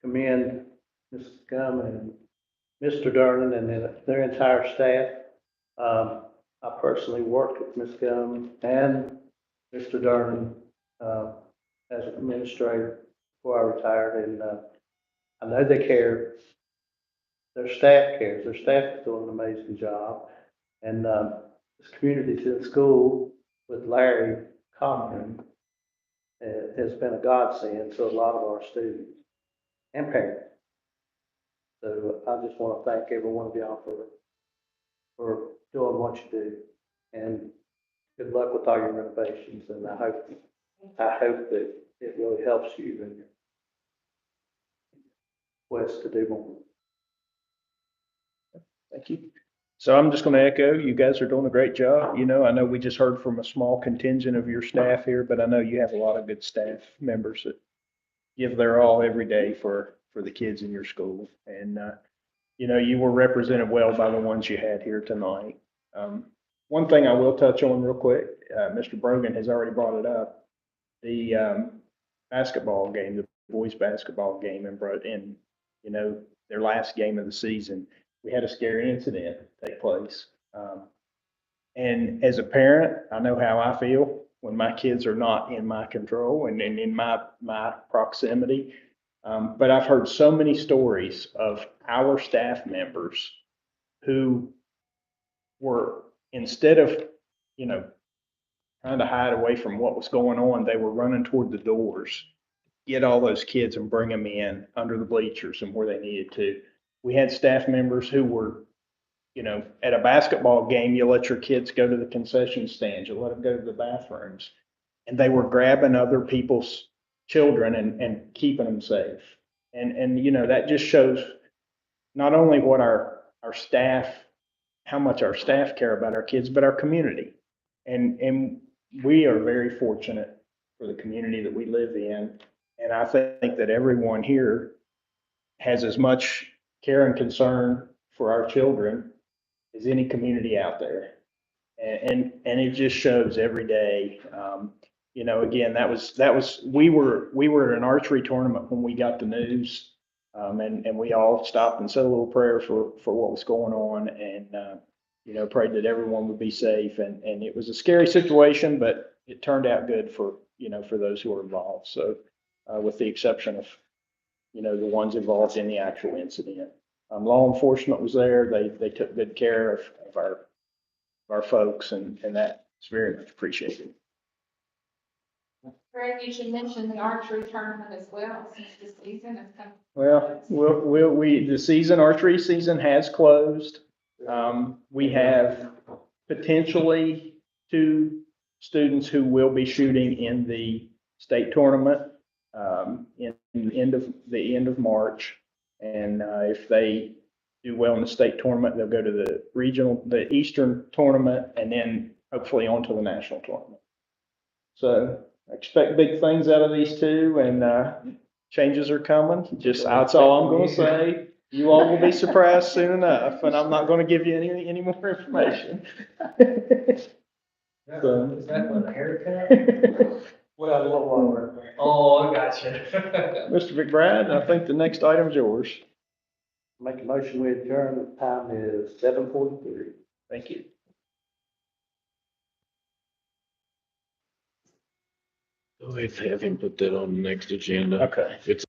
to commend Mrs. Gum and Mr. Darling and their entire staff. I personally worked with Ms. Gum and Mr. Darling, as an administrator before I retired, and, I know they care. Their staff cares. Their staff is doing an amazing job. And, this community to the school with Larry Cochran has been a godsend to a lot of our students and parents. So I just want to thank every one of y'all for doing what you do. And good luck with all your renovations. And I hope that it really helps you in your quest to do more. Thank you. So I'm just going to echo, you guys are doing a great job. You know, I know we just heard from a small contingent of your staff here, but I know you have a lot of good staff members that give their all every day for the kids in your school. And, you know, you were represented well by the ones you had here tonight. One thing I will touch on real quick, Mr. Brogan has already brought it up. The basketball game, the boys basketball game in, you know, their last game of the season, we had a scary incident take place. And as a parent, I know how I feel when my kids are not in my control and in my proximity. But I've heard so many stories of our staff members who were, instead of, you know, trying to hide away from what was going on, they were running toward the doors, get all those kids and bring them in under the bleachers and where they needed to. We had staff members who were, you know, at a basketball game, you let your kids go to the concession stands, you let them go to the bathrooms, and they were grabbing other people's children and keeping them safe. And, you know, that just shows not only what our staff, how much our staff care about our kids, but our community. And we are very fortunate for the community that we live in. And I think that everyone here has as much care and concern for our children as any community out there. And it just shows every day. You know, again, we were at an archery tournament when we got the news. And we all stopped and said a little prayer for what was going on, and you know, prayed that everyone would be safe. And it was a scary situation, but it turned out good for, you know, for those who were involved. So with the exception of, you know, the ones involved in the actual incident. Law enforcement was there. They took good care of our folks, and that's very much appreciated. Greg, you should mention the archery tournament as well, since the season is coming. Well, the archery season has closed. We have potentially 2 students who will be shooting in the state tournament in the end of March. And if they do well in the state tournament, they'll go to the Eastern tournament, and then hopefully on to the national tournament. So I expect big things out of these 2, and changes are coming. That's all I'm going to say. You all will be surprised soon enough, and I'm not going to give you any more information. So. Is that one a haircut? Well, a little longer. Oh, I got you. Mr. McBride, I think the next item is yours. Make a motion, we adjourn. The time is 7:43. Thank you. Go ahead and have him put that on the next agenda. Okay. It's